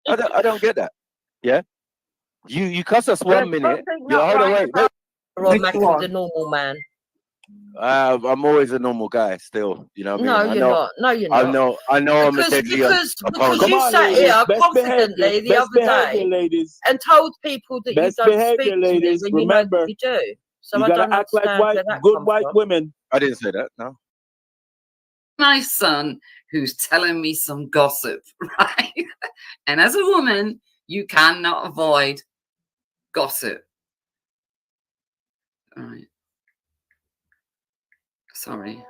I don't get that. Yeah, you cuss us 1 minute. Hold on, wait. Or Mackie, the normal man. I'm always a normal guy still. You know what I mean? No, you're not. No, you're not. I know I'm a deadly because opponent. you sat here confidently the other day ladies. and told people that you don't speak to me when you know that you do. So you gotta act like good white women. I didn't say that. No. My son, who's telling me some gossip, right? And as a woman, you cannot avoid gossip. All right. Sorry.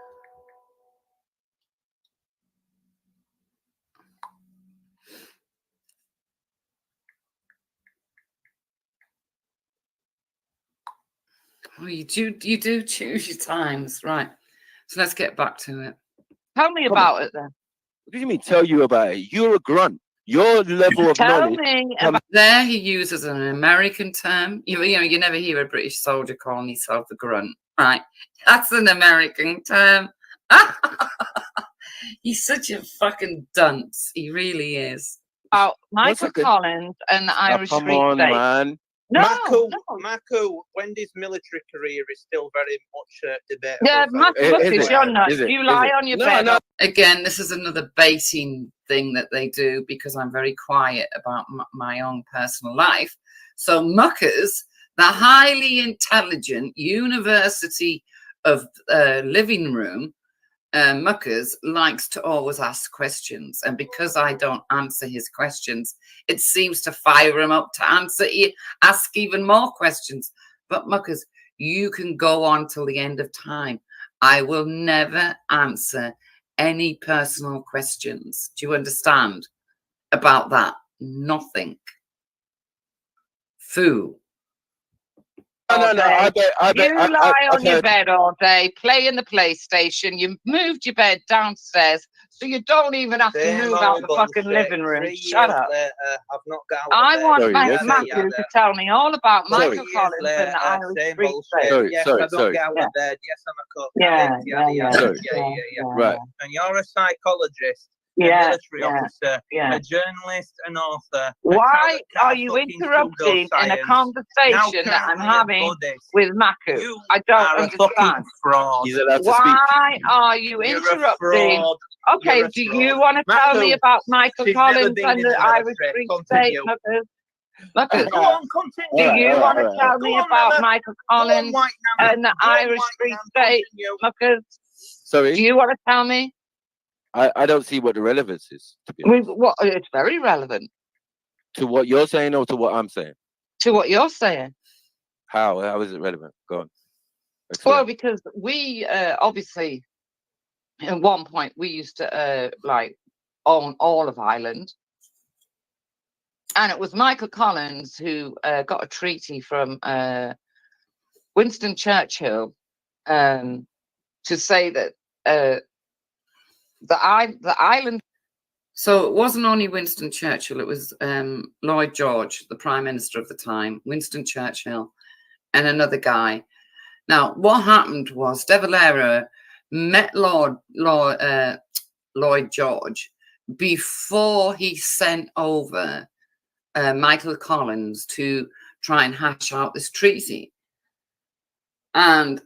Well, you do choose your times, right? So let's get back to it. Tell me about it then. What do you mean tell you about it? You're a grunt. Your level of knowledge. There he uses an American term. You know, you never hear a British soldier calling himself a grunt, right? That's an American term. He's such a fucking dunce. He really is. Oh, Michael Collins and the Irish Free State. Come on, man. Mako, Wendy's military career is still very much debatable. Yeah, you're nuts. You lie on your bed. No. Again, this is another baiting thing that they do because I'm very quiet about my own personal life. So muckers, the highly intelligent University of living room, muckers likes to always ask questions, and because I don't answer his questions, it seems to fire him up to ask even more questions. But muckers, you can go on till the end of time. I will never answer any personal questions. Do you understand about that? Nothing. Fool. No. I bet. You lie on your bed all day, playing the PlayStation. You moved your bed downstairs, so you don't even have to move out the fucking living room. Shut up. I've not got I want Matthew to tell me all about Michael Collins and the Irish Free State. Yes, I don't get out of bed. Yes, I'm a cook. Yeah. Right. And you're a psychologist. A military officer, a journalist, an author. Why are you interrupting in a conversation that I'm having with Maku? I don't understand. Why are you interrupting? Okay, do you want to tell me about Michael Collins and the Irish Free State? Muckers, go on, continue. Do you want to tell me about Michael Collins and the Irish Free State? Muckers, sorry. Do you want to tell me? I don't see what the relevance is. To be honest. Well, it's very relevant. To what you're saying or to what I'm saying? To what you're saying. How is it relevant? Go on. Explain. Well, because we obviously, at one point, we used to own all of Ireland. And it was Michael Collins who got a treaty from Winston Churchill to say that the island. So it wasn't only Winston Churchill, it was Lloyd George, the Prime Minister of the time, Winston Churchill, and another guy. Now, what happened was De Valera met Lloyd George before he sent over Michael Collins to try and hash out this treaty. And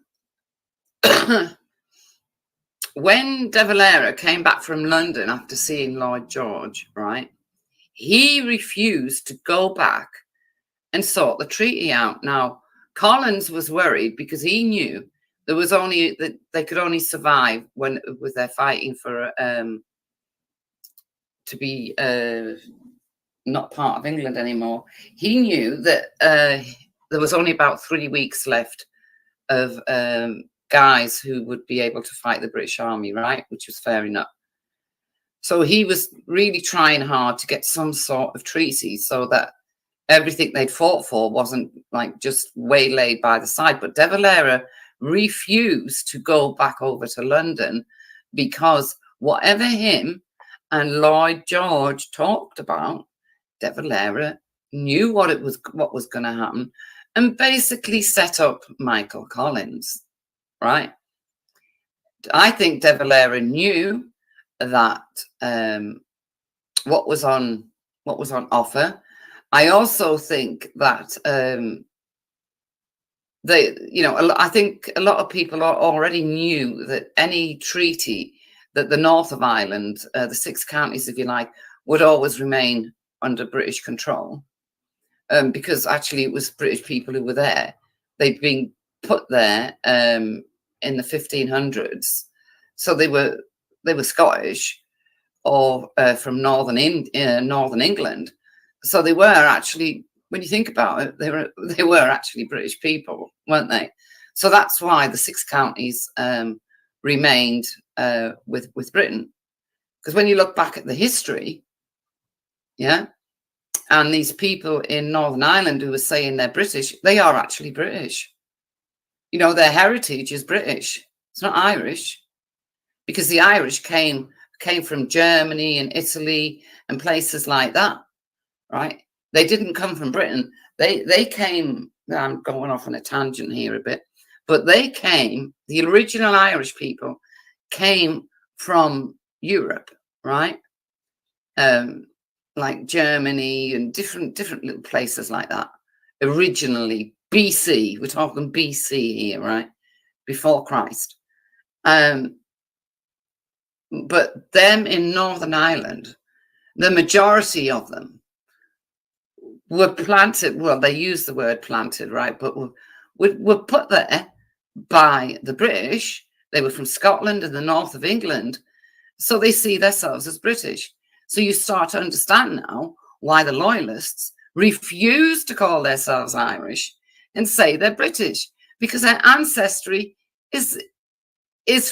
when De Valera came back from London after seeing Lloyd George, right, he refused to go back and sort the treaty out. Now, Collins was worried because he knew there was only that they could only survive when they're fighting for to be not part of England anymore. He knew that there was only about 3 weeks left of guys who would be able to fight the British Army, right? Which was fair enough. So he was really trying hard to get some sort of treaty so that everything they'd fought for wasn't like just waylaid by the side. But De Valera refused to go back over to London because whatever him and Lloyd George talked about, De Valera knew what was going to happen and basically set up Michael Collins. Right. I think De Valera knew that what was on what was on offer. I also think that I think a lot of people already knew that any treaty that the north of Ireland, the 6 counties, if you like, would always remain under British control, because actually it was British people who were there. They'd been put there in the 1500s, so they were Scottish or from northern England. So they were actually, when you think about it, they were actually British people, weren't they? So that's why the 6 counties remained with Britain. Because when you look back at the history, yeah, and these people in Northern Ireland who were saying they're British, they are actually British. You know, their heritage is British. It's not Irish, because the Irish came from Germany and Italy and places like that, right? They didn't come from Britain. They came, I'm going off on a tangent here a bit, but they came, the original Irish people came from Europe, right? Like Germany and different little places like that. Originally, BC, we're talking BC here, right? Before Christ. But them in Northern Ireland, the majority of them were planted, well, they use the word planted, right? But were put there by the British. They were from Scotland and the north of England. So they see themselves as British. So you start to understand now why the Loyalists refuse to call themselves Irish and say they're British, because their ancestry is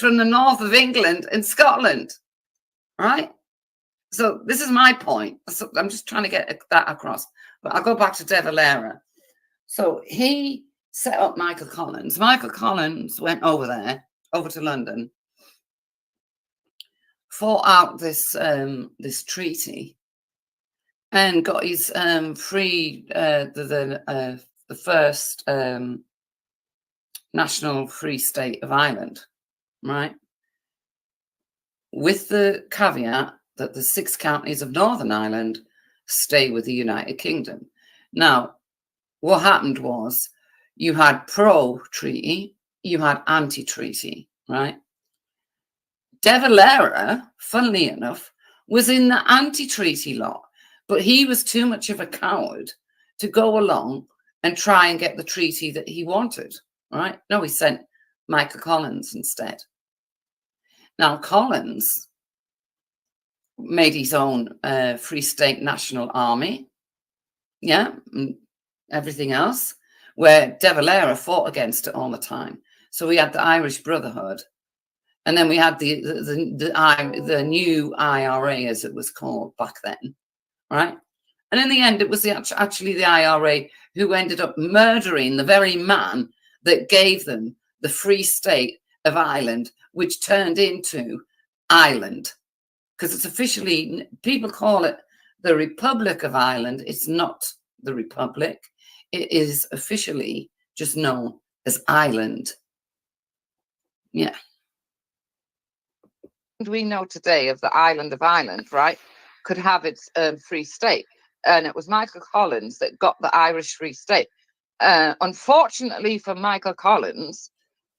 from the north of England and Scotland, right? So this is my point. So I'm just trying to get that across. But I'll go back to De Valera. So he set up Michael Collins. Michael Collins went over to London, fought out this treaty, and got his free the first national free state of Ireland, right? With the caveat that the 6 counties of Northern Ireland stay with the United Kingdom. Now, what happened was you had pro-treaty, you had anti-treaty, right? De Valera, funnily enough, was in the anti-treaty lot, but he was too much of a coward to go along and try and get the treaty that he wanted, right? No, he sent Michael Collins instead. Now, Collins made his own Free State National Army, yeah, and everything else, where De Valera fought against it all the time. So we had the Irish Brotherhood, and then we had the new IRA, as it was called back then, right? And in the end, it was actually the IRA who ended up murdering the very man that gave them the Free State of Ireland, which turned into Ireland. Because it's officially, people call it the Republic of Ireland. It's not the Republic. It is officially just known as Ireland. Yeah. We know today of the island of Ireland, right, could have its free state. And it was Michael Collins that got the Irish Free State. Unfortunately for Michael Collins,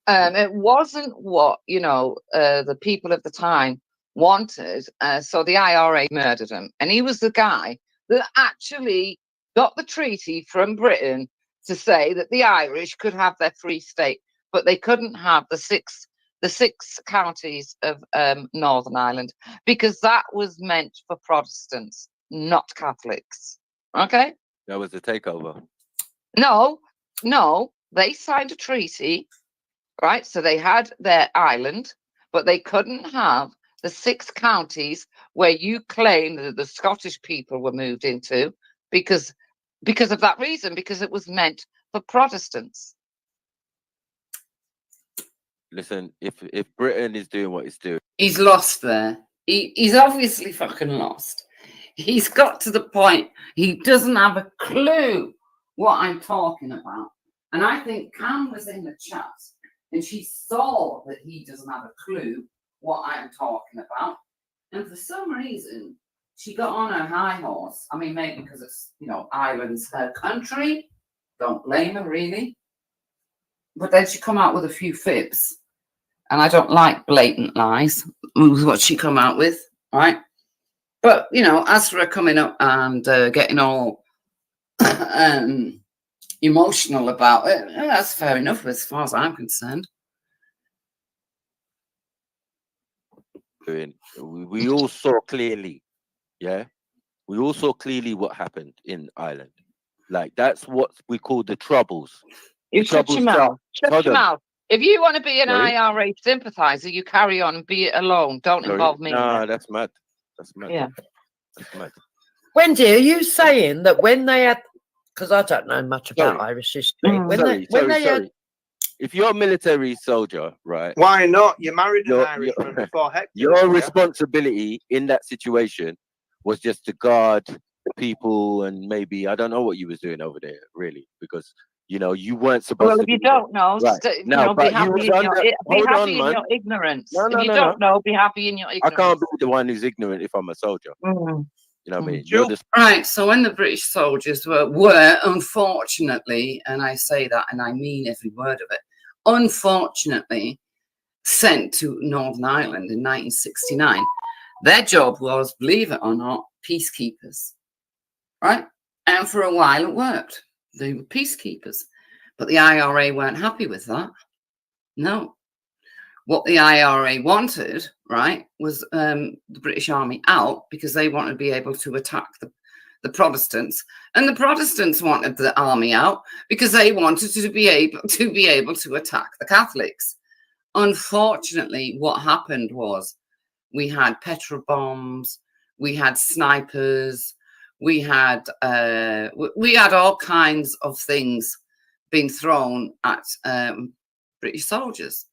it wasn't what, the people of the time wanted. So the IRA murdered him. And he was the guy that actually got the treaty from Britain to say that the Irish could have their free state, but they couldn't have the six counties of Northern Ireland, because that was meant for Protestants, not Catholics. Okay? That was the takeover. No, they signed a treaty, right? So they had their island, but they couldn't have the 6 counties where you claim that the Scottish people were moved into, because of that reason, because it was meant for Protestants. Listen, if Britain is doing what it's doing, he's lost there. He's obviously fucking lost. He's got to the point he doesn't have a clue what I'm talking about. And I think Cam was in the chat and she saw that he doesn't have a clue what I'm talking about. And for some reason, she got on her high horse. I mean, maybe because it's, you know, Ireland's her country. Don't blame her, really. But then she come out with a few fibs. And I don't like blatant lies, was what she come out with, right? But, you know, as for her coming up and getting all emotional about it, that's fair enough as far as I'm concerned. We all saw clearly, yeah? We all saw clearly what happened in Ireland. Like, that's what we call the troubles. You shut your mouth. Shut your mouth. If you want to be an IRA sympathiser, you carry on and be it alone. Don't involve me. No, that's mad. That's mad. Yeah. That's mad. Wendy, are you saying that when they had, because I don't know much about Irish history, when they had, if you're a military soldier, right? Why not? You married an Irishman before Hector. Your responsibility in that situation was just to guard people, and maybe I don't know what you was doing over there, really, because you know you weren't supposed to. Well, if you don't know, be happy in your ignorance. If you don't know, be happy in your ignorance. I can't be the one who's ignorant if I'm a soldier. You know what I mean? You're right. So when the British soldiers were unfortunately, and I say that and I mean every word of it, unfortunately sent to Northern Ireland in 1969, their job was, believe it or not, peacekeepers, right? And for a while it worked. They were peacekeepers, but the IRA weren't happy with that. No. What the IRA wanted, right, was the British Army out because they wanted to be able to attack the Protestants, and the Protestants wanted the army out because they wanted to be able to attack the Catholics. Unfortunately, what happened was we had petrol bombs, we had snipers, we had all kinds of things being thrown at British soldiers.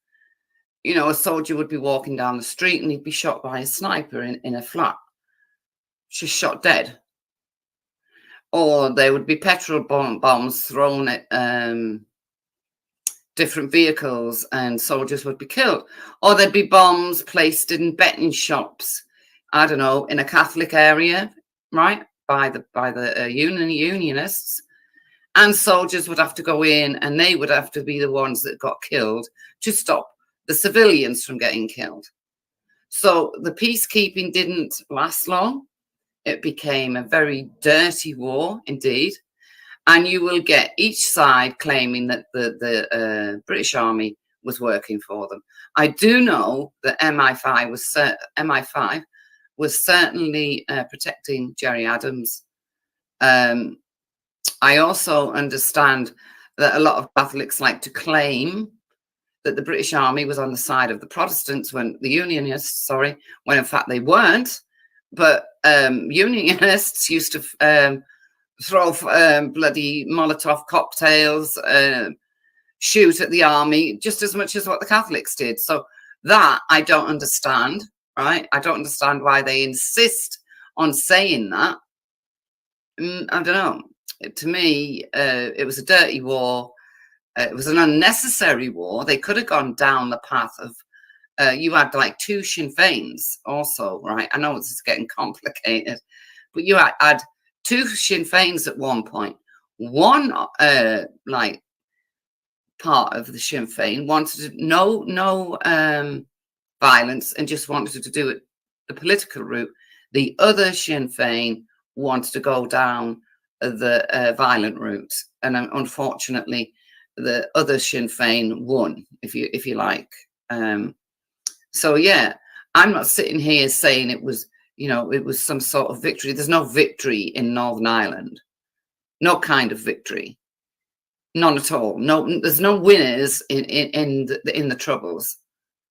You know, a soldier would be walking down the street and he'd be shot by a sniper in a flat, just shot dead. Or there would be petrol bombs thrown at different vehicles and soldiers would be killed. Or there'd be bombs placed in betting shops, I don't know, in a Catholic area, right, by the Unionists. And soldiers would have to go in and they would have to be the ones that got killed to stop the civilians from getting killed. So the peacekeeping didn't last long. It became a very dirty war indeed. And you will get each side claiming that the British Army was working for them. I do know that MI5 was certainly protecting Gerry Adams. I also understand that a lot of Catholics like to claim that the British Army was on the side of the Protestants, when the Unionists, when in fact they weren't. But Unionists used to throw bloody Molotov cocktails, shoot at the army just as much as what the Catholics did. So that I don't understand, right? I don't understand why they insist on saying that. I don't know. To me, it was a dirty war. It was an unnecessary war. They could have gone down the path of, you had like 2 Sinn Féins also, right? I know this is getting complicated, but you had 2 Sinn Féins at one point. One, like, part of the Sinn Féin wanted no violence and just wanted to do it the political route. The other Sinn Féin wanted to go down the violent route, and unfortunately, the other Sinn Féin won, if you like. So yeah, I'm not sitting here saying it was, you know, it was some sort of victory. There's no victory in Northern Ireland, no kind of victory, none at all. No, there's no winners in the Troubles.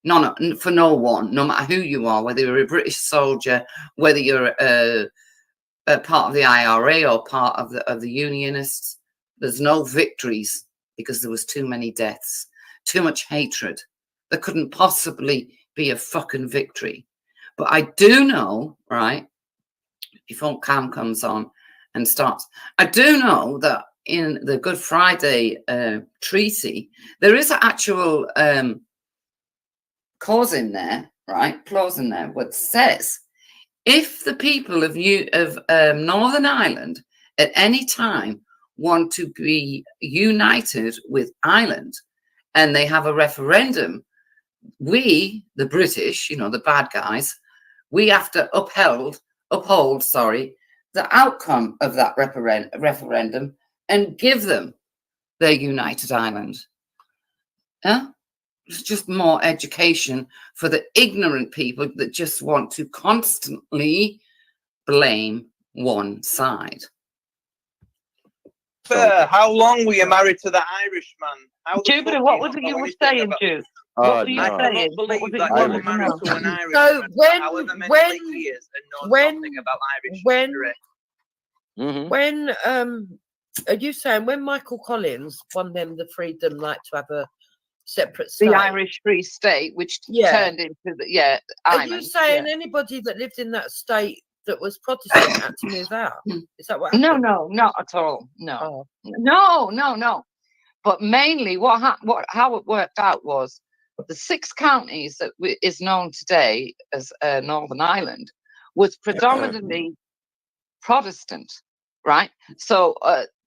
None for no one, no matter who you are, whether you're a British soldier, whether you're a part of the IRA or part of the Unionists. There's no victories because there was too many deaths, too much hatred. There couldn't possibly be a fucking victory. But I do know, right, before Cam comes on and starts, I do know that in the Good Friday treaty, there is an actual clause in there, right, clause in there, what says If the people of Northern Ireland at any time want to be united with Ireland and they have a referendum, we, the British, the bad guys, we have to uphold, the outcome of that referendum and give them their united Ireland. Yeah? It's just more education for the ignorant people that just want to constantly blame one side. How long were you married to the Irishman? Jupiter, what was it you were saying, Jude? What were you saying? I cannot believe that you were married to an Irishman. So when are you saying when Michael Collins won them the freedom, like to have a separate state, the Irish Free State, which turned into the Are you saying anybody that lived in that state that was Protestant had to move out? Is that what happened? No, not at all. No, no. But mainly, how it worked out was the 6 counties that is known today as Northern Ireland was predominantly Protestant, right? So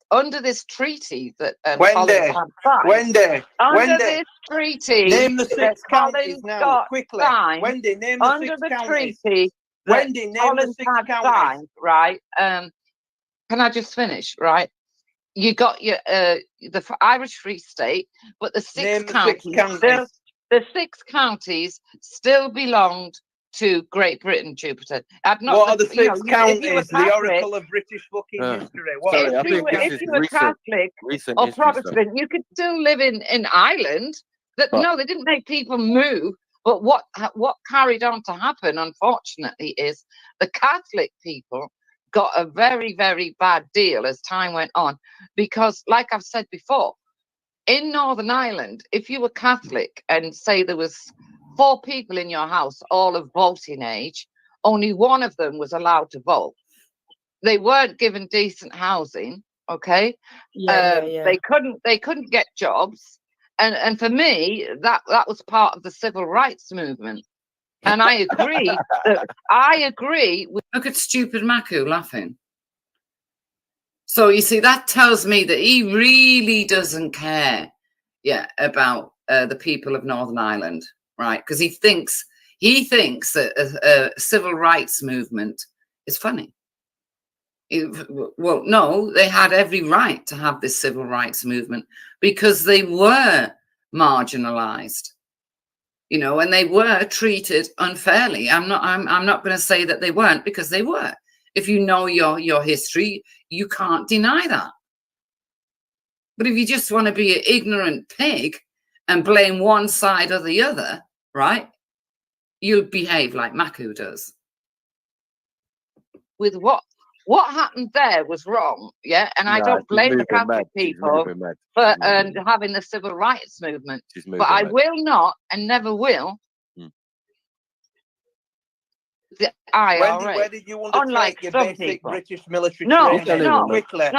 under this treaty that Wendy, this treaty, name the 6 counties now quickly. Wendy, name the 6 counties. Treaty, Wendy, name the 6 counties. Signed, right? Can I just finish? Right? You got your the Irish Free State, but the 6 counties. The 6 counties still belonged to Great Britain, Jupiter. What are the 6 counties? The oracle of British fucking history. If you were Catholic or Protestant, you could still live in Ireland. No, they didn't make people move. But what carried on to happen, unfortunately, is the Catholic people got a very, very bad deal as time went on. Because, like I've said before, in Northern Ireland, if you were Catholic and say there was 4 people in your house, all of voting age, only one of them was allowed to vote. They weren't given decent housing. Okay, they couldn't get jobs, and for me, that was part of the civil rights movement. And I agree. Look at stupid Maku laughing. So you see, that tells me that he really doesn't care, about the people of Northern Ireland. Right, because he thinks that a civil rights movement is funny. Well, no, they had every right to have this civil rights movement because they were marginalized, and they were treated unfairly. I'm not going to say that they weren't, because they were. If you know your history, you can't deny that. But if you just want to be an ignorant pig and blame one side or the other, right, you'll behave like Maku does. With what happened there was wrong, and I don't blame the Catholic people for having the civil rights movement. But I will not and never will the IRA. Where did you undertake your basic people. British military training? Quickly.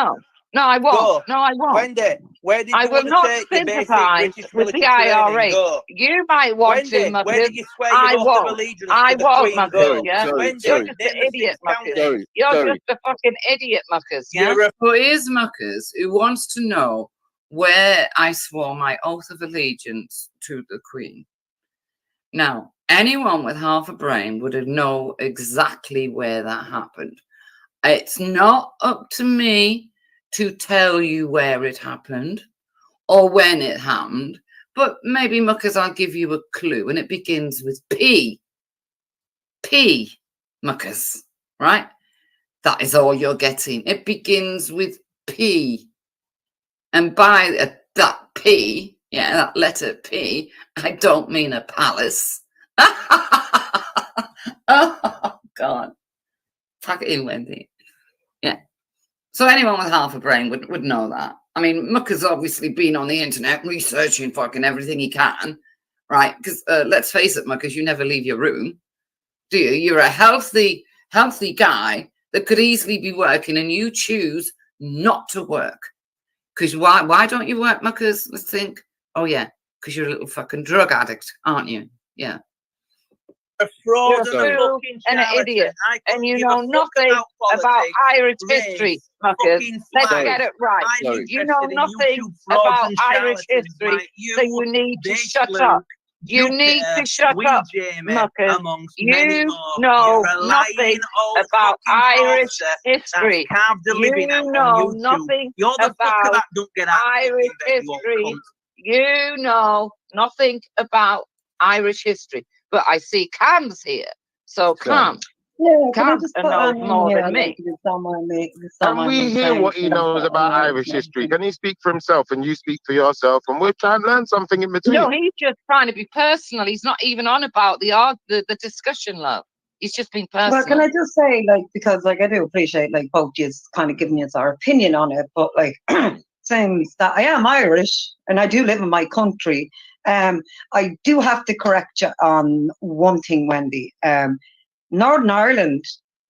No, I won't. No, I won't. Wendy, where did you I will not sympathise with the IRA. You might want to, Muckers. Where did you swear your oath of allegiance to the Queen? Muckers, You're just an idiot, Muckers. You're just a fucking idiot, Muckers, Who is Muckers who wants to know where I swore my oath of allegiance to the Queen? Now, anyone with half a brain would know exactly where that happened. It's not up to me to tell you where it happened or when it happened, but maybe, Muckers, I'll give you a clue, and it begins with P. P, Muckers, right? That is all you're getting. It begins with P. And by that P, that letter P, I don't mean a palace. Oh, God. Tuck it in, Wendy. So anyone with half a brain would know that. I mean, Mucker's obviously been on the internet researching fucking everything he can, right? Because let's face it, Muckers, you never leave your room, do you? You're a healthy guy that could easily be working, and you choose not to work. Because why don't you work, Muckers? Let's think. Oh, yeah, because you're a little fucking drug addict, aren't you? Yeah. A fraud You're a and a fool fucking and an charlatan. idiot, I couldn't and you give a know fuck nothing about politics, Irish race, history, muckers. fucking Let's flag. get it right. I'm Sorry. You know interested in nothing YouTube frauds about and Irish charlatans history, like you, so you need to Big shut Luke, up. You need Jupiter, to shut Wee up, Jamie, muckers. amongst many You more. know You're a nothing lying old about fucking Irish fraudster history. that's carved a living out You on know YouTube. nothing You're the fucker about that don't get out Irish fucking bed, you old history. cunt. You know nothing about Irish history. But I see Cam's here. So Cam, Yeah, can I Cam just put knows on more here, than me. like, this And we hear what he knows about Irish history. Can he speak for himself and you speak for yourself? And we're trying to learn something in between. No, he's just trying to be personal. He's not even on about the discussion, love. He's just been personal. Well, can I just say, like, because, like, I do appreciate, like, both you kind of giving us our opinion on it, but, like, saying that I am Irish and I do live in my country, I do have to correct you on one thing, Wendy. Northern Ireland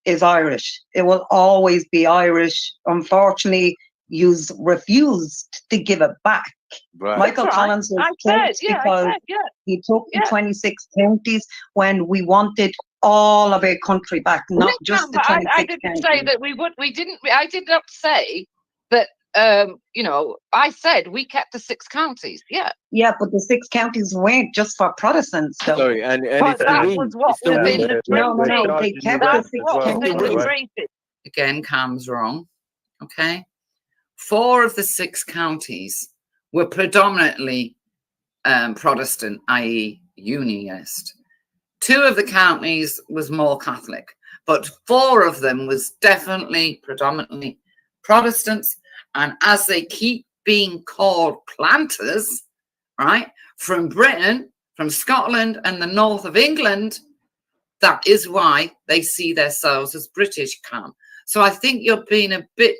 is Irish. It will always be Irish. Unfortunately, you've refused to give it back. Right. Michael Collins was killed because he took the 26 counties when we wanted all of our country back, not just the 26 I didn't counties. say that we would. We didn't. I did not say that. You know, I said we kept the 6 counties. Yeah. Yeah, but the 6 counties weren't just for Protestants, though. Sorry, and But it's the that we. was what It's the was we. in the No, treaty. they kept the That's 6 what was in the counties. treaty. Again, Cam's wrong. Okay. 4 of the 6 counties were predominantly Protestant, i.e. Unionist. 2 of the counties was more Catholic, but 4 of them was definitely predominantly Protestants. And as they keep being called planters, right, from Britain, from Scotland and the north of England, that is why they see themselves as British, Cam. So I think you're being a bit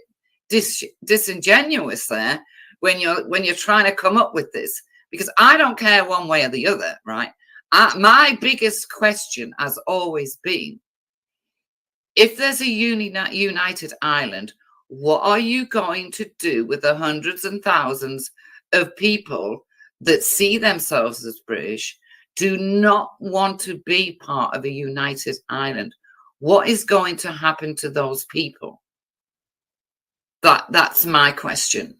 disingenuous there when you're trying to come up with this, because I don't care one way or the other, right? My biggest question has always been, if there's a united Ireland, what are you going to do with the hundreds and thousands of people that see themselves as British, do not want to be part of a united Ireland? What is going to happen to those people? That's my question.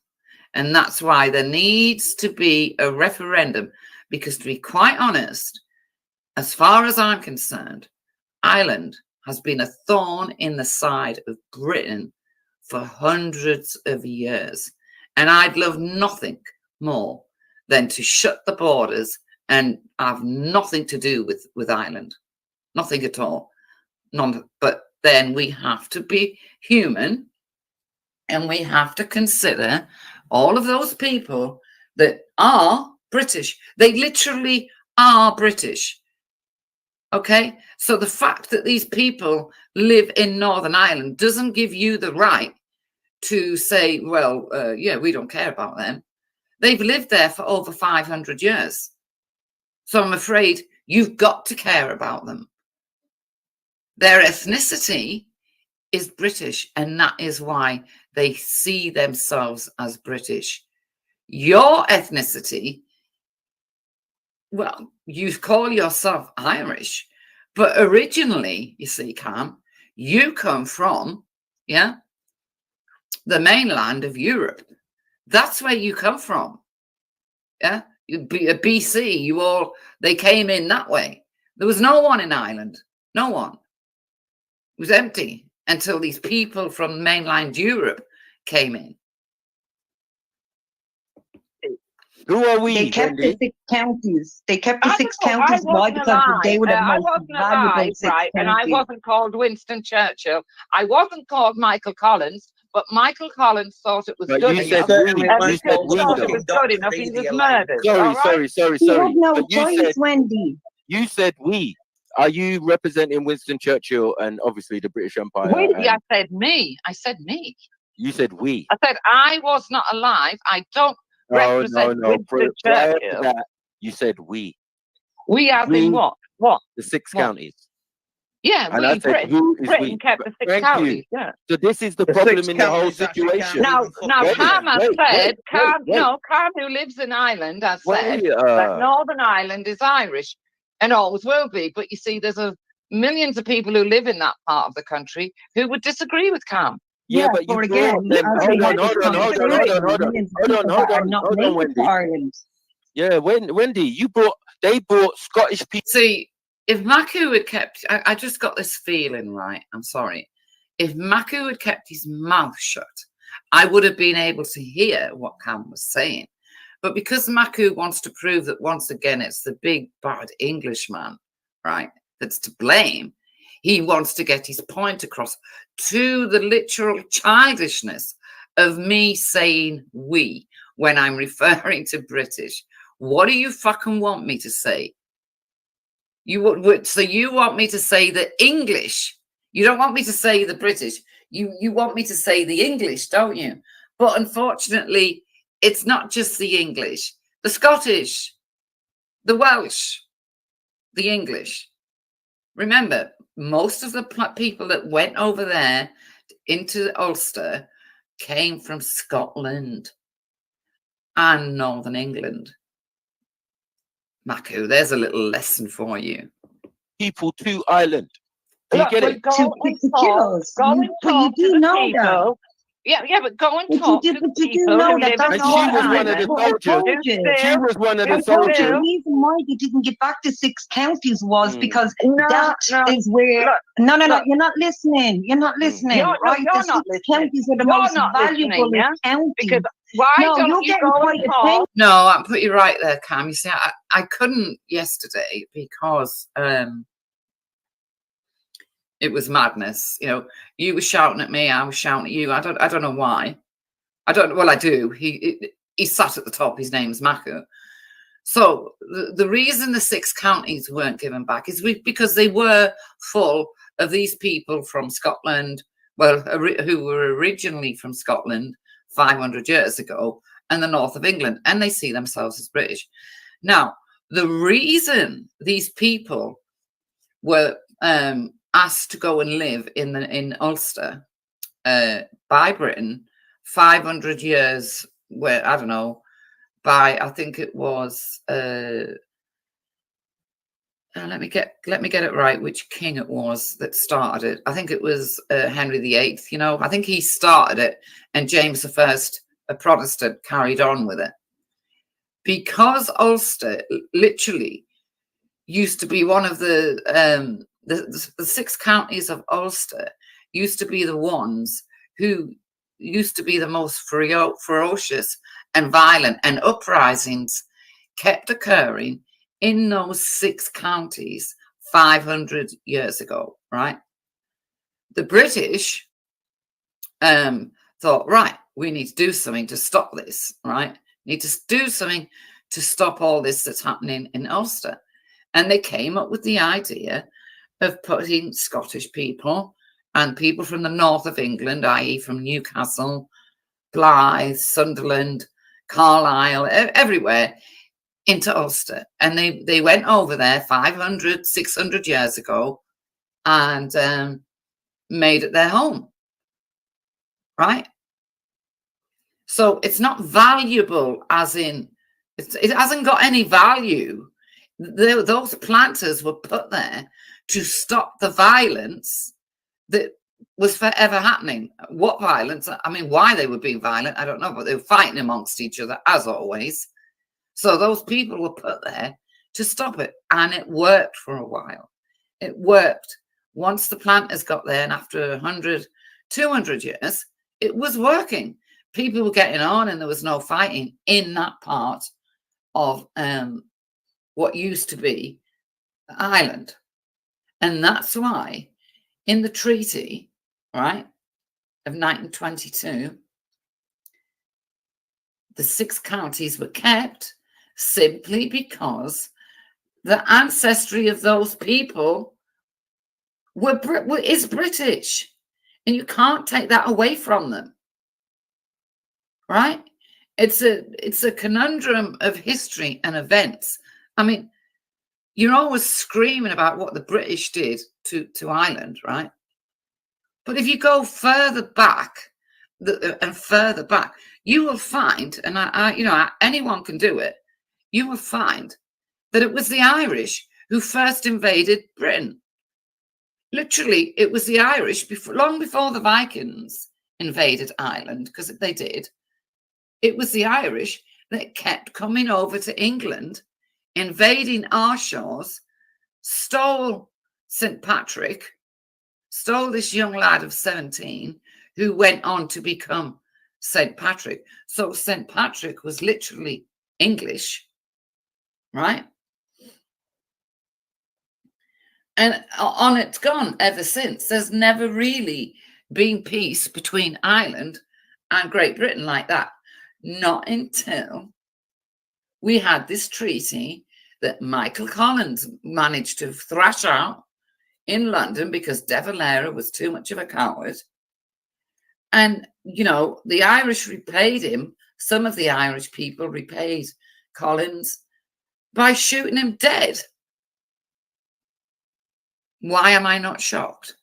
And that's why there needs to be a referendum, because to be quite honest, as far as I'm concerned, Ireland has been a thorn in the side of Britain for hundreds of years. And I'd love nothing more than to shut the borders and have nothing to do with Ireland. Nothing at all. None. But then we have to be human, and we have to consider all of those people that are British. They literally are British. Okay? So the fact that these people live in Northern Ireland doesn't give you the right to say, well, yeah, we don't care about them. They've lived there for over 500 years. So I'm afraid you've got to care about them. Their ethnicity is British, and that is why they see themselves as British. Your ethnicity, well, you call yourself Irish, but originally, you see, Cam, you come from, yeah, the mainland of Europe. That's where you come from. Yeah, BC, they came in that way. There was no one in Ireland, no one. It was empty until these people from mainland Europe came in. Who are we? They kept Wendy? the 6 counties. They kept the 6 counties. Why? Because they were the most valuable 6 counties. And I wasn't called Winston Churchill. I wasn't called Michael Collins, but Michael Collins thought it was But good you enough. said we. And You he said thought we, it though. was good enough. He was murdered. Sorry. You had no But you choice, said, Wendy. you said we. Are you representing Winston Churchill and obviously the British Empire? I said me. I said me. You said we. I said I was not alive. I don't represent No. Winston Prior to Churchill. that, you said we. We as in what? What? The 6 What? counties. Yeah, And I we, said, Britain. who is Britain we? kept the 6 Thank counties. you. Yeah. So this is the The problem 6 in the whole counties actually situation. can't Now, even Cam has said, wait. Cam, who lives in Ireland, has said Wait, that Northern Ireland is Irish. and always will be. But you see, there's millions of people who live in that part of the country who would disagree with Cam. Yeah, but you again, brought them. Hold on, Wendy. Yeah, Wendy, they brought Scottish people. See, if Maku had kept, I just got this feeling, right? I'm sorry. If Maku had kept his mouth shut, I would have been able to hear what Cam was saying. But because Maku wants to prove that once again it's the big bad Englishman, right, that's to blame, he wants to get his point across to the literal childishness of me saying we when I'm referring to British. What do you fucking want me to say? So you want me to say the English? You don't want me to say the British. You want me to say the English, don't you? But unfortunately, it's not just the English, the Scottish, the Welsh, the English. Remember, most of the people that went over there into Ulster came from Scotland and Northern England. Maku, there's a little lesson for you. People to Ireland. Do you get it? Go and talk to the people. Yeah, but go and talk to the people who live in Northern Ireland. She was one of the soldiers. The reason why they didn't get back to 6 counties was because that is where... No, you're not listening. You're not listening, right? You're not the 6 counties are the most valuable counties. Because why don't you go and talk? No, I put you right there, Cam. You see, I couldn't yesterday because... it was madness. You know, you were shouting at me, I was shouting at you. I don't know why. I do. He sat at the top. His name's Maku. So the reason the 6 counties weren't given back is because they were full of these people from Scotland, who were originally from Scotland 500 years ago, and the north of England, and they see themselves as British. Now, the reason these people were asked to go and live in Ulster by Britain 500 years, where I don't know, I think it was let me get it right, which king it was that started it. I think it was Henry VIII. You know, I think he started it, and James I, a Protestant, carried on with it, because Ulster literally used to be one of the 6 counties of Ulster used to be the ones who used to be the most ferocious and violent, and uprisings kept occurring in those 6 counties 500 years ago, right? The British thought, right, we need to do something to stop this, right? Need to do something to stop all this that's happening in Ulster. And they came up with the idea of putting Scottish people and people from the north of England, i.e. from Newcastle, Blyth, Sunderland, Carlisle, everywhere, into Ulster. And they went over there 500, 600 years ago and made it their home, right? So it's not valuable as in, it hasn't got any value. Those planters were put there to stop the violence that was forever happening. What violence? I mean, why they were being violent, I don't know, but they were fighting amongst each other, as always. So those people were put there to stop it, and it worked for a while. It worked. Once the planters got there, and after 100, 200 years, it was working. People were getting on, and there was no fighting in that part of what used to be Ireland. And that's why in the treaty, right, of 1922, the 6 counties were kept simply because the ancestry of those people is British, and you can't take that away from them, right? It's a conundrum of history and events. I mean, you're always screaming about what the British did to Ireland, right? But if you go further back and further back, you will find, and anyone can do it, you will find that it was the Irish who first invaded Britain. Literally, it was the Irish, long before the Vikings invaded Ireland, because they did. It was the Irish that kept coming over to England, invading our shores, stole St. Patrick, stole this young lad of 17, who went on to become St. Patrick. So St. Patrick was literally English, right? And on it's gone ever since. There's never really been peace between Ireland and Great Britain like that. Not until we had this treaty that Michael Collins managed to thrash out in London because De Valera was too much of a coward. And, you know, the Irish repaid him. Some of the Irish people repaid Collins by shooting him dead. Why am I not shocked?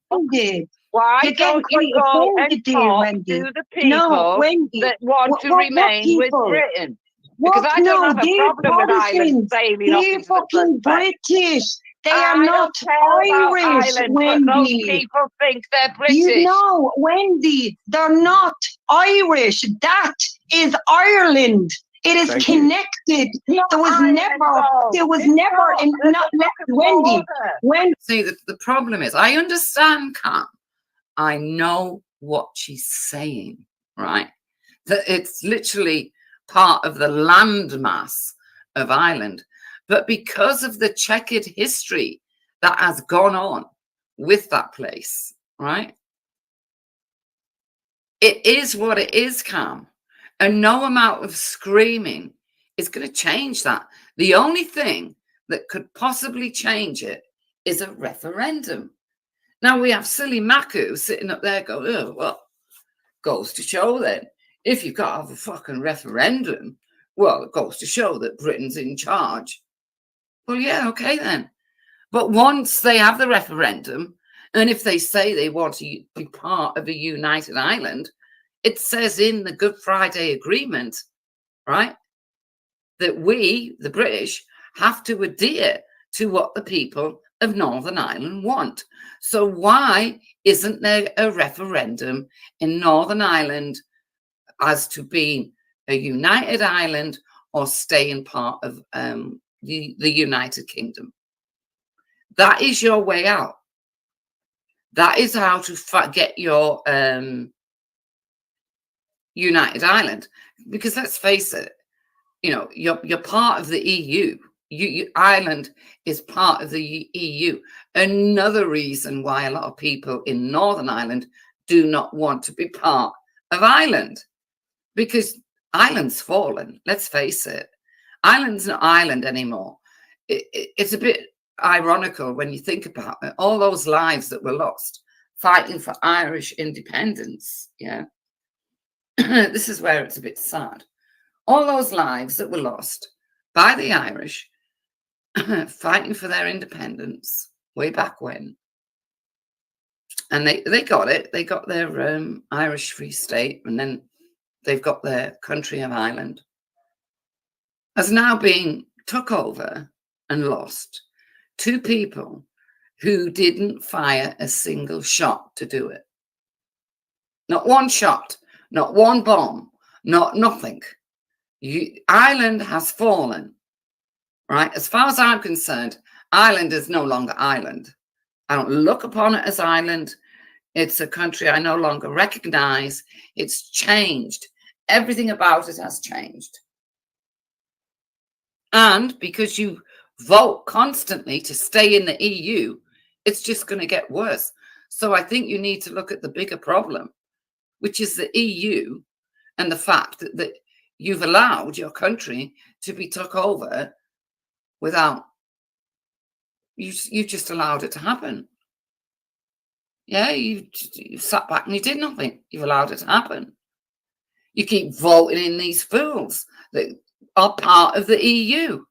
Wendy, Why you're don't getting you quite go and offended, dear talk Wendy. to the people No, Wendy. that want to remain with people? Britain? Because I don't have a problem with Ireland sailing off They're into the fucking first place. British. They are I not don't care about Irish, Ireland, but those Wendy. people think they're British. You know, Wendy, they're not Irish. That is Ireland. It is Thank you. connected. Not There was Ireland, never, though. there was It's never, not. in, There's not, a not fucking Wendy. border. When See, the problem is, I understand, Cam. I know what she's saying, right? That it's literally part of the landmass of Ireland. But because of the checkered history that has gone on with that place, right? It is what it is, Cam. And no amount of screaming is going to change that. The only thing that could possibly change it is a referendum. Now we have silly Maku sitting up there going, oh, well, goes to show then, if you've got to have a fucking referendum, well, it goes to show that Britain's in charge. Well, yeah, okay then. But once they have the referendum, and if they say they want to be part of a united Ireland, it says in the Good Friday Agreement, right, that we, the British, have to adhere to what the people of Northern Ireland want. So why isn't there a referendum in Northern Ireland as to being a united Ireland or staying part of the United Kingdom? That is your way out. That is how to get your united Ireland. Because let's face it, you know, you're part of the EU. Ireland is part of the EU. Another reason why a lot of people in Northern Ireland do not want to be part of Ireland, because Ireland's fallen. Let's face it, Ireland's not Ireland anymore. It's a bit ironical when you think about it. All those lives that were lost fighting for Irish independence. Yeah, this is where it's a bit sad. All those lives that were lost by the Irish fighting for their independence way back when. And they got it. They got their Irish Free State, and then they've got their country of Ireland. Has now been took over and lost to people who didn't fire a single shot to do it. Not one shot, not one bomb, not nothing. Ireland has fallen. Right, as far as I'm concerned, Ireland is no longer Ireland. I don't look upon it as Ireland. It's a country I no longer recognize. It's changed. Everything about it has changed. And because you vote constantly to stay in the EU, it's just going to get worse. So I think you need to look at the bigger problem, which is the EU and the fact that you've allowed your country to be took over without, you just allowed it to happen. Yeah, you sat back and you did nothing. You've allowed it to happen. You keep voting in these fools that are part of the EU.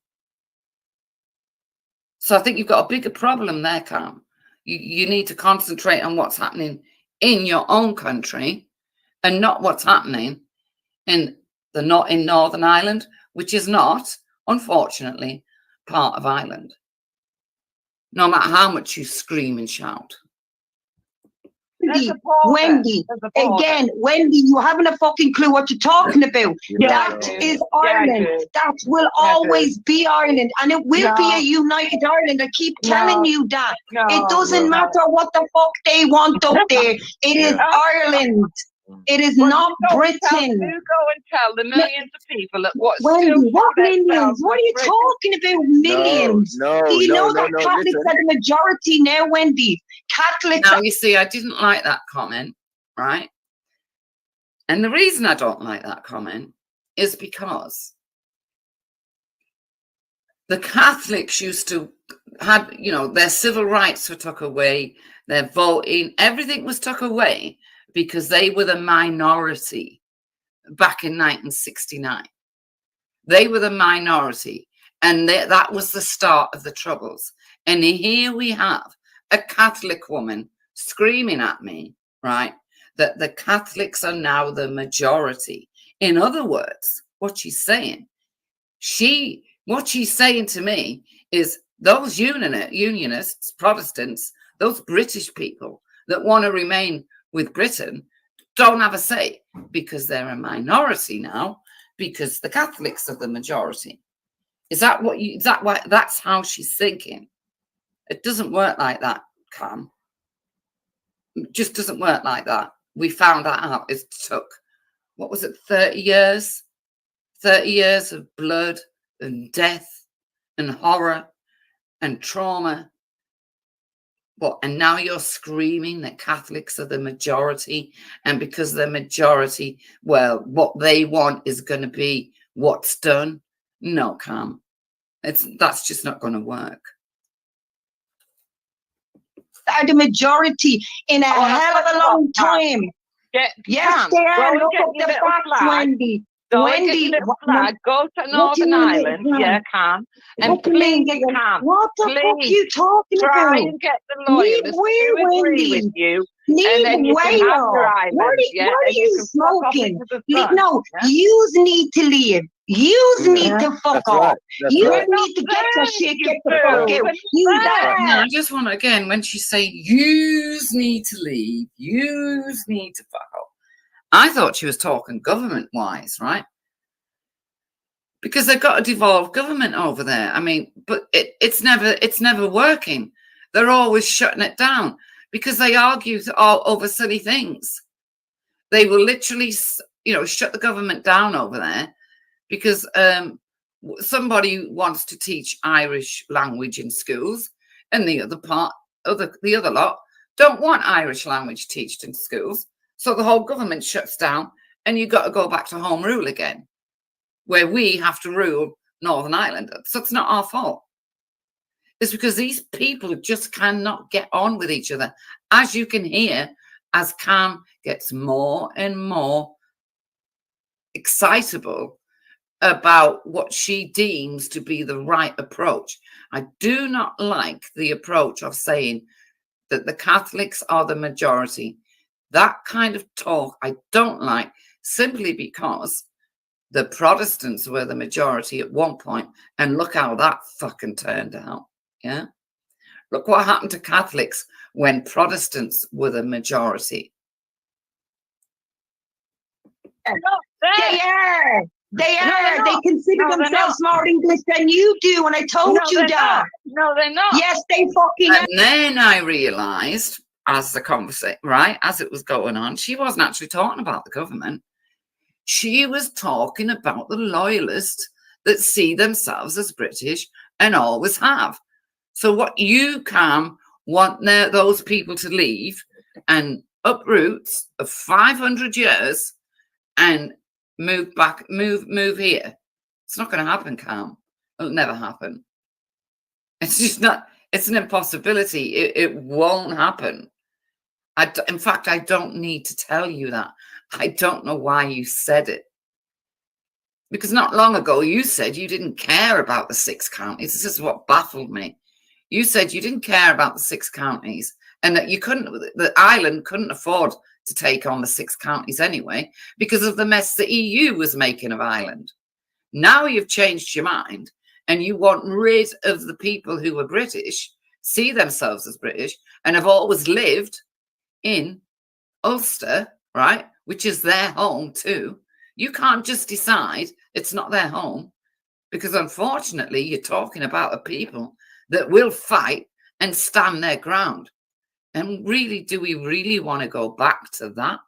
So I think you've got a bigger problem there, Cam. You need to concentrate on what's happening in your own country and not what's happening in Northern Ireland, which is not unfortunately, part of Ireland. No matter how much you scream and shout. Wendy, again, Wendy, you haven't a fucking clue what you're talking about. That is Ireland. That will always be Ireland, and it will be a united Ireland. I keep telling you that. It doesn't matter what the fuck they want up there. It is Ireland. It is not Britain. You go and tell the millions of people that what. Wendy, what millions? What are you talking about? Millions? No, Do you know that Catholics are the majority now, Wendy? Catholics. Now, you see, I didn't like that comment, right? And the reason I don't like that comment is because the Catholics used to have, you know, their civil rights were took away, their voting, everything was took away because they were the minority back in 1969. They were the minority, and that was the start of the Troubles. And here we have a Catholic woman screaming at me, right, that the Catholics are now the majority. In other words, what she's saying to me is those unionists, Protestants, those British people that want to remain with Britain don't have a say because they're a minority now, because the Catholics are the majority. Is that why that's how she's thinking? It doesn't work like that, Cam. It just doesn't work like that. We found that out. It took, what was it, 30 years? 30 years of blood and death and horror and trauma. What? And now you're screaming that Catholics are the majority, and because they're majority, well, what they want is going to be what's done. No, Cam. That's just not going to work. Are the majority in a hell of a long time. Yes, they are. Look at the facts, Wendy. Wendy, go to Northern Ireland, Cam, and please, Cam, what the fuck are you talking about? Try and get the lawyers to agree with you, and then you can have your island. What are you smoking? No, you need to leave. You need to fuck off. You need to get your shit, get the fuck out. I just want to, again, when she say yous need to leave, yous need to fuck off, I thought she was talking government-wise, right? Because they've got a devolved government over there. I mean, but it's never working. They're always shutting it down because they argue all over silly things. They will literally, shut the government down over there because somebody wants to teach Irish language in schools, and the other lot don't want Irish language taught in schools. So the whole government shuts down, and you've got to go back to home rule again, where we have to rule Northern Ireland. So it's not our fault. It's because these people just cannot get on with each other. As you can hear, as Cam gets more and more excitable about what she deems to be the right approach. I do not like the approach of saying that the Catholics are the majority. That kind of talk I don't like, simply because the Protestants were the majority at one point, and look how that fucking turned out. Yeah, look what happened to Catholics when Protestants were the majority. They are. They consider themselves more English than you do, and I told you that. No, they're not. Yes, they fucking are. And then I realised, as the conversation, right, as it was going on, she wasn't actually talking about the government. She was talking about the loyalists that see themselves as British and always have. So what you can want those people to leave and uproot of 500 years and move back, move here. It's not going to happen, Cam. It'll never happen. It's just not, it's an impossibility. It won't happen. In fact, I don't need to tell you that. I don't know why you said it. Because not long ago, you said you didn't care about the 6 counties. This is what baffled me. You said you didn't care about the 6 counties and that the island couldn't afford to take on the 6 counties anyway because of the mess the EU was making of Ireland. Now you've changed your mind and you want rid of the people who are British, see themselves as British, and have always lived in Ulster, right, which is their home too. You can't just decide it's not their home, because unfortunately you're talking about a people that will fight and stand their ground. And really, do we really want to go back to that?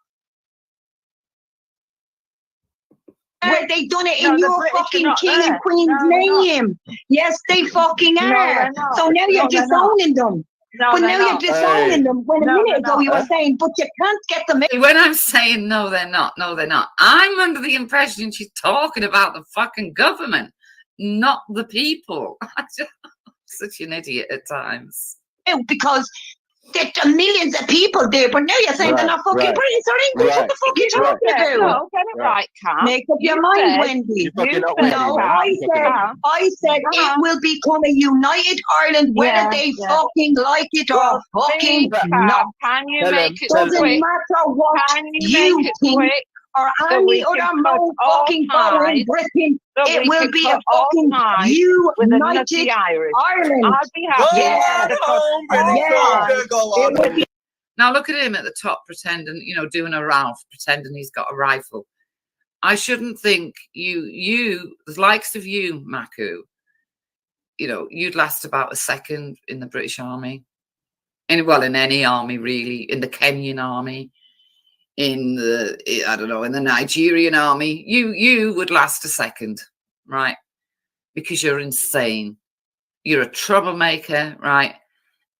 Well, they done it in your fucking king and queen's name. Yes, they fucking are. So now you're disowning them. But now you're disowning them. When a minute ago you were saying, but you can't get them in. When I'm saying no, they're not. No, they're not. I'm under the impression she's talking about the fucking government, not the people. I'm such an idiot at times. Because there are millions of people there, but now you're saying they're not fucking British or English. What the fuck are you talking about? No, get it right, Cam. Make up your mind, Wendy. No, I said it will become a united Ireland, whether they fucking like it or fucking not. Can you make it doesn't quick? matter what you think or any other mode fucking following Britain. It will be a fucking united Ireland. I'll be happy. Now look at him at the top pretending, you know, doing a Ralph, pretending he's got a rifle. I shouldn't think you, the likes of you, Maku, you know, you'd last about a second in the British Army. In any army really, in the Kenyan army, in the, I don't know, in the Nigerian army, you would last a second, right? Because you're insane. You're a troublemaker, right?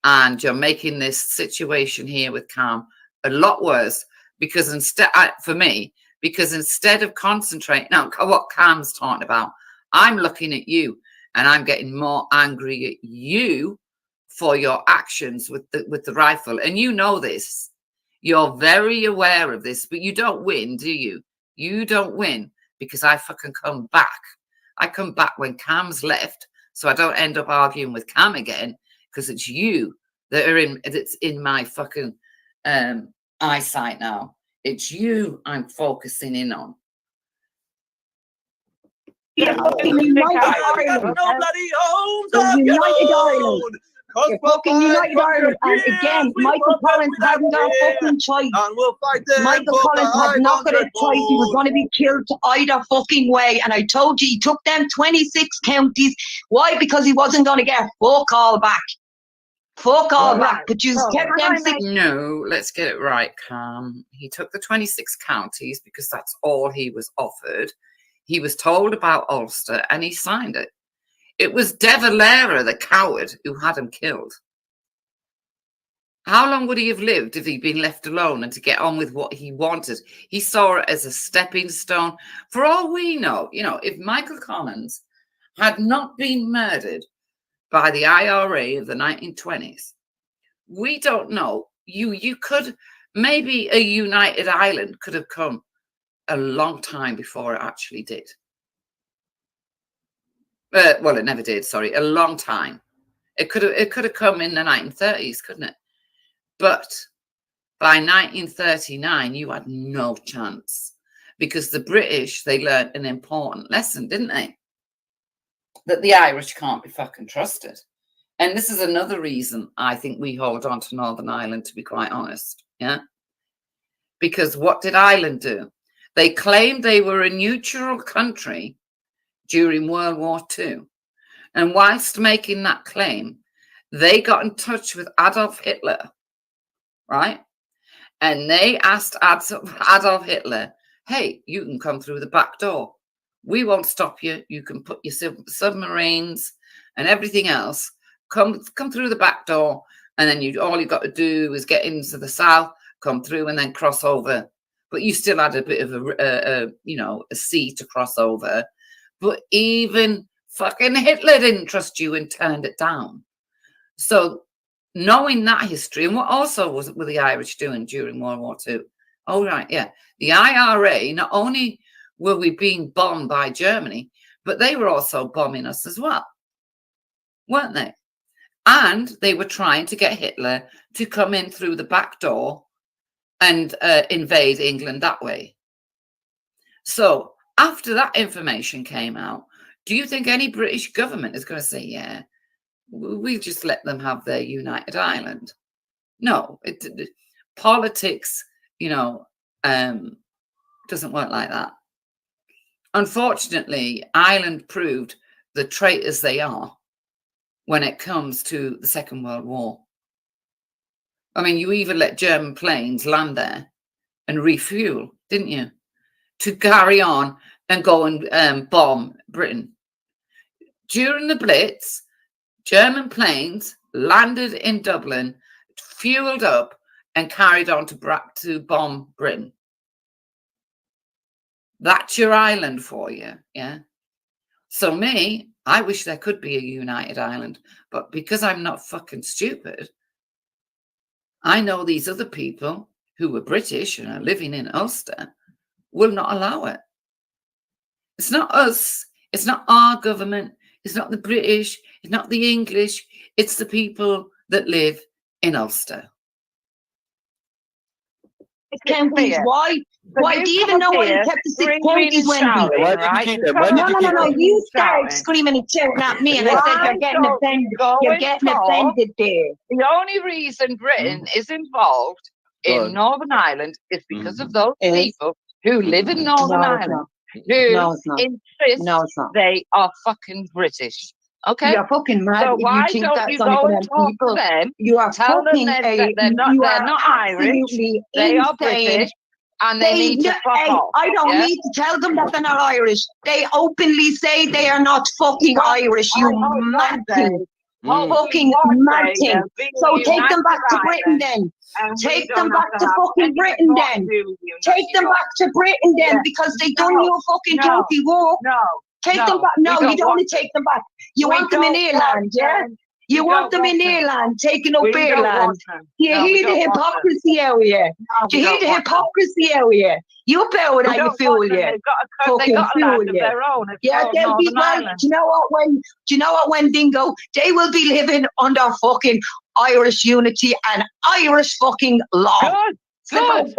And you're making this situation here with Cam a lot worse, because instead, for me, because instead of concentrating on what Cam's talking about, I'm looking at you and I'm getting more angry at you for your actions with the rifle. And you know this. You're very aware of this, but you don't win, do you? You don't win, because I fucking come back. I come back when Cam's left, so I don't end up arguing with Cam again, because it's you that's in my fucking eyesight now. It's you I'm focusing in on. Yeah, United Ireland. United Ireland. You're fucking United Ireland, and again, Michael Collins hasn't got a fucking choice. Michael Collins had not got a choice. He was going to be killed either fucking way. And I told you, he took them 26 counties. Why? Because he wasn't going to get fuck all back. Fuck all back. But you kept them six. No, let's get it right, Cam. He took the 26 counties because that's all he was offered. He was told about Ulster and he signed it. It was De Valera, the coward, who had him killed. How long would he have lived if he'd been left alone and to get on with what he wanted? He saw it as a stepping stone. For all we know, you know, if Michael Collins had not been murdered by the IRA of the 1920s, we don't know. You could, maybe a united Ireland could have come a long time before it actually did. Well, it never did. Sorry, a long time. It could have come in the 1930s, couldn't it? But by 1939, you had no chance, because the British, they learned an important lesson, didn't they? That the Irish can't be fucking trusted. And this is another reason I think we hold on to Northern Ireland, to be quite honest. Yeah. Because what did Ireland do? They claimed they were a neutral country during World War II. And whilst making that claim, they got in touch with Adolf Hitler, right? And they asked Adolf Hitler, hey, you can come through the back door. We won't stop you. You can put your submarines and everything else. Come through the back door. And then all you got to do is get into the south, come through and then cross over. But you still had a bit of a sea to cross over. But even fucking Hitler didn't trust you and turned it down. So knowing that history, and what also were the Irish doing during World War II? Oh, right, yeah. The IRA, not only were we being bombed by Germany, but they were also bombing us as well, weren't they? And they were trying to get Hitler to come in through the back door and invade England that way. So after that information came out, Do you think any British government is going to say, yeah, we'll just let them have their united island? No, politics, doesn't work like that. Unfortunately, Ireland proved the traitors they are when it comes to the Second World War. I mean, you even let German planes land there and refuel, didn't you? To carry on and go and bomb Britain. During the Blitz, German planes landed in Dublin, fueled up, and carried on to bomb Britain. That's your island for you, yeah? So me, I wish there could be a united Ireland, but because I'm not fucking stupid, I know these other people who were British and are living in Ulster will not allow it. It's not us. It's not our government. It's not the British. It's not the English. It's the people that live in Ulster. Counties, why? Why do you even know why you kept the 6 counties, Wendy? Why did you keep them? Why did you keep No. them? You started screaming and shouting at me, and I said you're getting offended. You're getting offended there. The only reason Britain is involved in Northern Ireland is because of those people who live in Northern Ireland who insist they are fucking British. Okay, you're fucking mad. So why you don't you go and talk to them? You are tell them that they're not Irish. They are British, and they need to fuck off. I don't need to tell them that they're not Irish. They openly say they are not fucking Irish. You mad thing. Fucking mad thing. So take them back to Britain then. Take them back to fucking Britain then. Take them back to Britain then, because they done you a fucking dirty war. Take them back. No, you don't want to take them back. You want them in Ireland, yeah? You want them in Ireland, taking up Ireland. Do you hear the hypocrisy out here? Do you hear the hypocrisy out here? You bear with how you feel, yeah. They got a land of their own. Yeah, they'll be well. Do you know what, when Dingo? They will be living under fucking Irish unity and Irish fucking law. Good.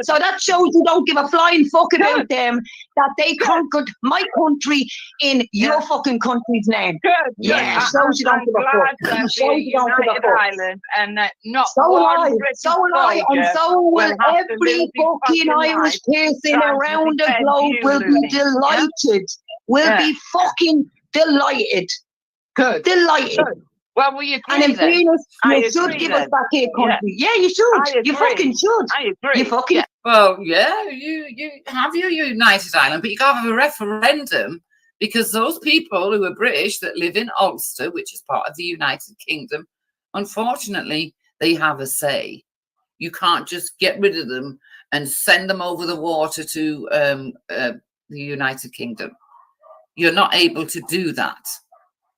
So that shows you don't give a flying fuck about them, that they conquered my country in your fucking country's name. Yeah, shows you don't give a fuck. Shows you don't give a fuck. Ireland and not so will I, and so will every fucking Irish person around the globe will be delighted. Will be fucking delighted. Delighted. Well, we agree. And in fairness, you should give us back your country. Yeah, you should. You fucking should. I agree. You fucking. Well, yeah, you have your united Ireland, but you can't have a referendum because those people who are British that live in Ulster, which is part of the United Kingdom, unfortunately, they have a say. You can't just get rid of them and send them over the water to the United Kingdom. You're not able to do that,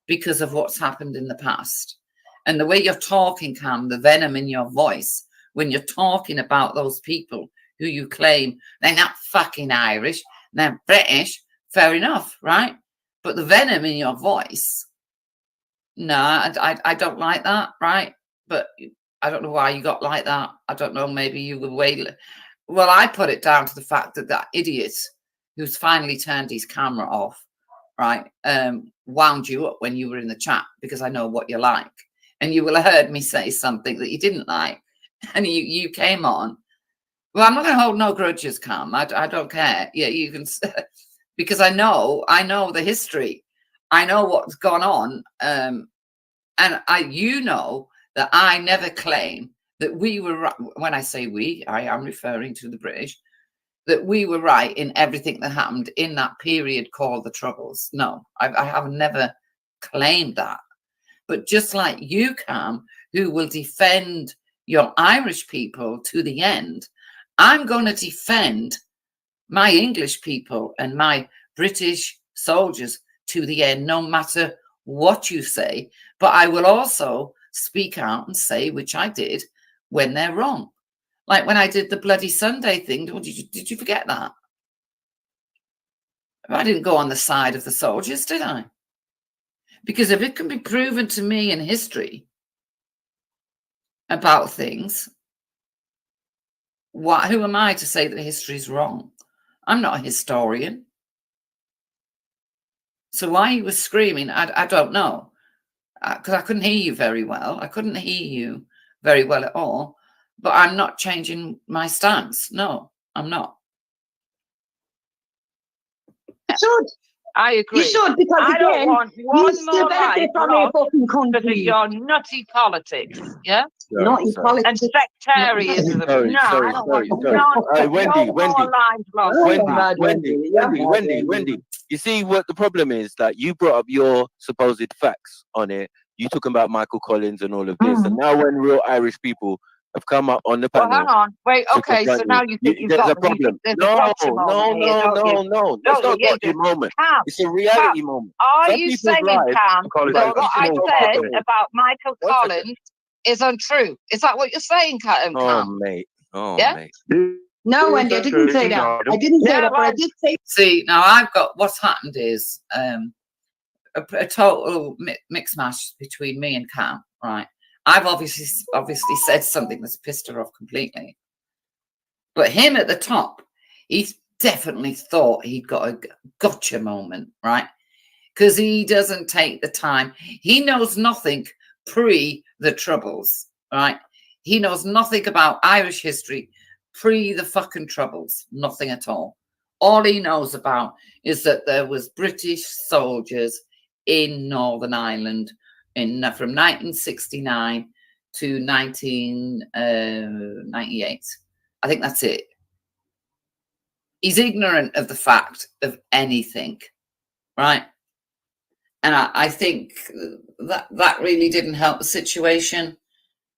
because of what's happened in the past. And the way you're talking, Cam, the venom in your voice, when you're talking about those people who you claim they're not fucking Irish, they're British, fair enough, right? But the venom in your voice, no, I don't like that, right? But I don't know why you got like that. I don't know, maybe you were well, I put it down to the fact that idiot who's finally turned his camera off, right, wound you up when you were in the chat, because I know what you're like, and you will have heard me say something that you didn't like, and you came on. Well, I'm not going to hold no grudges, Cam. I don't care. Yeah, you can, because I know the history. I know what's gone on, and you know that I never claim that we were. When I say we, I am referring to the British. That we were right in everything that happened in that period called the Troubles. No, I have never claimed that. But just like you, Cam, who will defend your Irish people to the end, I'm going to defend my English people and my British soldiers to the end, no matter what you say. But I will also speak out and say, which I did, when they're wrong. Like when I did the Bloody Sunday thing, did you forget that? I didn't go on the side of the soldiers, did I? Because if it can be proven to me in history about things, who am I to say that history is wrong? I'm not a historian. So why he was screaming, I don't know, because I couldn't hear you very well. I couldn't hear you very well at all. But I'm not changing my stance. No, I'm not. You should. I agree. You should, because I again, don't want you one still more benefit life from your fucking because of country. your nutty politics. Yeah? Nutty politics. And sectarianism. Sorry, No, I don't want none. Wendy, No Wendy. more lives lost. Wendy. You see what the problem is? That you brought up your supposed facts on it. You talking about Michael Collins and all of this, and now when real Irish people have come up on the panel. Well, hang on. Wait, okay, so now you think you've there's got a problem. there's No. a It's not a gotcha moment. Cam, It's a reality moment. Are Some you people's saying, lives Cam, that what I said second. about Michael One Collins is untrue? Is that what you're saying, Cam? Oh, mate. Yeah? No, Wendy, I didn't say that. I didn't say that, but I did say. See, now I've got, what's happened is a total mix mash between me and Cam, right? I've obviously said something that's pissed her off completely. But him at the top, he's definitely thought he'd got a gotcha moment, right? Because he doesn't take the time. He knows nothing pre the Troubles, right? He knows nothing about Irish history pre the fucking Troubles, nothing at all. All he knows about is that there was British soldiers in Northern Ireland from 1969 to 1998. I think that's it. He's ignorant of the fact of anything, right? And I think that really didn't help the situation.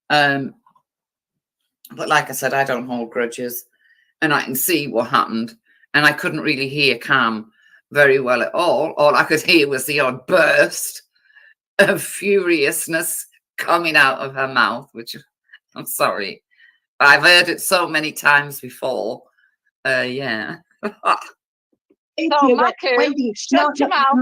But like I said, I don't hold grudges, and I can see what happened. And I couldn't really hear Cam very well at all. All I could hear was the odd burst of furiousness coming out of her mouth, which I'm sorry. I've heard it so many times before. Yeah. So, Wendy, shut your mouth, you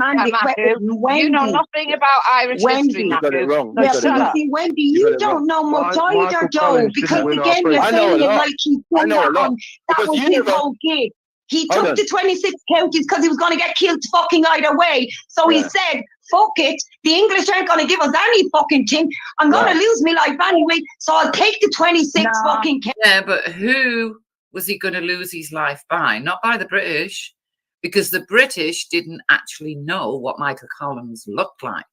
know nothing about Irish history, You got it wrong. Yeah, but you see, Wendy, you don't know much either, Joe, because again, you're saying it like he's done that one. That was his whole gig. He took the 26 counties because he was going to get killed fucking either way. So he said, fuck it, the English aren't going to give us any fucking thing. I'm going to lose my life anyway, so I'll take the 26 fucking counties. Yeah, but who was he going to lose his life by? Not by the British, because the British didn't actually know what Michael Collins looked like.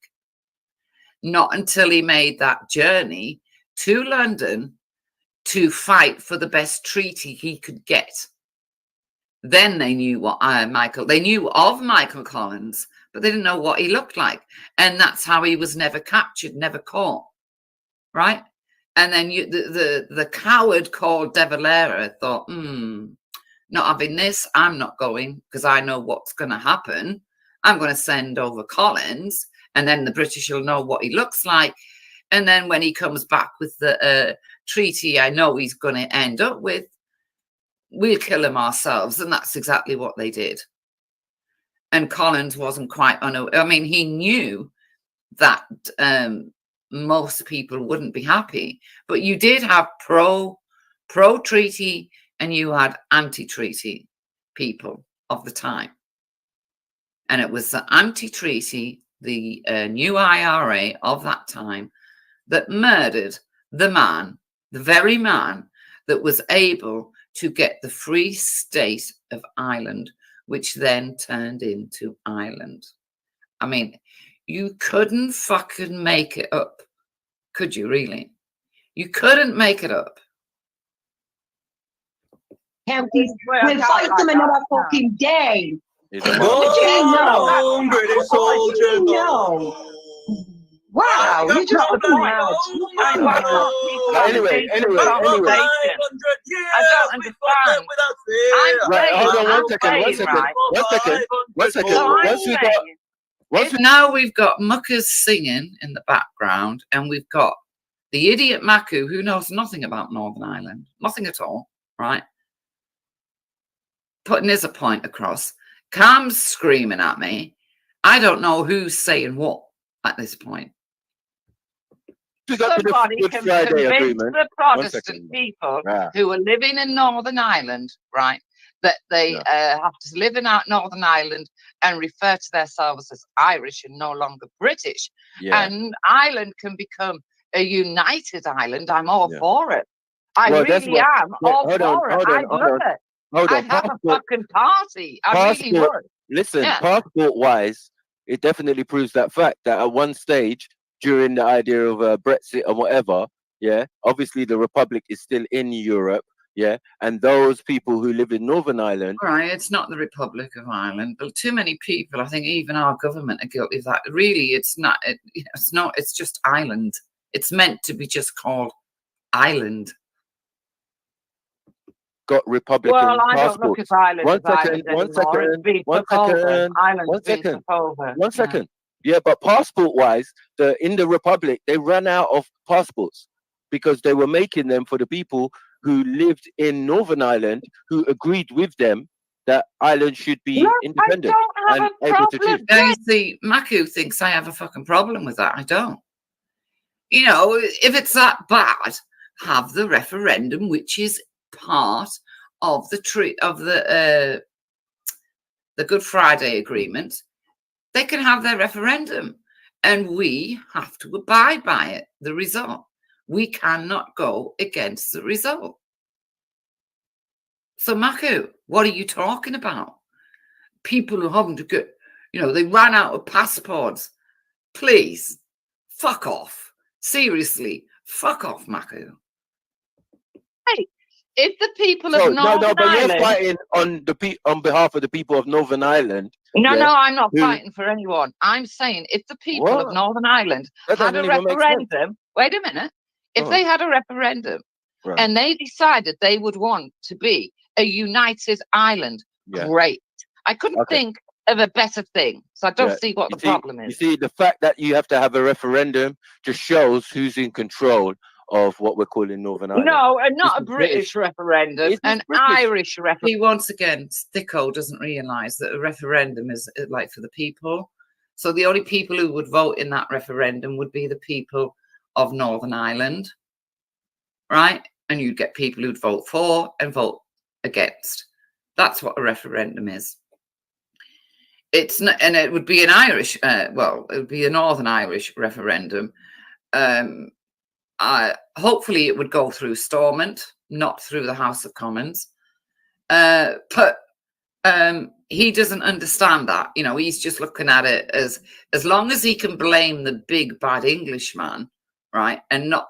Not until he made that journey to London to fight for the best treaty he could get. Then they knew what they knew of Michael Collins, but they didn't know what he looked like. And that's how he was never captured, never caught. Right? And then the coward called De Valera thought, not having this, I'm not going, because I know what's going to happen. I'm going to send over Collins, and then the British will know what he looks like. And then when he comes back with the treaty I know he's going to end up with, we'll kill him ourselves. And that's exactly what they did. And Collins wasn't quite I mean, he knew that most people wouldn't be happy, but you did have pro-treaty and you had anti-treaty people of the time. And it was the anti-treaty, the new IRA of that time, that murdered the man, the very man that was able to get the Free State of Ireland, which then turned into Ireland. I mean, you couldn't fucking make it up, could you really? You couldn't make it up. Counties, we'll fight them another fucking day. Go, British soldier, go. Wow, you just Anyway. I don't understand. Hold on one second. Now we've got muckers singing in the background, and we've got the idiot Maku who knows nothing about Northern Ireland, nothing at all, right? Putting his point across. Cam's screaming at me. I don't know who's saying what at this point. Somebody can convince the Protestant people who are living in Northern Ireland, right, that they have to live in Northern Ireland and refer to themselves as Irish and no longer British. And Ireland can become a united Ireland. I'm all for it. I really am all for it. I'd love it. I'd have a fucking party. I really would. Listen, passport-wise, it definitely proves that fact that at one stage during the idea of Brexit and whatever, obviously the Republic is still in Europe, and those people who live in Northern Ireland. Right, it's not the Republic of Ireland, but too many people, I think even our government are guilty of that. Really, it's not. It's not. It's just Ireland. It's meant to be just called Ireland. Got Republican well, I passports. don't look at Ireland One second. Yeah, but passport-wise, in the Republic, they ran out of passports because they were making them for the people who lived in Northern Ireland, who agreed with them that Ireland should be independent. I don't have a problem. Now, you see, Maku thinks I have a fucking problem with that. I don't. You know, if it's that bad, have the referendum, which is part of the Good Friday Agreement. They can have their referendum, and we have to abide by it. The result. We cannot go against the result. So, Maku, what are you talking about? People who haven't got, they ran out of passports. Please, fuck off. Seriously, fuck off, Maku. Hey, if the people of Northern Ireland... but you're fighting on behalf of the people of Northern Ireland. No, I'm not fighting for anyone. I'm saying if the people of Northern Ireland had a referendum... Wait a minute. If they had a referendum and they decided they would want to be a united Ireland, great. I couldn't think of a better thing. So I don't see what the problem is. You see, the fact that you have to have a referendum just shows who's in control of what we're calling Northern Ireland. No, and not a British referendum, an Irish referendum. He, once again, Sticko doesn't realise that a referendum is like for the people. So the only people who would vote in that referendum would be the people of Northern Ireland, right? And you'd get people who'd vote for and vote against. That's what a referendum is. It's not, and it would be an Irish, it would be a Northern Irish referendum. Hopefully it would go through Stormont, not through the House of Commons. But he doesn't understand that. He's just looking at it as long as he can blame the big bad Englishman, right, and not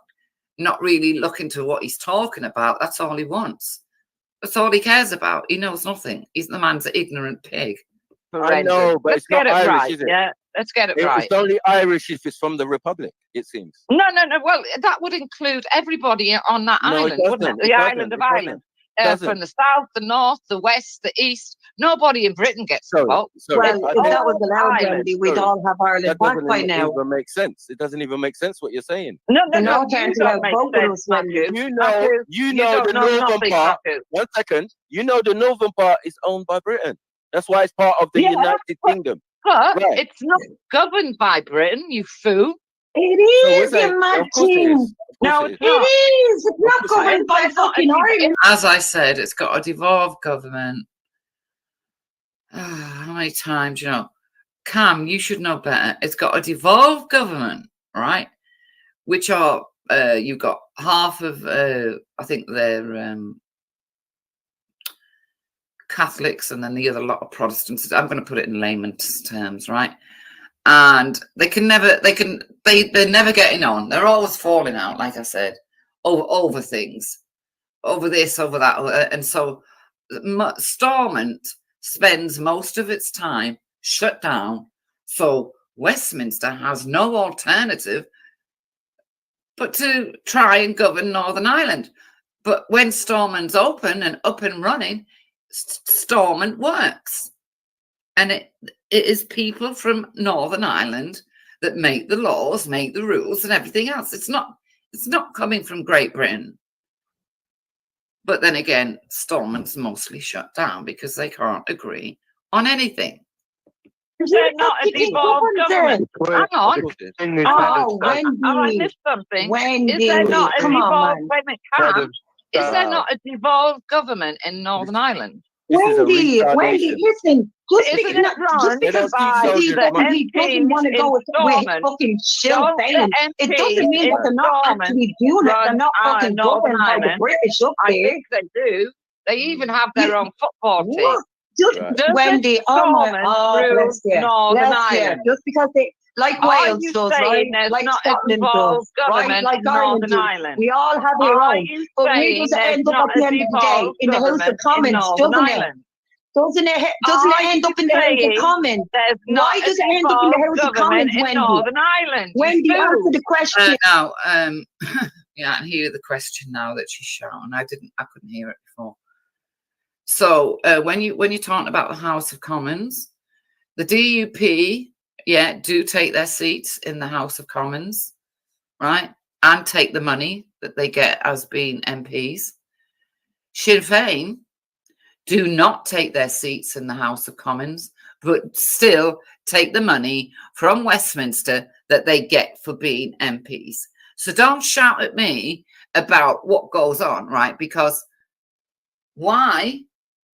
really looking to what he's talking about. That's all he wants. That's all he cares about. He knows nothing. He's the man's an ignorant pig. I know, but it's not Irish, is it? Yeah, let's get it right. It's only Irish if it's from the Republic, it seems. No. Well, that would include everybody on that island, wouldn't it? The island of Ireland. From the south, the north, the west, the east. Nobody in Britain gets to vote. Well, if that was allowed, Wendy, we'd all have Ireland back by now. That doesn't even make sense. It doesn't even make sense what you're saying. No, you don't make sense, Matthew. You know the northern part. 1 second. You know the northern part is owned by Britain. That's why it's part of the United Kingdom. But it's not governed by Britain, you fool. It is, you mad team. No, it's not. It is. It's not governed by fucking Ireland. As I said, it's got a devolved government. How many times, Cam, you should know better. It's got a devolved government, right? Which are, you've got half of, I think they're Catholics, and then the other lot of Protestants. I'm going to put it in layman's terms, right? And they're never getting on. They're always falling out, like I said, over things, over this, over that. And so Stormont spends most of its time shut down. So Westminster has no alternative but to try and govern Northern Ireland. But when Stormont's open and up and running, Stormont works. And it is people from Northern Ireland that make the laws, make the rules and everything else. It's not coming from Great Britain. But then again, Stormont's mostly shut down because they can't agree on anything. Is there not a devolved government? Hang on. Oh, Wendy. I missed something. Wendy. Is there not a devolved government? Is there not a devolved government in Northern Ireland? Wendy, listen, just Isn't because, it wrong just because by he the doesn't want to go with fucking Sinn Féin, it doesn't mean that they're not actually doing it. They're not fucking governed by the British up there. I think they do. They even have their own football team. What? Just Wendy, oh my, bless you. Just because they, like Wales does, right? Like Scotland does, right? Like Ireland does. We all have our own. But where does it end up at the end of the day? In the House of Commons, doesn't it? Doesn't it end up in the House of Commons? Why does it end up in the House of Commons, Wendy? Northern Ireland. Wendy, answer the question. Now, yeah, I hear the question now that she's shouting. I couldn't hear it before. So when you're talking about the House of Commons, the DUP, do take their seats in the House of Commons, right, and take the money that they get as being MPs. Sinn Féin do not take their seats in the House of Commons, but still take the money from Westminster that they get for being MPs. So don't shout at me about what goes on, right? Because why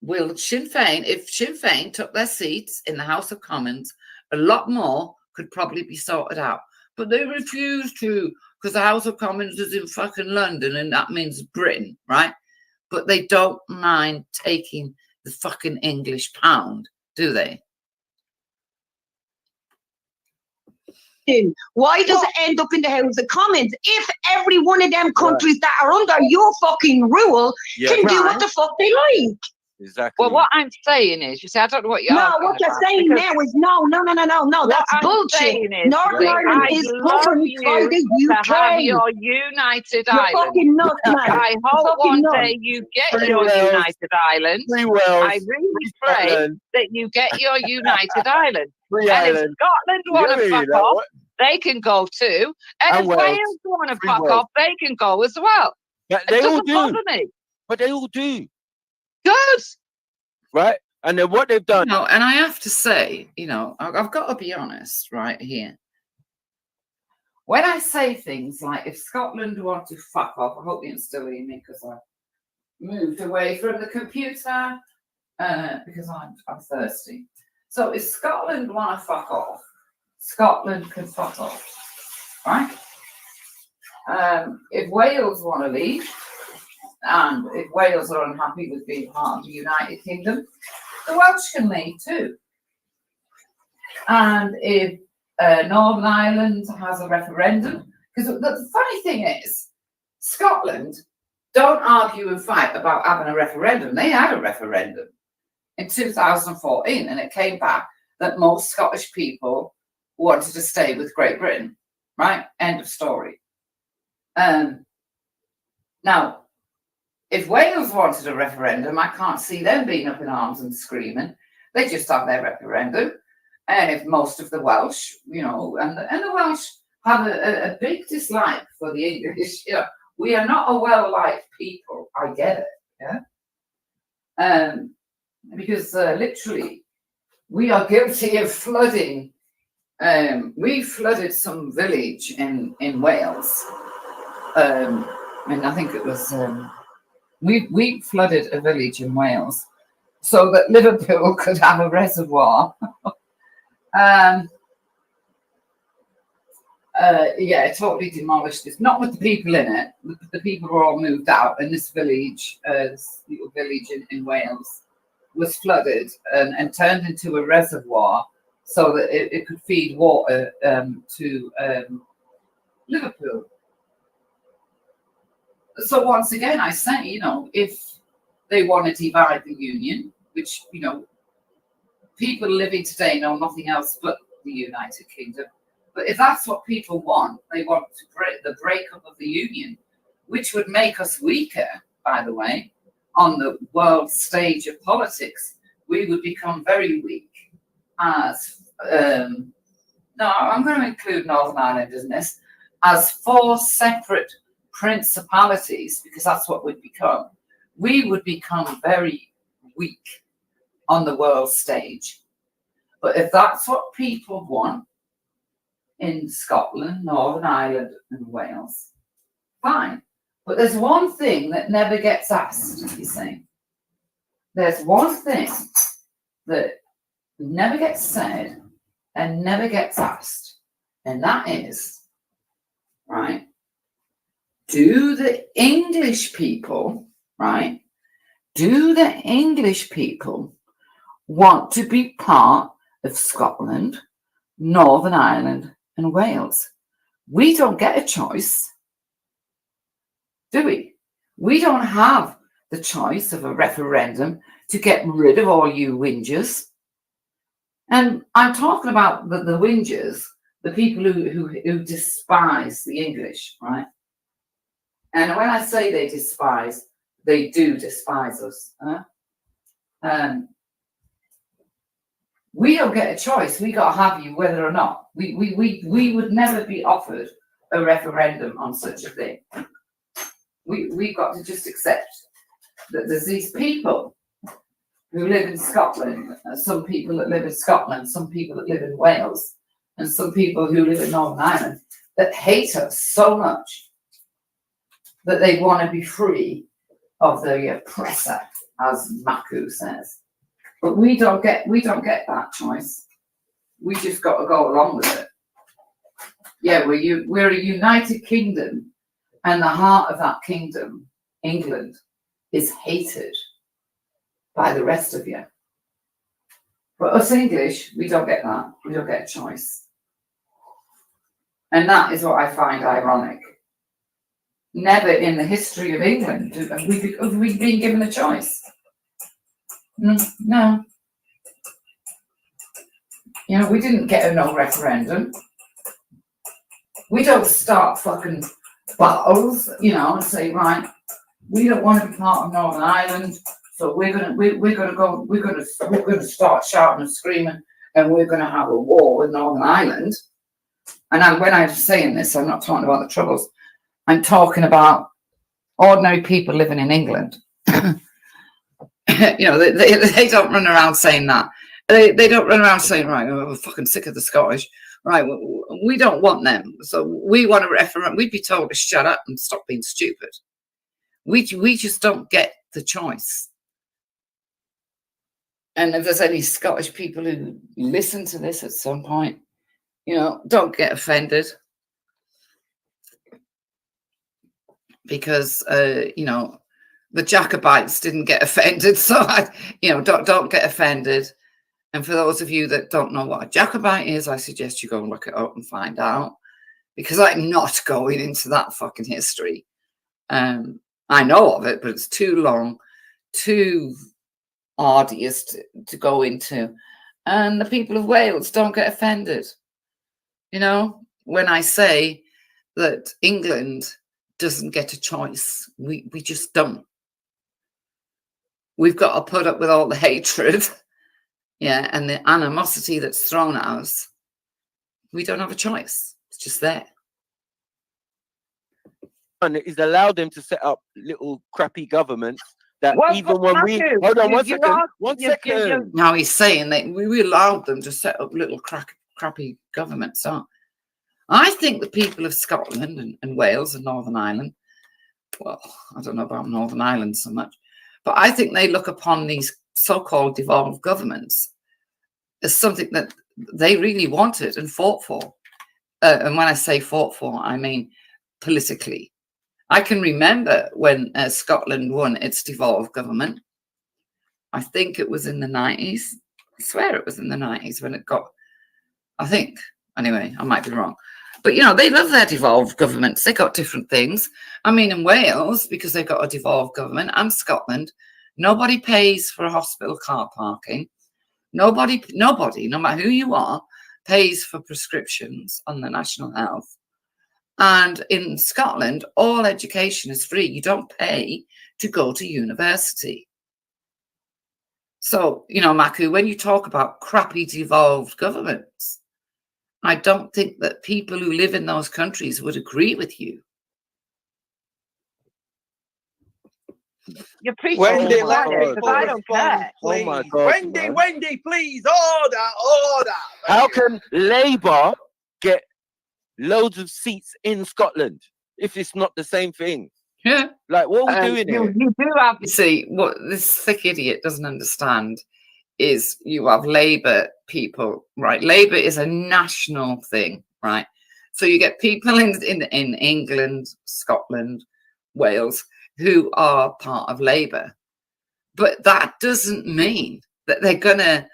will Sinn Féin, if Sinn Féin took their seats in the House of Commons, a lot more could probably be sorted out. But they refuse to, because the House of Commons is in fucking London, and that means Britain, right? But they don't mind taking the fucking English pound, do they? Why does it end up in the House of Commons if every one of them countries that are under your fucking rule can do what the fuck they like? Exactly. Well, what I'm saying is, you see, I don't know what you're what you're saying now is no. That's bullshit. Northern Ireland is governed by the UK. To have your United Island. Fucking nuts, man. I hope one day you get your United Island. I really pray that you get your United Island. And if Scotland want to fuck off, they can go too. And if Wales want to fuck off, they can go as well. They all do. But they all do. Good. Right? And then what they've done. No, and I have to say, I've got to be honest right here. When I say things like, if Scotland want to fuck off, I hope you can still hear me because I moved away from the computer because I'm thirsty. So if Scotland want to fuck off, Scotland can fuck off, right? If Wales want to leave, and if Wales are unhappy with being part of the United Kingdom, the Welsh can leave too. And if Northern Ireland has a referendum, because the funny thing is, Scotland don't argue and fight about having a referendum. They had a referendum in 2014, and it came back that most Scottish people wanted to stay with Great Britain, right? End of story. Now, if Wales wanted a referendum, I can't see them being up in arms and screaming. They just have their referendum. And if most of the Welsh, and the Welsh have a big dislike for the English, we are not a well-liked people. I get it, yeah? Because literally, we are guilty of flooding. We flooded some village in Wales. And I think it was... We flooded a village in Wales so that Liverpool could have a reservoir. Totally demolished this. Not with the people in it. The people were all moved out, and this village, this little village in Wales, was flooded and turned into a reservoir so that it could feed water to Liverpool. So once again, I say, if they want to divide the union, which, people living today know nothing else but the United Kingdom. But if that's what people want, they want to the breakup of the union, which would make us weaker, by the way, on the world stage of politics. We would become very weak as, I'm going to include Northern Ireland in this, as 4 separate principalities, because that's what we'd become. We would become very weak on the world stage. But if that's what people want in Scotland, Northern Ireland, and Wales, fine. But there's one thing that never gets asked, you see. there's one thing that never gets said and never gets asked, and that is, right, do the English people, right, do the English people want to be part of Scotland, Northern Ireland and Wales? We don't get a choice, do we? We don't have the choice of a referendum to get rid of all you whingers. And I'm talking about the whingers, the people who despise the English, right? And when I say they despise, they do despise us. We don't get a choice. We got to have you whether or not. We would never be offered a referendum on such a thing. We've got to just accept that there's these people who live in Scotland, some people that live in Scotland, some people that live in Wales, and some people who live in Northern Ireland that hate us so much that they want to be free of the oppressor, as Maku says. But we don't get that choice. We just got to go along with it. Yeah, we're a united kingdom, and the heart of that kingdom, England, is hated by the rest of you. But us English, we don't get that. We don't get a choice. And that is what I find ironic. Never in the history of England have we been given a choice. No. You know, we didn't get a no referendum. We don't start fucking battles, you know, and say, right, we don't want to be part of Northern Ireland, so we're gonna start shouting and screaming, and we're gonna have a war with Northern Ireland. And when I'm saying this, I'm not talking about the Troubles. I'm talking about ordinary people living in England. You know, they don't run around saying that. They don't run around saying, right, we're fucking sick of the Scottish. Right, we don't want them. So we want a referendum. We'd be told to shut up and stop being stupid. We just don't get the choice. And if there's any Scottish people who listen to this at some point, you know, don't get offended. Because, you know, the Jacobites didn't get offended. So, don't get offended. And for those of you that don't know what a Jacobite is, I suggest you go and look it up and find out. Because I'm not going into that fucking history. I know of it, but it's too long, too arduous to go into. And the people of Wales don't get offended. You know, when I say that England doesn't get a choice, we just don't. We've got to put up with all the hatred, yeah, and the animosity that's thrown at us. We don't have a choice. It's just there. And it's allowed them to set up little crappy governments that even when we hold on one second. Now he's saying that we allowed them to set up little crappy governments. I think the people of Scotland and Wales and Northern Ireland, well, I don't know about Northern Ireland so much, but I think they look upon these so-called devolved governments as something that they really wanted and fought for. And when I say fought for, I mean politically. I can remember when Scotland won its devolved government. I think it was in the 90s. I swear it was in the 90s when it got, I think. Anyway, I might be wrong. But, you know, they love their devolved governments. They got different things. I mean, in Wales, because they've got a devolved government, and Scotland, nobody pays for a hospital car parking. Nobody, no matter who you are, pays for prescriptions on the National Health. And in Scotland, all education is free. You don't pay to go to university. So, you know, Maku, when you talk about crappy devolved governments, I don't think that people who live in those countries would agree with you. You're preaching. Wendy, I don't care. Please. Oh my God, Wendy, please, order. How can Labour get loads of seats in Scotland if it's not the same thing? Yeah. Like, what are we doing you, here? you do have, you see, what this thick idiot doesn't understand is you have Labour people, right? Labour is a national thing, right? So you get people in England, Scotland, Wales, who are part of Labour. But that doesn't mean that they're gonna,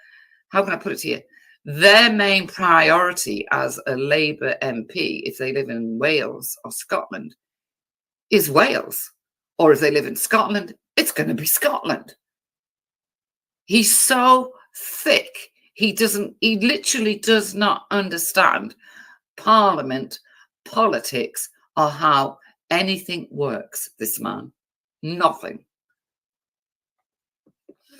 how can I put it to you? Their main priority as a Labour MP, if they live in Wales or Scotland, is Wales. Or if they live in Scotland, it's going to be Scotland. He's so thick. He literally does not understand Parliament, politics, or how anything works, this man. Nothing.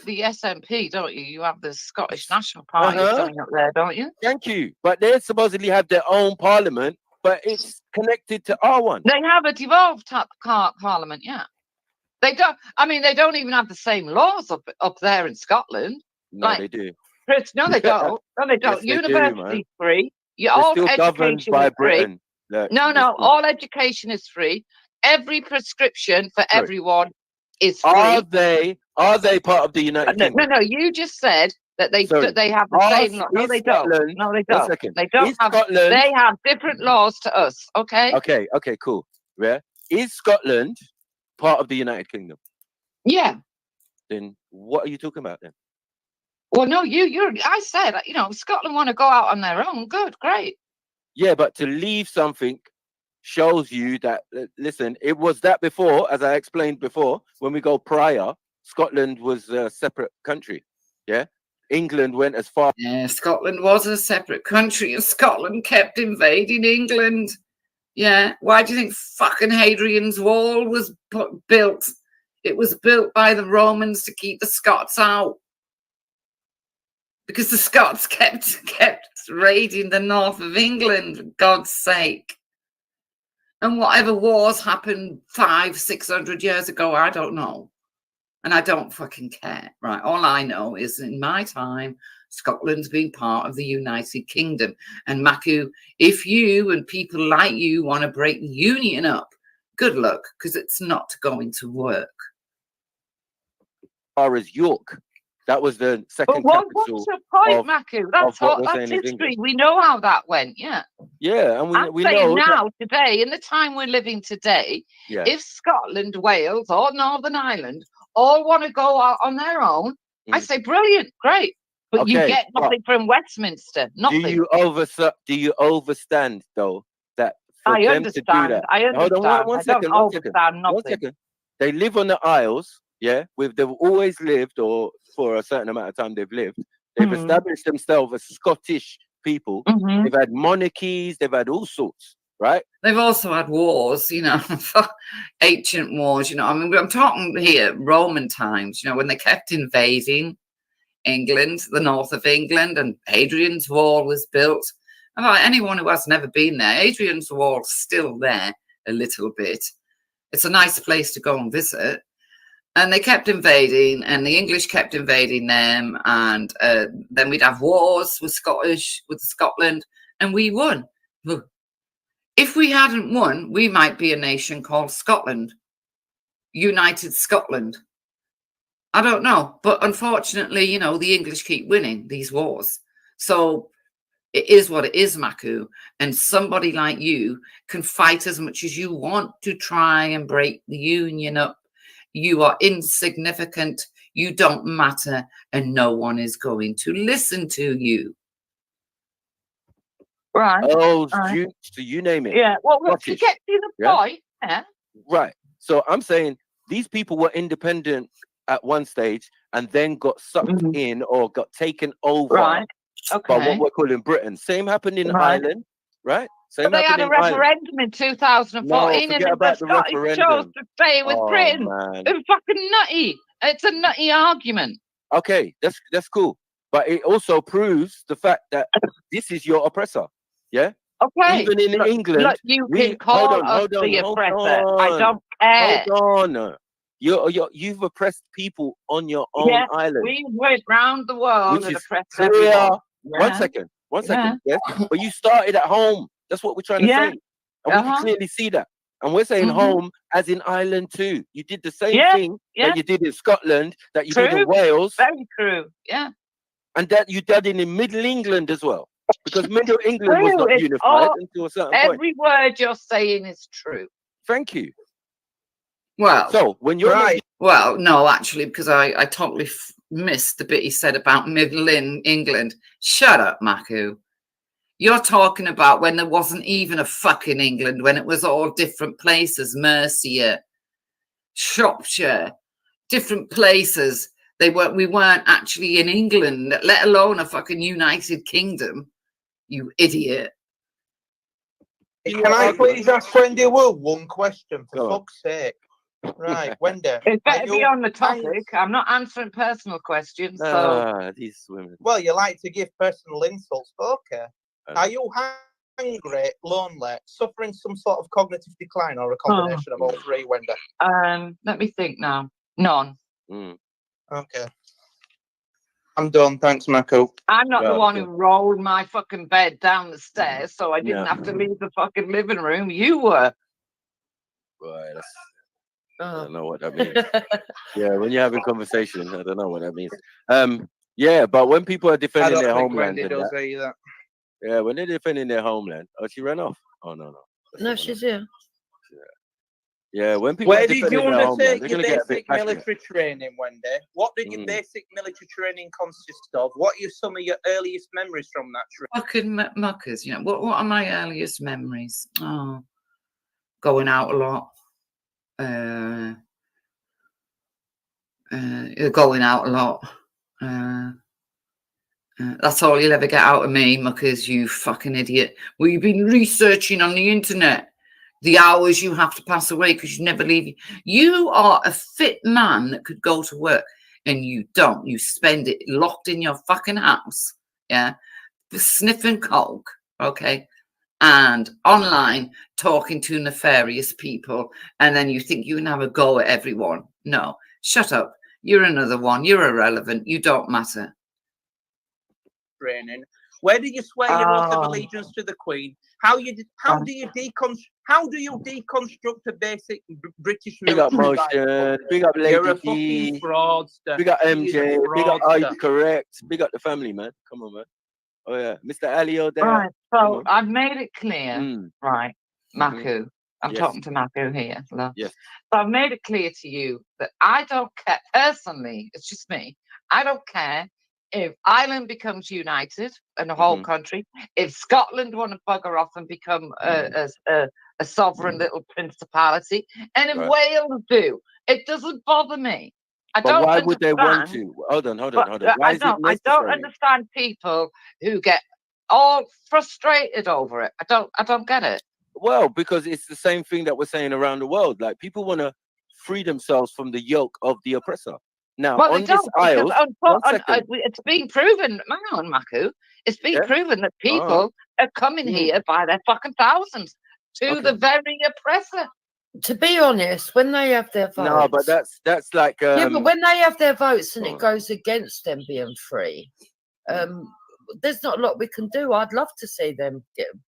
The SNP, don't you? You have the Scottish National Party coming up there, don't you? Thank you. But they supposedly have their own parliament, but it's connected to our one. They have a devolved parliament, yeah. They don't. I mean, they don't even have the same laws up there in Scotland. No, like, they do. Chris, no, they don't. No, they don't. Yes, University's free. All education is free. Look, no. All education is free. Every prescription for everyone is free. Are they part of the United Kingdom? No. You just said that they have the same law. No, they don't. No, they don't. They don't have. They have different laws to us. Okay. Okay. Cool. Yeah. Is Scotland part of the United Kingdom? Yeah. Then what are you talking about then? Well, no, I said, Scotland want to go out on their own. Good, great. Yeah, but to leave something shows you that, listen, it was that before, as I explained before, when we go prior, Scotland was a separate country. Yeah. England went as far. Yeah, Scotland was a separate country and Scotland kept invading England. Yeah. Why do you think fucking Hadrian's Wall was built? It was built by the Romans to keep the Scots out. Because the Scots kept raiding the north of England, for God's sake. And whatever wars happened 500-600 years ago, I don't know. And I don't fucking care, right? All I know is in my time, Scotland's been part of the United Kingdom. And Maku, if you and people like you want to break the union up, good luck, because it's not going to work. As far as York. That was the second capital. What's your point, Maku? That's history. We know how that went, yeah. Yeah, and we know now, today, in the time we're living today, if Scotland, Wales, or Northern Ireland all want to go out on their own, I say brilliant, great. But you get nothing from Westminster. Nothing. Do you overstand though that for I them understand. to do that? I understand. Hold on, one second. One second. They live on the Isles, yeah. They've always lived, or for a certain amount of time they've lived. They've established themselves as Scottish people. They've had monarchies. They've had all sorts, right? They've also had wars, ancient wars. I mean, I'm talking here Roman times. When they kept invading England, the north of England, and Hadrian's Wall was built. And anyone who has never been there, Hadrian's Wall's still there a little bit. It's a nice place to go and visit. And they kept invading, and the English kept invading them, and then we'd have wars with Scotland, and we won. If we hadn't won, we might be a nation called Scotland, United Scotland. I don't know, but unfortunately, the English keep winning these wars. So it is what it is, Maku, and somebody like you can fight as much as you want to try and break the union up. You are insignificant, you don't matter, and no one is going to listen to you. Right. Oh, you name it. Yeah, well, to get to the point, yeah. Right. So I'm saying these people were independent at one stage and then got sucked in or got taken over by what we're calling Britain. Same happened in Ireland, right? But they had a referendum in 2014 and the Scottish chose to stay with Britain. It's fucking nutty. It's a nutty argument. Okay, that's cool. But it also proves the fact that this is your oppressor. Yeah? Okay. Even in England. Look, you can call us the oppressor. I don't care. Hold on. You've oppressed people on your own island. We went round the world and oppressed everyone. Yeah. One second. Yes. But you started at home. That's what we're trying to say. And we can clearly see that. And we're saying home as in Ireland too. You did the same thing that you did in Scotland, that you did in Wales. Very true. Yeah. And that you did in Middle England as well. Because Middle England was not unified until a certain point. Every word you're saying is true. Thank you. Well, so when you're right. Well, no, actually, because I totally missed the bit he said about Middle England. Shut up, Maku. You're talking about when there wasn't even a fucking England, when it was all different places, Mercia, Shropshire, different places. We weren't actually in England, let alone a fucking United Kingdom. You idiot. Can I please ask Wendy Wool one question, for fuck's sake? Right, Wendy. It better be on the topic. I'm not answering personal questions. So these women. Well, you like to give personal insults, but okay. Are you hungry, lonely, suffering some sort of cognitive decline, or a combination of all three, Wendy? Let me think now. None. Okay. I'm done. Thanks, Mako. I'm not the one who rolled my fucking bed down the stairs, so I didn't have to leave the fucking living room. You were. Right. I don't know what that means. Yeah, when you're having conversation, I don't know what that means. Yeah, but when people are defending their homeland, yeah, when they're defending their homeland, she ran off. Oh no, no, she's here. Yeah, when people. Where did you undertake your basic military training, Wendy? What did your basic military training consist of? What are some of your earliest memories from that trip? Fucking muckers, you know. What are my earliest memories? Oh, going out a lot. Going out a lot. That's all you'll ever get out of me, muckers, you fucking idiot. Well, you've been researching on the internet the hours you have to pass away because you never leave. You are a fit man that could go to work, and you don't. You spend it locked in your fucking house, yeah, sniffing coke, okay, and online talking to nefarious people, and then you think you can have a go at everyone. No, shut up. You're another one. You're irrelevant. You don't matter. Training. Where did you swear your oath of allegiance to the Queen? How do you deconstruct a basic British military? Big up Motion, big up Lady You're a fucking fraudster. Big up MJ, big up I Correct, big up the family, man. Come on, man. Oh yeah, Mr. Alio there. Right, so I've made it clear, right, Maku. I'm talking to Maku here. Love. Yes. So I've made it clear to you that I don't care personally. It's just me. I don't care if Ireland becomes united and the whole country, if Scotland want to bugger off and become a sovereign little principality, and if Wales do, it doesn't bother me. But why would they want to? Hold on. Why is it necessary? I don't understand people who get all frustrated over it. I don't get it. Well, because it's the same thing that we're saying around the world. Like, people want to free themselves from the yoke of the oppressor. Now, on this isle, it's been proven, hang on, Maku, it's been proven that people are coming here by their fucking thousands to the very oppressor. To be honest, when they have their votes... No, but that's like... yeah, but when they have their votes and it goes against them being free, there's not a lot we can do. I'd love to see them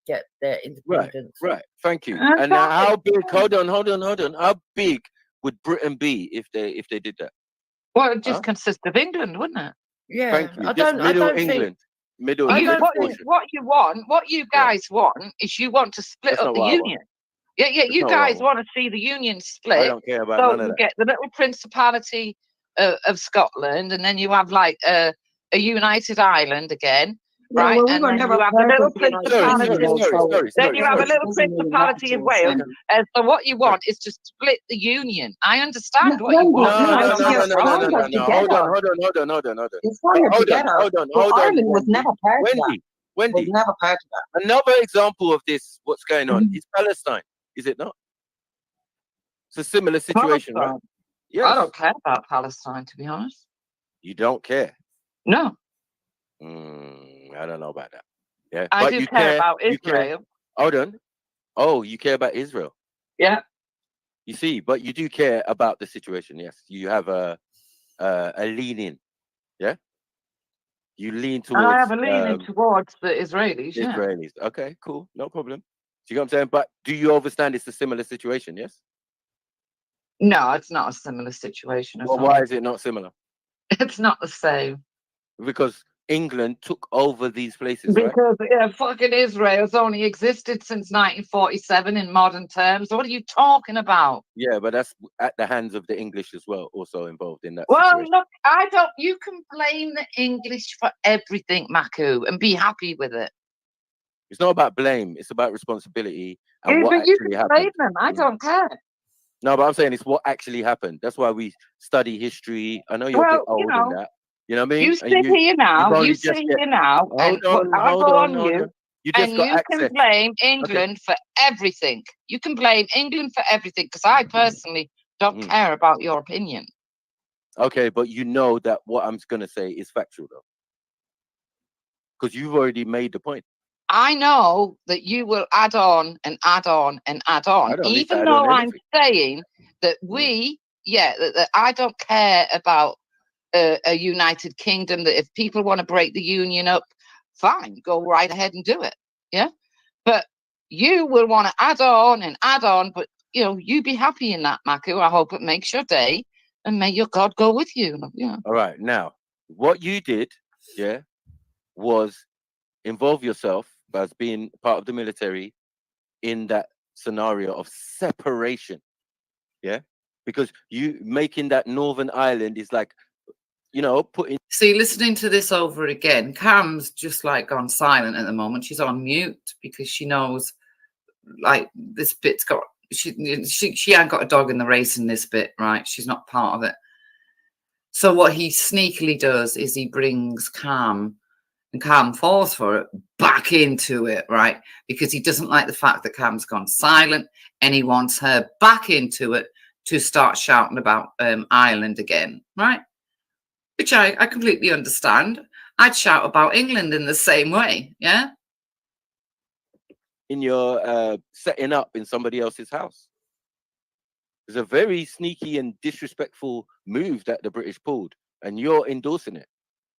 get their independence. Right, thank you. And now how big... Hold on. How big would Britain be if they did that? Well, it just consists of England, wouldn't it? Yeah, thank you. I don't England. What you guys want is you want to split up the union. Yeah, you guys want to see the union split. I don't care about none of that. So you get the little principality of Scotland, and then you have like a united Ireland again. Right, well, and then you have a little principality. Then you have a little principality of Wales. So what you want is to split the union. I understand what you want. No. Hold on. It's hold on. Ireland was never part of that. Wendy, was never part of that. Another example of this, what's going on, is Palestine. Is it not? It's a similar situation, right? Yes. I don't care about Palestine, to be honest. You don't care? No. I don't know about that. Yeah, I do care about Israel. Hold on. Oh, you care about Israel? Yeah. You see, but you do care about the situation. Yes, you have a leaning. Yeah. You lean towards. I have a leaning towards the Israelis. Israelis. Okay, cool, no problem. you know what I'm saying? But do you understand it's a similar situation? Yes. No, it's not a similar situation. Well, why is it not similar? It's not the same. Because England took over these places, right? Because fucking Israel's only existed since 1947 in modern terms. What are you talking about? Yeah, but that's at the hands of the English as well, also involved in that Well, situation. look, you can blame the English for everything, Maku, and be happy with it. It's not about blame, it's about responsibility and Yeah, what but you actually can happened. blame them. I don't care. No, but I'm saying it's what actually happened. That's why we study history. I know you're a bit Well, old in that. You know what I mean? You sit here now. You sit here now, and I go on you. You just and got you access. can blame England for everything. You can blame England for everything because I personally don't care about your opinion. Okay, but you know that what I'm going to say is factual, though. Because you've already made the point. I know that you will add on and add on and add on, even though I'm saying that that I don't care about a United Kingdom, that if people want to break the union up, fine, go right ahead and do it. Yeah. But you will want to add on, but you be happy in that, Maku. I hope it makes your day, and may your God go with you. All right. Now, what you did, was involve yourself as being part of the military in that scenario of separation. Yeah. Because you making that Northern Ireland is like, putting. See, listening to this over again, Cam's just like gone silent at the moment. She's on mute because she knows, like, this bit's got she ain't got a dog in the race in this bit, right? She's not part of it. So what he sneakily does is he brings Cam, and Cam falls for it, back into it, right? Because he doesn't like the fact that Cam's gone silent, and he wants her back into it to start shouting about Ireland again, right? Which I completely understand. I'd shout about England in the same way, yeah? In your setting up in somebody else's house. It's a very sneaky and disrespectful move that the British pulled, and you're endorsing it.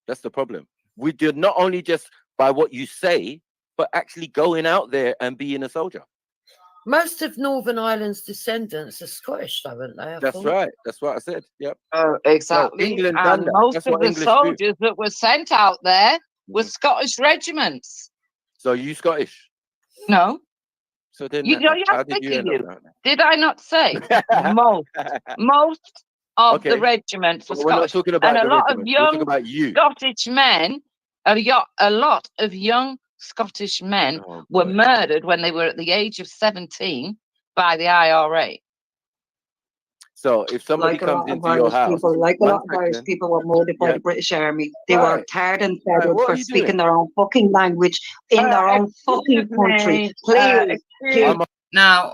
That's the problem. We did not only just by what you say, but actually going out there and being a soldier. Most of Northern Ireland's descendants are Scottish, haven't they? That's right. That's what I said. Yep. Oh, exactly. So England and done that. Most That's of what the English soldiers that were sent out there were Mhm. Scottish regiments. So you Scottish? No. So then, You know, how did you end up that? Did I not say most of the regiments were We're not Scottish, talking about and a the lot of regiment. We're talking young about you. Scottish men, a lot of young Scottish men were murdered when they were at the age of 17 by the IRA. So if somebody comes into your house, a lot of Irish people were murdered by the British Army. They were tarred and feathered for speaking their own fucking language in their own fucking country. Please. Now,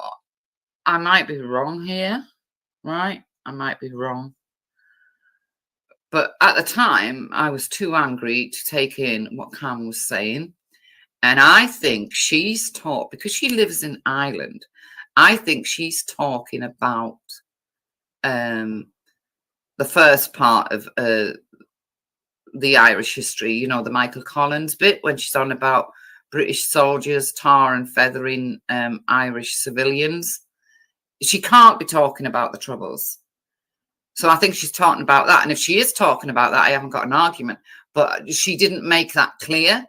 I might be wrong here, right? I might be wrong. But at the time, I was too angry to take in what Cam was saying. And I think she's taught, because she lives in Ireland, I think she's talking about the first part of the Irish history, the Michael Collins bit, when she's on about British soldiers tar and feathering Irish civilians. She can't be talking about the Troubles. So I think she's talking about that. And if she is talking about that, I haven't got an argument. But she didn't make that clear,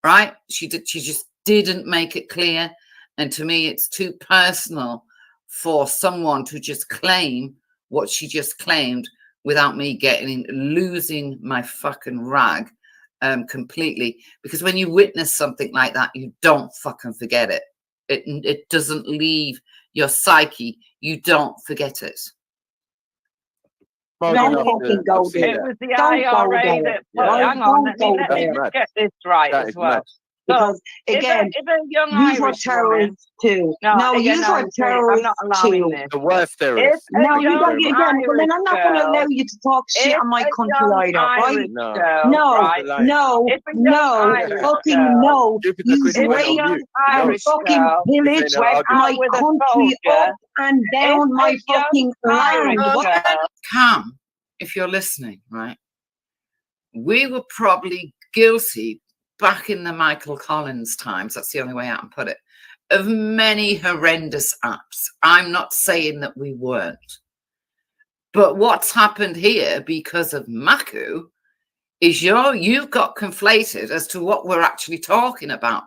right? She just didn't make it clear. And to me, it's too personal for someone to just claim what she just claimed without me losing my fucking rag completely. Because when you witness something like that, you don't fucking forget it. It doesn't leave your psyche. You don't forget it. Don't fucking go there. It was the IRA that hang on, let me just get this right as well. Because again, you were terrorists too. No, you were terrorists too. The worst terrorists. No, you don't. Again, but then I'm not going to allow you to talk shit on my country either, right? No. Fucking no. You raped and fucking pillaged my country up and down my fucking land. Cam, if you're listening, right? We were probably guilty back in the Michael Collins times, that's the only way I can put it, of many horrendous acts. I'm not saying that we weren't. But what's happened here because of Maku is you've got conflated as to what we're actually talking about.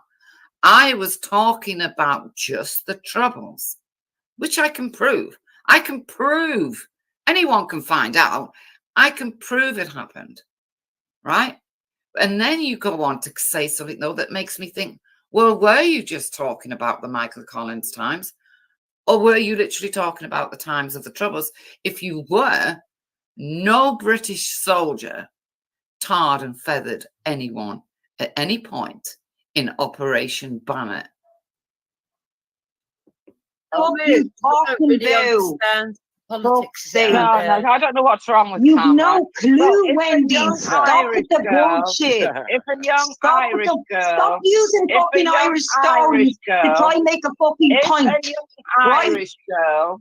I was talking about just the Troubles, which I can prove. I can prove. Anyone can find out. I can prove it happened, right? And then you go on to say something, though, that makes me think, well, were you just talking about the Michael Collins times? Or were you literally talking about the times of the Troubles? If you were, no British soldier tarred and feathered anyone at any point in Operation Banner. What you talking about? Politics. Sake. No, I don't know what's wrong with You've Tam, no clue, if a Wendy. young Stop Irish with the girl- bullshit. If a young Stop, Irish girl, stop using if a fucking young Irish stories to girl- try and make a fucking if point. a young right? Irish girl,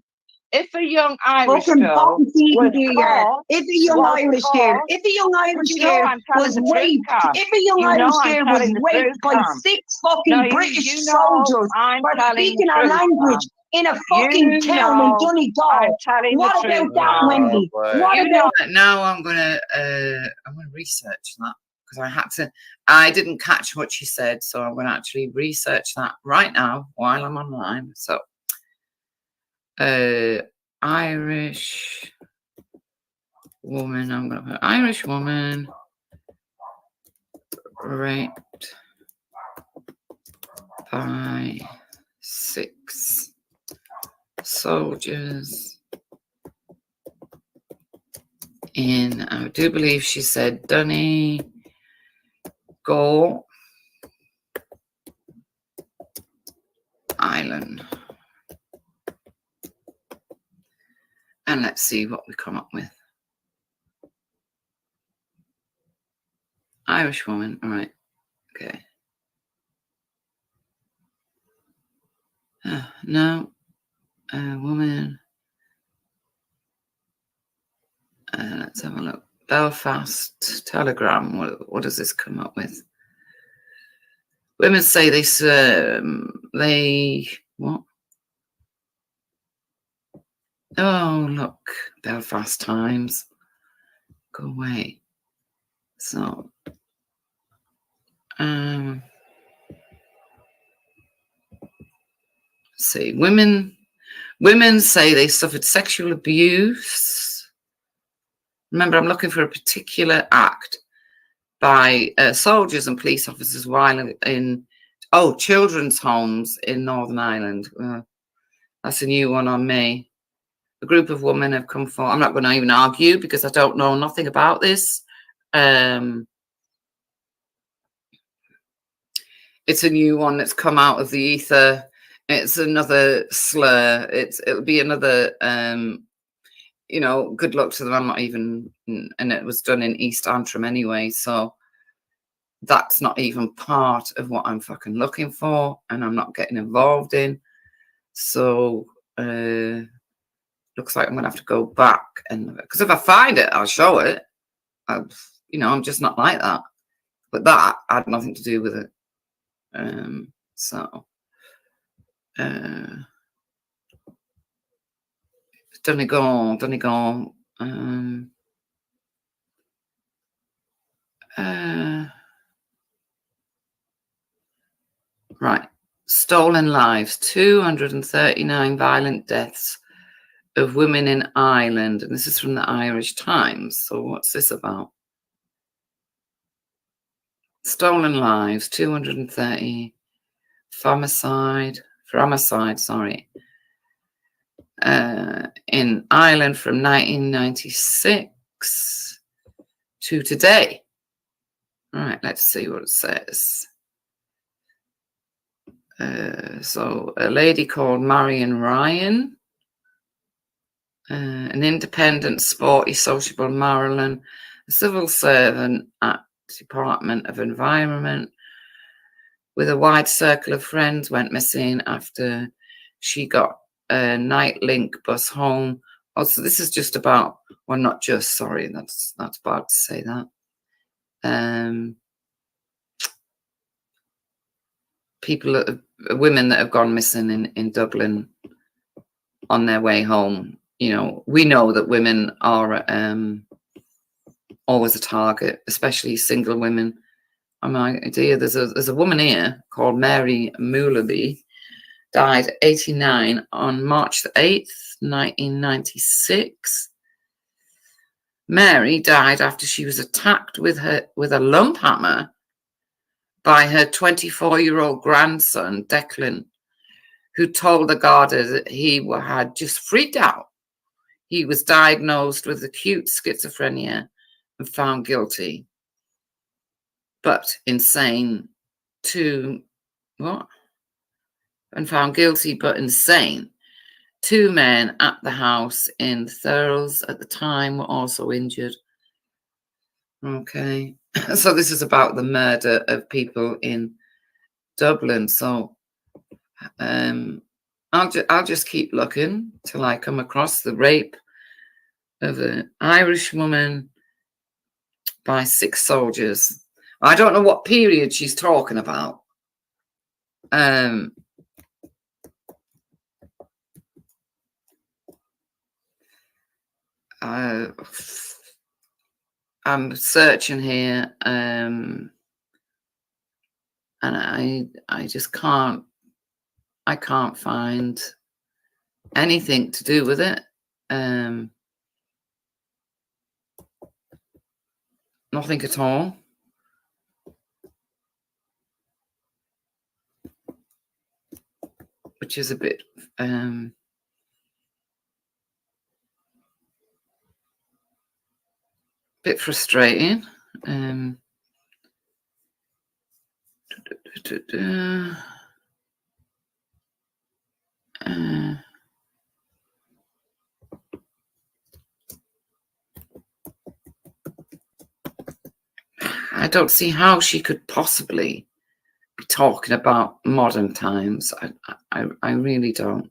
if a young Irish Fucking girl bottom feeding was here. caught- If a young was Irish caught- girl, if a young Irish you know girl I'm telling was the truth, raped, Tam. if a young You know Irish I'm girl was telling the raped truth, by Tam. 6 fucking No, British you know soldiers I'm for telling speaking the our truth, language in a fucking You town in know Donegal. I'm telling What the about truth, that, Tam. Wendy? What You about know Now I'm gonna research that because I had to. I didn't catch what she said, so I'm gonna actually research that right now while I'm online. So, Irish woman. I'm gonna put Irish woman raped by 6 soldiers in, I do believe she said Donegal Island. And let's see what we come up with. Irish woman, all right, okay. No, woman. Let's have a look. Belfast Telegram. What does this come up with? Women say they what? Oh, look, Belfast Times. Go away. So, let's see. Women say they suffered sexual abuse. Remember, I'm looking for a particular act by soldiers and police officers while in children's homes in Northern Ireland. That's a new one on me. A group of women have come forward. I'm not going to even argue because I don't know nothing about this. It's a new one that's come out of the ether. It's another slur. It'll be another, good luck to them. I'm not even, and it was done in East Antrim anyway. So that's not even part of what I'm fucking looking for. And I'm not getting involved in. So, looks like I'm going to have to go back because if I find it, I'll show it. I'm just not like that. But that had nothing to do with it. Donegal. Right. Stolen lives. 239 violent deaths of women in Ireland. And this is from the Irish Times. So what's this about? Stolen lives, 230. Homicide, sorry. In Ireland from 1996 to today. All right, let's see what it says. So a lady called Marion Ryan, an independent, sporty, sociable Maryland, a civil servant at the Department of Environment with a wide circle of friends, went missing after she got a night link bus home. Also, this is just about, well, not just, sorry, that's bad to say that. women that have gone missing in Dublin on their way home. You know, we know that women are always a target, especially single women. I'm like, dear, there's a woman here called Mary Mullaby, died at 89 on March the 8th, 1996. Mary died after she was attacked with a lump hammer by her 24-year-old grandson, Declan, who told the Garda that he had just freaked out. He was diagnosed with acute schizophrenia and found guilty, but insane found guilty but insane. 2 men at the house in Thurles at the time were also injured. Okay, so this is about the murder of people in Dublin. So I'll just keep looking till I come across the rape of an Irish woman by 6 soldiers. I don't know what period she's talking about. I'm searching here, and I just can't find anything to do with it. Nothing at all. Which is a bit frustrating. I don't see how she could possibly be talking about modern times. I really don't.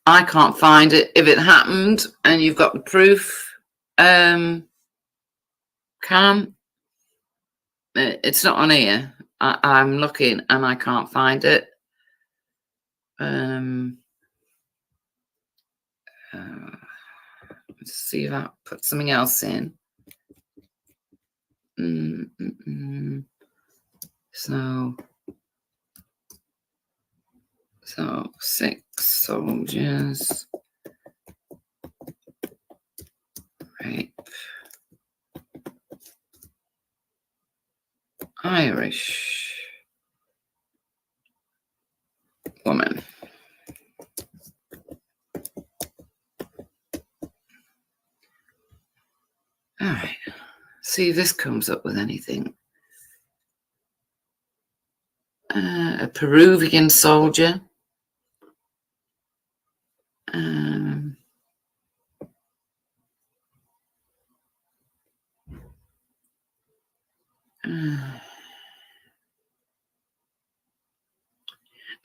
I can't find it. If it happened and you've got the proof, Cam, it's not on here. I'm looking and I can't find it. Let's see if I put something else in. So 6 soldiers rape Irish woman. All right, see if this comes up with anything. A Peruvian soldier.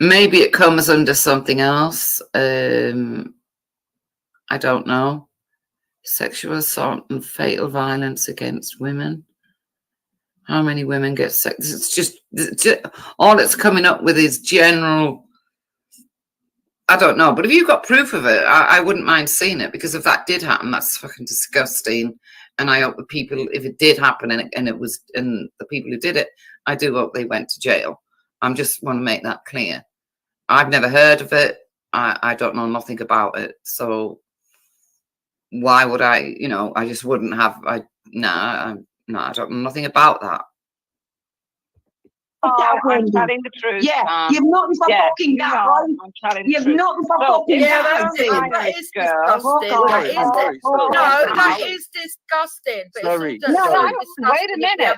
Maybe it comes under something else. I don't know. Sexual assault and fatal violence against women. How many women get sex? It's just all it's coming up with is general. I don't know, but if you've got proof of it, I wouldn't mind seeing it, because if that did happen, that's fucking disgusting. And I hope the people, if it did happen and the people who did it, I do hope they went to jail. I just want to make that clear. I've never heard of it. I don't know nothing about it. So why would I, I just wouldn't have, I don't know nothing about that. I'm telling the truth. Yeah, you've nothing for fucking that, right? I'm telling the You've truth. nothing for fucking Yeah, that. that is disgusting. That is disgusting. But Sorry. Wait a minute.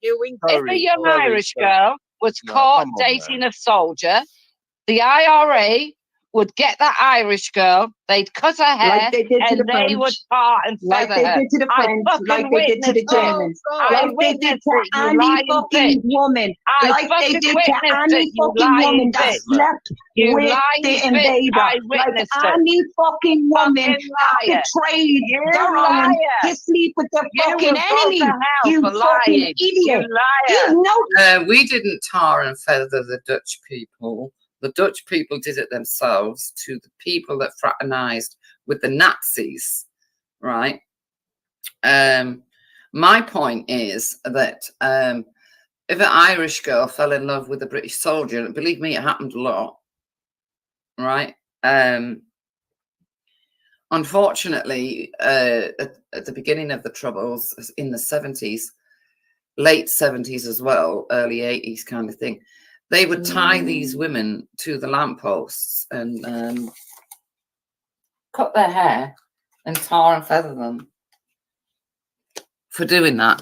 If a young Irish girl was caught dating a soldier, the IRA would get that Irish girl, they'd cut her hair, Like they did to and the they French. would tar and Like feather they her. did to the I French, fucking like they did to the witnessed it. Germans, I like they did witnessed to it, you any lying fucking bitch. woman, I like they fucking did to witnessed any it, you fucking woman lying that bitch. slept You with lying the bitch. invader, I like witnessed it. any fucking woman Fucking that liar. betrayed You their own liar. to sleep with their You fucking will go enemy. to hell You for fucking lying. idiot. You liar. You know. We didn't tar and feather the Dutch people. The Dutch people did it themselves to the people that fraternized with the Nazis, right? My point is that if an Irish girl fell in love with a British soldier, and believe me, it happened a lot, right? Unfortunately, at the beginning of the Troubles in the 70s, late 70s as well, early 80s kind of thing, they would tie these women to the lampposts and cut their hair and tar and feather them for doing that.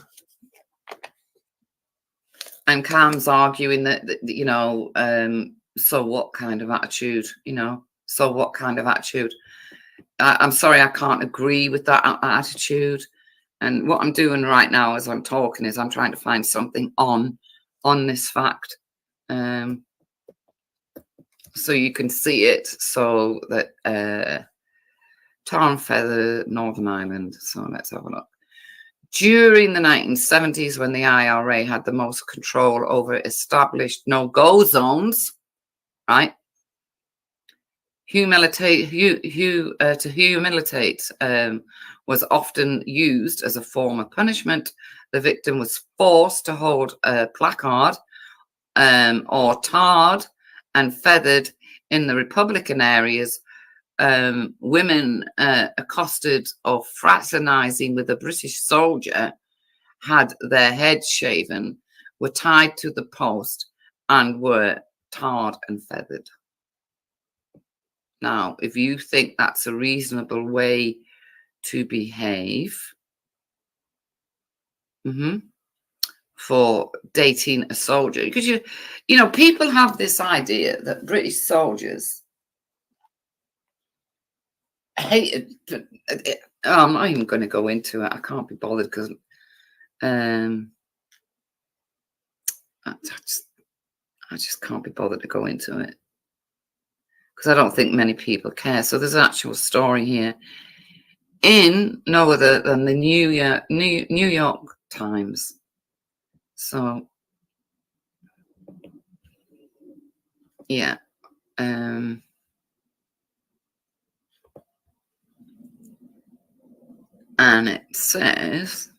And Cam's arguing that you know, so what kind of attitude, you know, so what kind of attitude? I'm sorry, I can't agree with that attitude. And what I'm doing right now as I'm talking is I'm trying to find something on this fact. So you can see it, so that tar and feather, Northern Ireland. So let's have a look. During the 1970s, when the IRA had the most control over established no-go zones, right? To humiliate was often used as a form of punishment. The victim was forced to hold a placard or tarred and feathered in the Republican areas. Women accosted or fraternizing with a British soldier had their heads shaven, were tied to the post, and were tarred and feathered. Now, if you think that's a reasonable way to behave for dating a soldier, because you know, people have this idea that British soldiers hated. I'm not even going to go into it. I can't be bothered because I just can't be bothered to go into it because I don't think many people care. So there's an actual story here in no other than the New York Times. So yeah. And it says,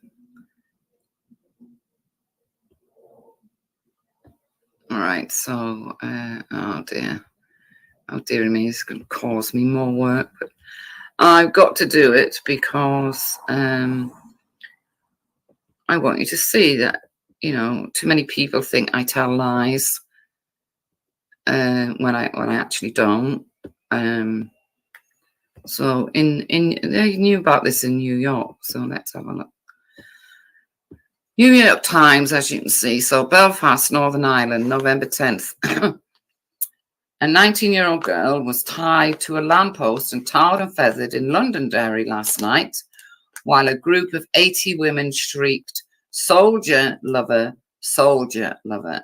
all right, so oh dear me, it's going to cause me more work, but I've got to do it because I want you to see that, you know, too many people think I tell lies when I actually don't. So they knew about this in New York. So let's have a look. New York Times, as you can see. So Belfast, Northern Ireland, November 10th. A 19-year-old girl was tied to a lamppost and tarred and feathered in Londonderry last night, while a group of 80 women shrieked, "Soldier lover, soldier lover."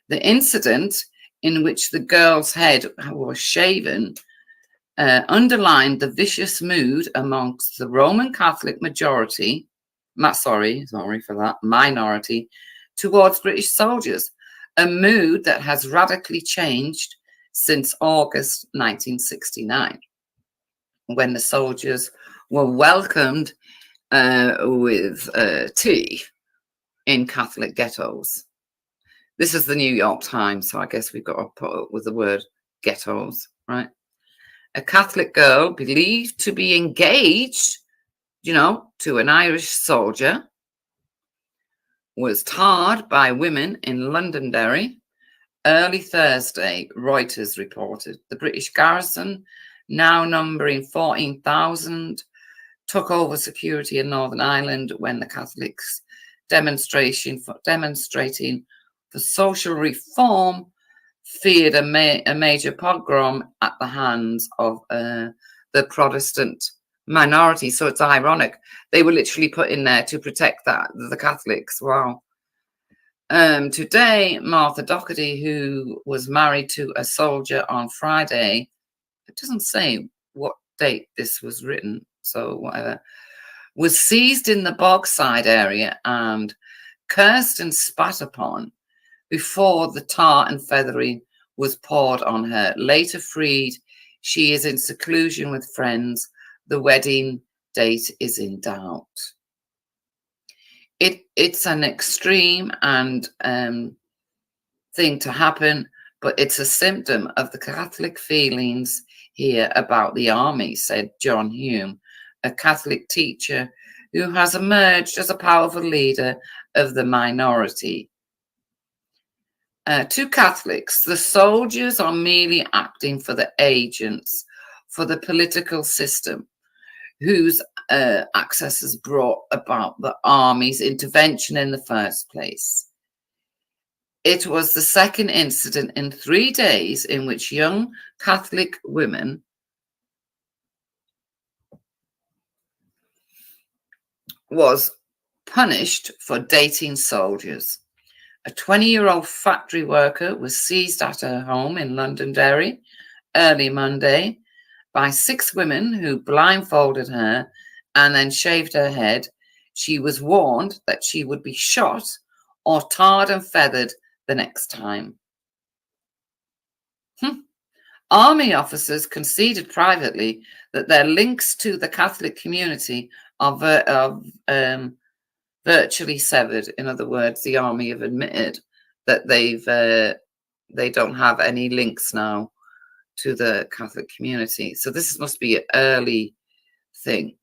The incident, in which the girl's head was shaven, underlined the vicious mood amongst the Roman Catholic minority towards British soldiers, a mood that has radically changed since August 1969, when the soldiers were welcomed with tea in Catholic ghettos. This is the New York Times, so I guess we've got to put up with the word ghettos, right? A Catholic girl believed to be engaged, you know, to an Irish soldier was tarred by women in Londonderry early Thursday, Reuters reported. The British garrison, now numbering 14,000, took over security in Northern Ireland when the Catholics demonstrating for social reform feared a major pogrom at the hands of the Protestant minority. So it's ironic. They were literally put in there to protect the Catholics. Wow. Today, Martha Doherty, who was married to a soldier on Friday, it doesn't say what date this was written, so whatever, was seized in the Bogside area and cursed and spat upon before the tar and feathering was poured on her. Later freed, she is in seclusion with friends. The wedding date is in doubt. It's an extreme and thing to happen, but it's a symptom of the Catholic feelings here about the army, said John Hume, a Catholic teacher who has emerged as a powerful leader of the minority. To Catholics, the soldiers are merely acting for the agents for the political system, whose access has brought about the army's intervention in the first place. It was the second incident in 3 days in which young Catholic women was punished for dating soldiers. A 20-year-old factory worker was seized at her home in Londonderry early Monday by 6 women who blindfolded her and then shaved her head. She was warned that she would be shot or tarred and feathered the next time. Army officers conceded privately that their links to the Catholic community are virtually severed. In other words, the army have admitted that they don't have any links now to the Catholic community. So this must be an early thing.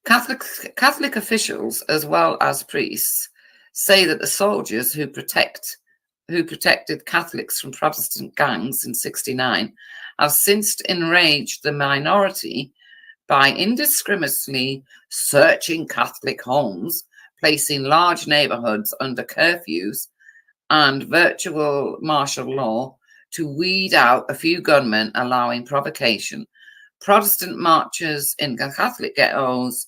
Catholic officials, as well as priests, say that the soldiers who protected Catholics from Protestant gangs in '69 have since enraged the minority by indiscriminately searching Catholic homes, placing large neighborhoods under curfews and virtual martial law to weed out a few gunmen, allowing provocation. Protestant marches in Catholic ghettos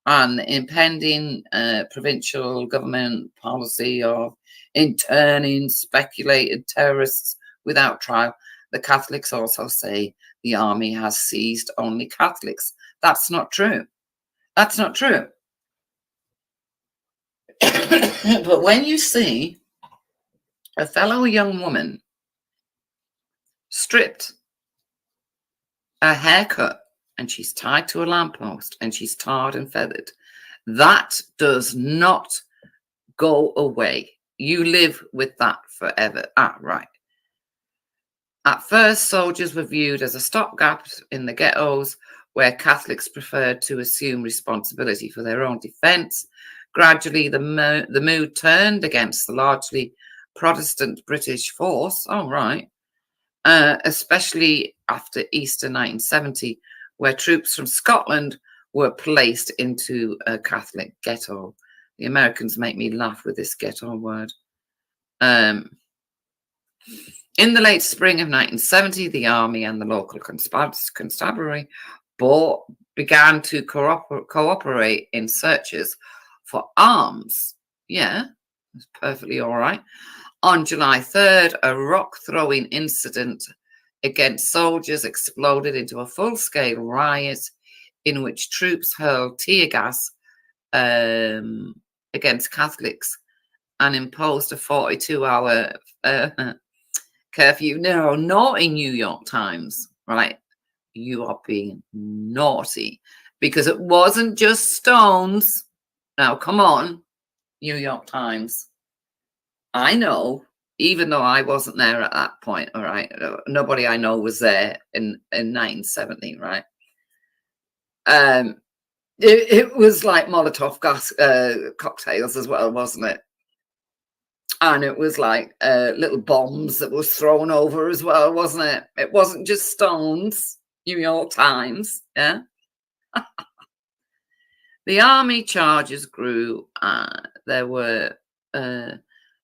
and impending provincial government policy of interning speculated terrorists without trial. The Catholics also say the army has seized only Catholics. That's not true. That's not true. But when you see a fellow young woman stripped, a haircut, and she's tied to a lamppost and she's tarred and feathered, that does not go away. You live with that forever. Right. At first, soldiers were viewed as a stopgap in the ghettos where Catholics preferred to assume responsibility for their own defense. Gradually, the mood turned against the largely Protestant British force. Especially after Easter 1970, where troops from Scotland were placed into a Catholic ghetto. The Americans make me laugh with this ghetto word. In the late spring of 1970, the army and the local constabulary began to cooperate in searches for arms. Yeah, that's perfectly all right. On July 3rd, a rock-throwing incident against soldiers exploded into a full-scale riot in which troops hurled tear gas against Catholics and imposed a 42-hour curfew. No, not in New York Times, right? You are being naughty because it wasn't just stones. Now, come on, New York Times. I know, even though I wasn't there at that point, all right? Nobody I know was there in 1970, right? It was like Molotov gas cocktails as well, wasn't it? And it was like little bombs that was thrown over as well, wasn't it? It wasn't just stones. New York Times, yeah? The army charges grew. There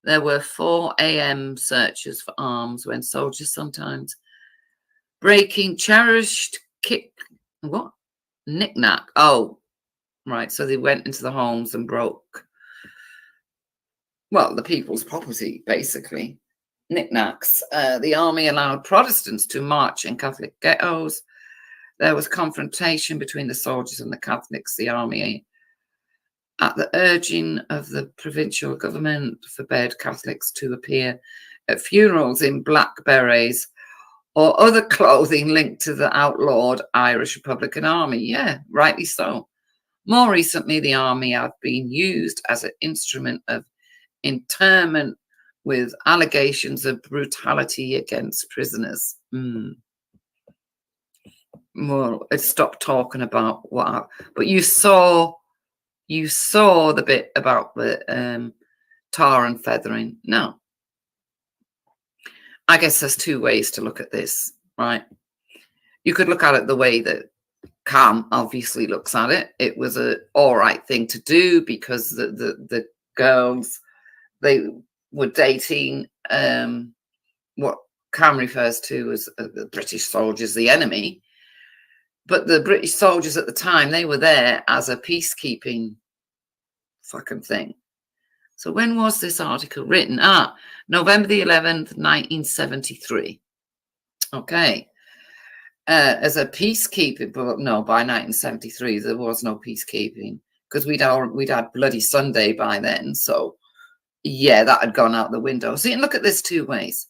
There were 4 a.m. searches for arms when soldiers sometimes breaking cherished knick-knack. Oh, right. So they went into the homes and broke, well, the people's property, basically. Knickknacks. The army allowed Protestants to march in Catholic ghettos. There was confrontation between the soldiers and the Catholics. The army, at the urging of the provincial government, forbade Catholics to appear at funerals in black berets or other clothing linked to the outlawed Irish Republican Army. Yeah, rightly so. More recently, the army have been used as an instrument of internment with allegations of brutality against prisoners. Well, it stopped talking about what, but you saw the bit about the tar and feathering. No, I guess there's 2 ways to look at this, right? You could look at it the way that Cam obviously looks at it. It was a all right thing to do because the girls, they were dating what Cam refers to as the British soldiers, the enemy. But the British soldiers at the time, they were there as a peacekeeping fucking thing. So when was this article written? November the 11th, 1973. Okay. As a peacekeeping, but no, by 1973, there was no peacekeeping because we'd had Bloody Sunday by then. So yeah, that had gone out the window. So you can look at this 2 ways.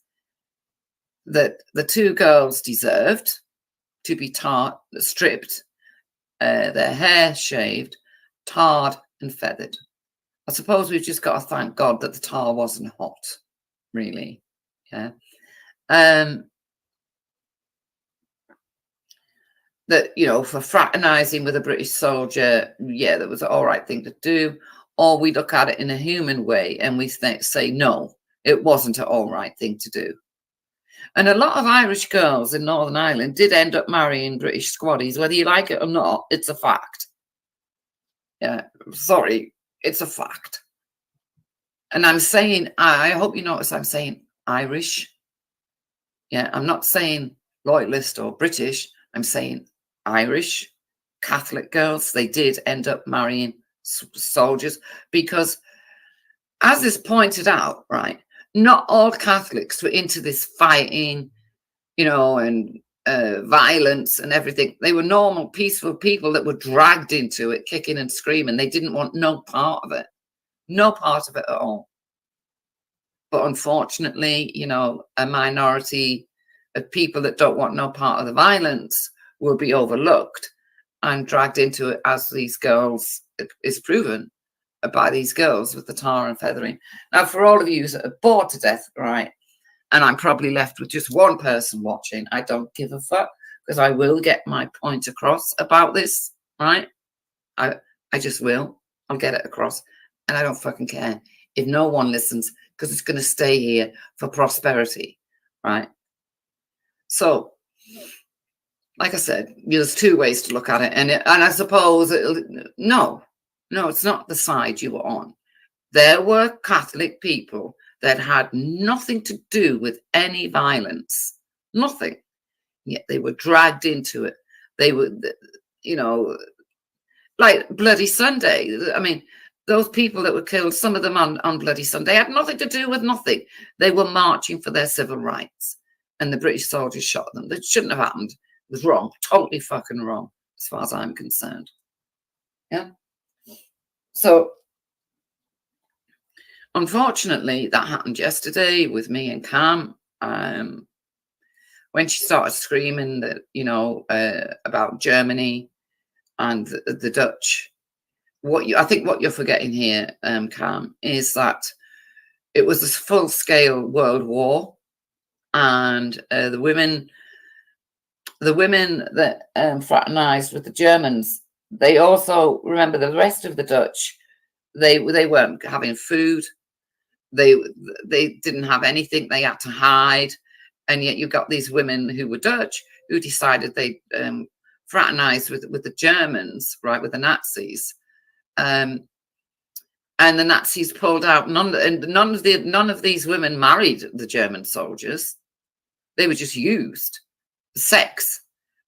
That the 2 girls deserved to be stripped, their hair shaved, tarred and feathered. I suppose we've just got to thank God that the tar wasn't hot, really. Yeah. That, you know, for fraternizing with a British soldier, yeah, that was an all right thing to do. Or we look at it in a human way and we say, no, it wasn't an all right thing to do. And a lot of Irish girls in Northern Ireland did end up marrying British squaddies, whether you like it or not, it's a fact. Yeah, sorry, it's a fact. And I'm saying, I hope you notice I'm saying Irish. Yeah, I'm not saying loyalist or British. I'm saying Irish Catholic girls. They did end up marrying soldiers because, as is pointed out, right, not all Catholics were into this fighting, you know, and violence and everything. They were normal, peaceful people that were dragged into it, kicking and screaming. They didn't want no part of it. No part of it at all. But unfortunately, you know, a minority of people that don't want no part of the violence will be overlooked and dragged into it, as these girls, it is proven by these girls with the tar and feathering. Now, for all of you that are bored to death, right, and I'm probably left with just 1 person watching, I don't give a fuck, because I will get my point across about this, right? I just will. I'll get it across. And I don't fucking care if no one listens, because it's going to stay here for prosperity, right? So, like I said, there's 2 ways to look at it. And I suppose, no, it's not the side you were on. There were Catholic people that had nothing to do with any violence, nothing. Yet they were dragged into it. They were, you know, like Bloody Sunday. I mean, those people that were killed, some of them on Bloody Sunday, had nothing to do with nothing. They were marching for their civil rights. And the British soldiers shot them. That shouldn't have happened. It was wrong. Totally fucking wrong, as far as I'm concerned. Yeah. So, unfortunately, that happened yesterday with me and Cam. When she started screaming that, you know, about Germany and the Dutch, I think what you're forgetting here, Cam, is that it was this full-scale world war, and the women that fraternized with the Germans, they also, remember, the rest of the Dutch, they weren't having food. They didn't have anything. They had to hide. And yet you got these women who were Dutch who decided they fraternized with the Germans, right, with the Nazis. and the Nazis pulled out. None of these women married the German soldiers. They were just used. Sex.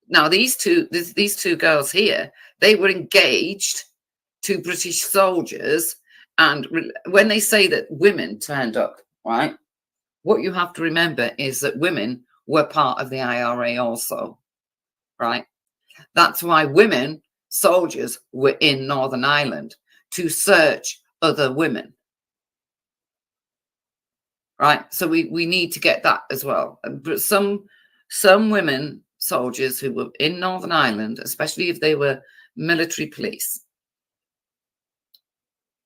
Now these two girls here, they were engaged to British soldiers, and when they say that women turned up, right? What you have to remember is that women were part of the IRA also, right? That's why women soldiers were in Northern Ireland, to search other women, right? So we need to get that as well. But some women soldiers who were in Northern Ireland, especially if they were military police,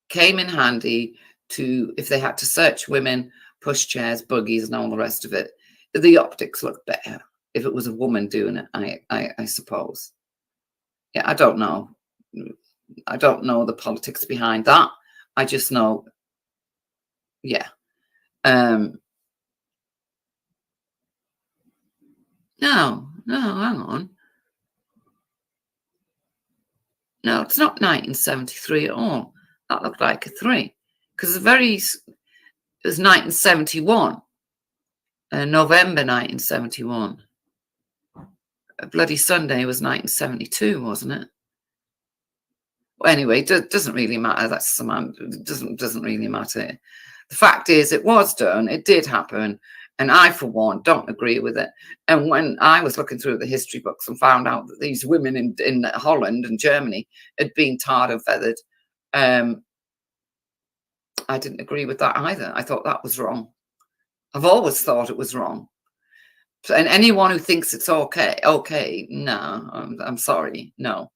came in handy to, if they had to search women, push chairs, buggies, and all the rest of it. The optics looked better if it was a woman doing it, I suppose. Yeah, I don't know. I don't know the politics behind that. I just know, yeah. No, hang on. No, it's not 1973 at all. That looked like a 3. Because it was 1971. November 1971. Bloody Sunday was 1972, wasn't it? Well, anyway, it doesn't really matter. It doesn't really matter. The fact is, it was done. It did happen. And I, for one, don't agree with it. And when I was looking through the history books and found out that these women in Holland and Germany had been tarred and feathered, I didn't agree with that either. I thought that was wrong. I've always thought it was wrong. And anyone who thinks it's okay, no, I'm sorry, no.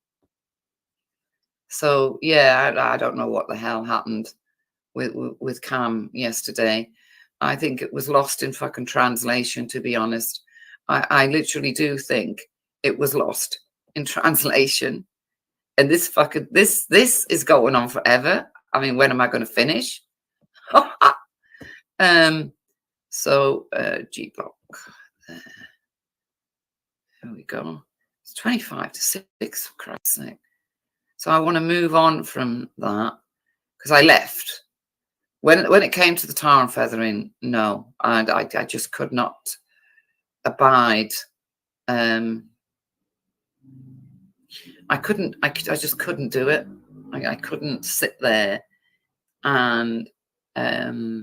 So yeah, I don't know what the hell happened with Cam yesterday. I think it was lost in fucking translation, to be honest. I literally do think it was lost in translation. And this is going on forever. I mean, when am I going to finish? So G block. There we go. It's 25 to 6, for Christ's sake. So I want to move on from that because I left. When it came to the tar and feathering, no, and I just could not abide. I just couldn't do it. I couldn't sit there, and I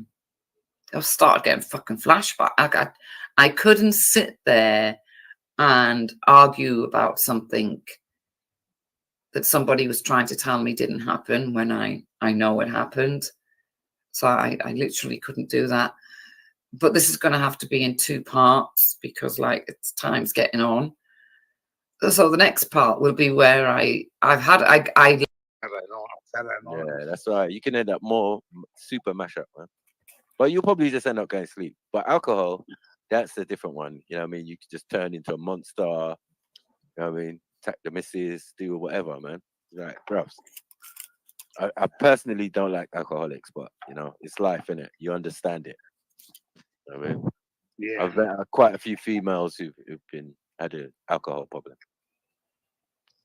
started getting fucking flashback. I couldn't sit there and argue about something that somebody was trying to tell me didn't happen when I know it happened. So I literally couldn't do that. But this is going to have to be in 2 parts because, like, it's time's getting on. So the next part will be where I Yeah, that's right. You can end up more super mashup, man. But you'll probably just end up going to sleep. But alcohol, that's a different one. You know what I mean? You could just turn into a monster. You know what I mean? Attack the missus, do whatever, man. Right, gross. I personally don't like alcoholics, but you know, it's life, innit? You understand it. You know what I mean? Yeah. I've met quite a few females who've had an alcohol problem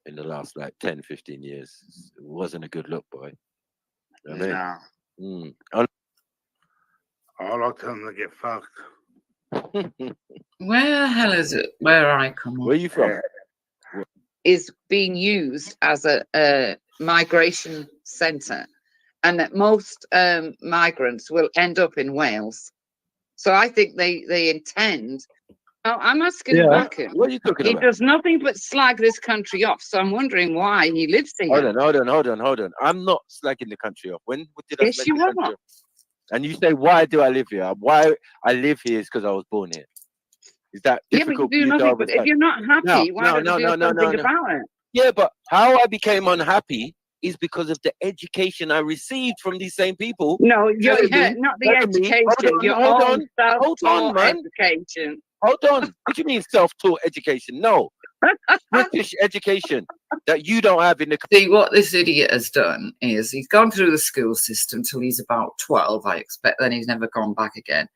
in the last like 10, 15 years. It wasn't a good look, boy. You know what I mean? All I tell them to get fucked. Where the hell is it? Where I come on? Where are you from? Is being used as a migration centre, and that most migrants will end up in Wales. So I think they intend. Oh, I'm asking Bakken. What are you talking about? He does nothing but slag this country off. So I'm wondering why he lives here. Hold on. I'm not slagging the country off. When did I yes, slag you the are. country off? And you say, why do I live here? Why I live here is because I was born here. Is that difficult? Yeah, but you do nothing. But if you're not happy, why don't you do something about it? Yeah, but how I became unhappy is because of the education I received from these same people. No, not the education. Your own self-taught education. Hold on. What do you mean self-taught education? No. British education that you don't have in the country. See, what this idiot has done is he's gone through the school system till he's about 12, I expect. Then he's never gone back again.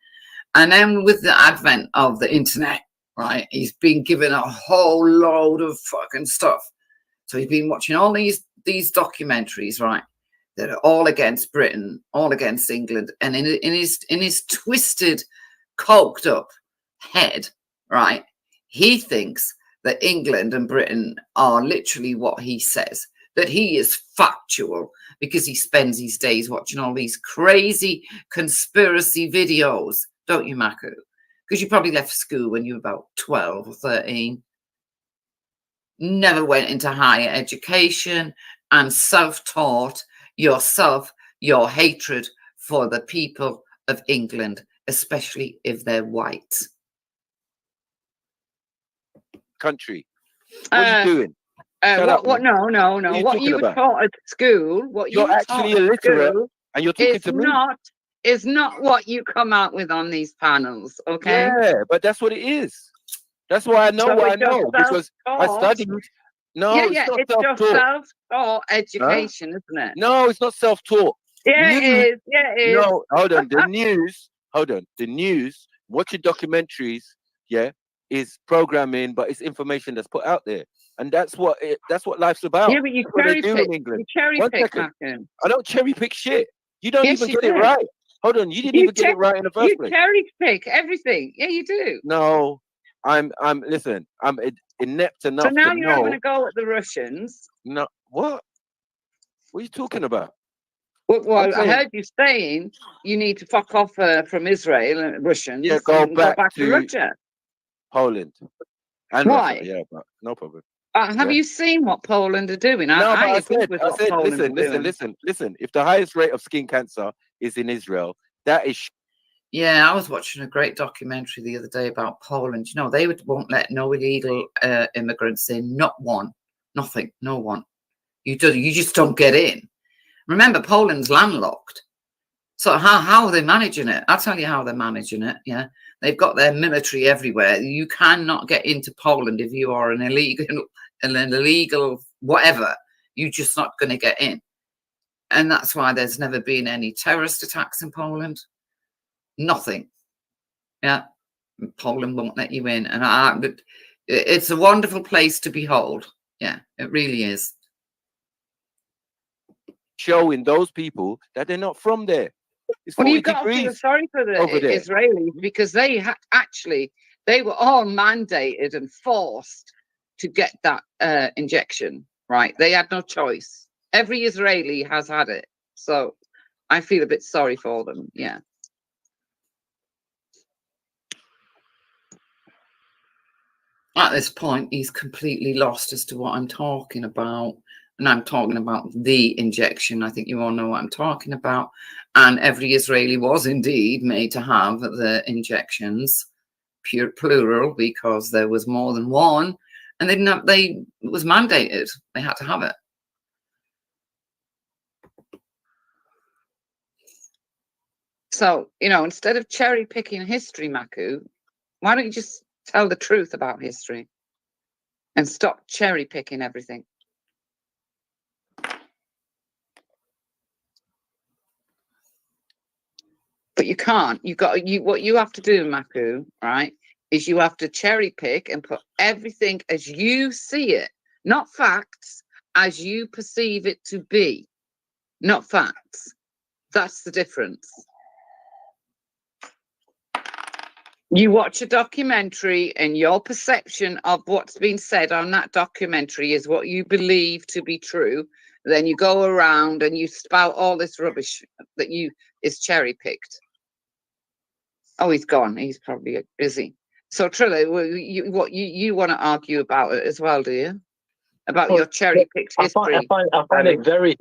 And then with the advent of the internet, right, he's been given a whole load of fucking stuff. So he's been watching all these documentaries, right? that are all against Britain, all against England, and in his twisted, coked up head, right? He thinks that England and Britain are literally what he says, that he is factual because he spends his days watching all these crazy conspiracy videos, don't you, Maku? Because you probably left school when you were about 12 or 13. Never went into higher education and self-taught yourself your hatred for the people of England, especially if they're white. Country. What are you doing? What? No. What you were taught at school, you're actually illiterate, and you're talking to me. Is not what you come out with on these panels, okay? Yeah, but that's what it is. That's why I know what I know, because I studied. No, it's just self-taught education, isn't it? No, it's not self-taught. Yeah, it is. Yeah, it is. No, hold on. The news. Watching documentaries. Yeah, is programming, but it's information that's put out there, and that's what life's about. Yeah, but you cherry pick. I don't cherry pick shit. You don't even get it right. Hold on, you didn't even get it right in the first place. You cherry pick everything. Yeah, you do. No, I'm inept enough. So now to you're know. having a go at the Russians. No, what? What are you talking about? Well, I heard you saying you need to fuck off from Israel and Russians. Yeah, go back to Russia. Poland. And why? Russia. Yeah, but no problem. Have you seen what Poland are doing? I said, listen. If the highest rate of skin cancer is in Israel, that is. Yeah, I was watching a great documentary the other day about Poland. You know, they won't let no illegal immigrants in. Not one, nothing, no one. You just don't get in. Remember, Poland's landlocked. So how are they managing it? I'll tell you how they're managing it. Yeah, they've got their military everywhere. You cannot get into Poland if you are an illegal whatever. You're just not going to get in, and that's why there's never been any terrorist attacks in Poland. Nothing. Yeah, Poland won't let you in, and it's a wonderful place to behold. Yeah, it really is. Showing those people that they're not from there. Well, you've got to feel sorry for the Israelis because they were all mandated and forced to get that injection, right? They had no choice. Every Israeli has had it. So I feel a bit sorry for them, yeah. At this point, he's completely lost as to what I'm talking about. And I'm talking about the injection. I think you all know what I'm talking about. And every Israeli was indeed made to have the injections, plural, because there was more than one. And it was mandated. They had to have it. So, instead of cherry picking history, Maku, why don't you just tell the truth about history and stop cherry picking everything? But you can't. What you have to do, Maku, right, is you have to cherry pick and put everything as you see it, not facts, as you perceive it to be, not facts. That's the difference. You watch a documentary and your perception of what's been said on that documentary is what you believe to be true. Then you go around and you spout all this rubbish that is cherry picked. Oh, he's gone. He's probably busy. So Trilla, you want to argue about it as well, do you? About your cherry picked history. I find it very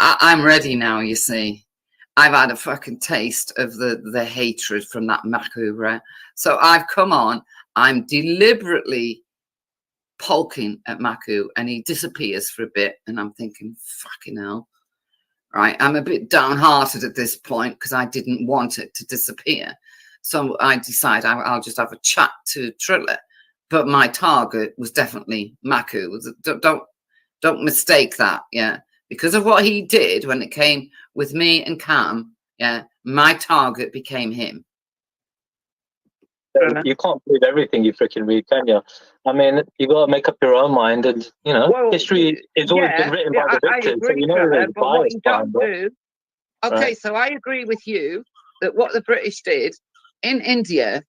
I'm ready now, you see. I've had a fucking taste of the hatred from that Maku, right? So I've come on, I'm deliberately poking at Maku and he disappears for a bit and I'm thinking, fucking hell. Right, I'm a bit downhearted at this point because I didn't want it to disappear. So I decide I'll just have a chat to Trilla. But my target was definitely Maku. Don't mistake that, yeah. Because of what he did when it came with me and Cam, yeah, my target became him. you can't believe everything you freaking read, can you? I mean, you got to make up your own mind, and history has always been written by the victors, so there's bias behind it. Okay, so I agree with you that what the British did in India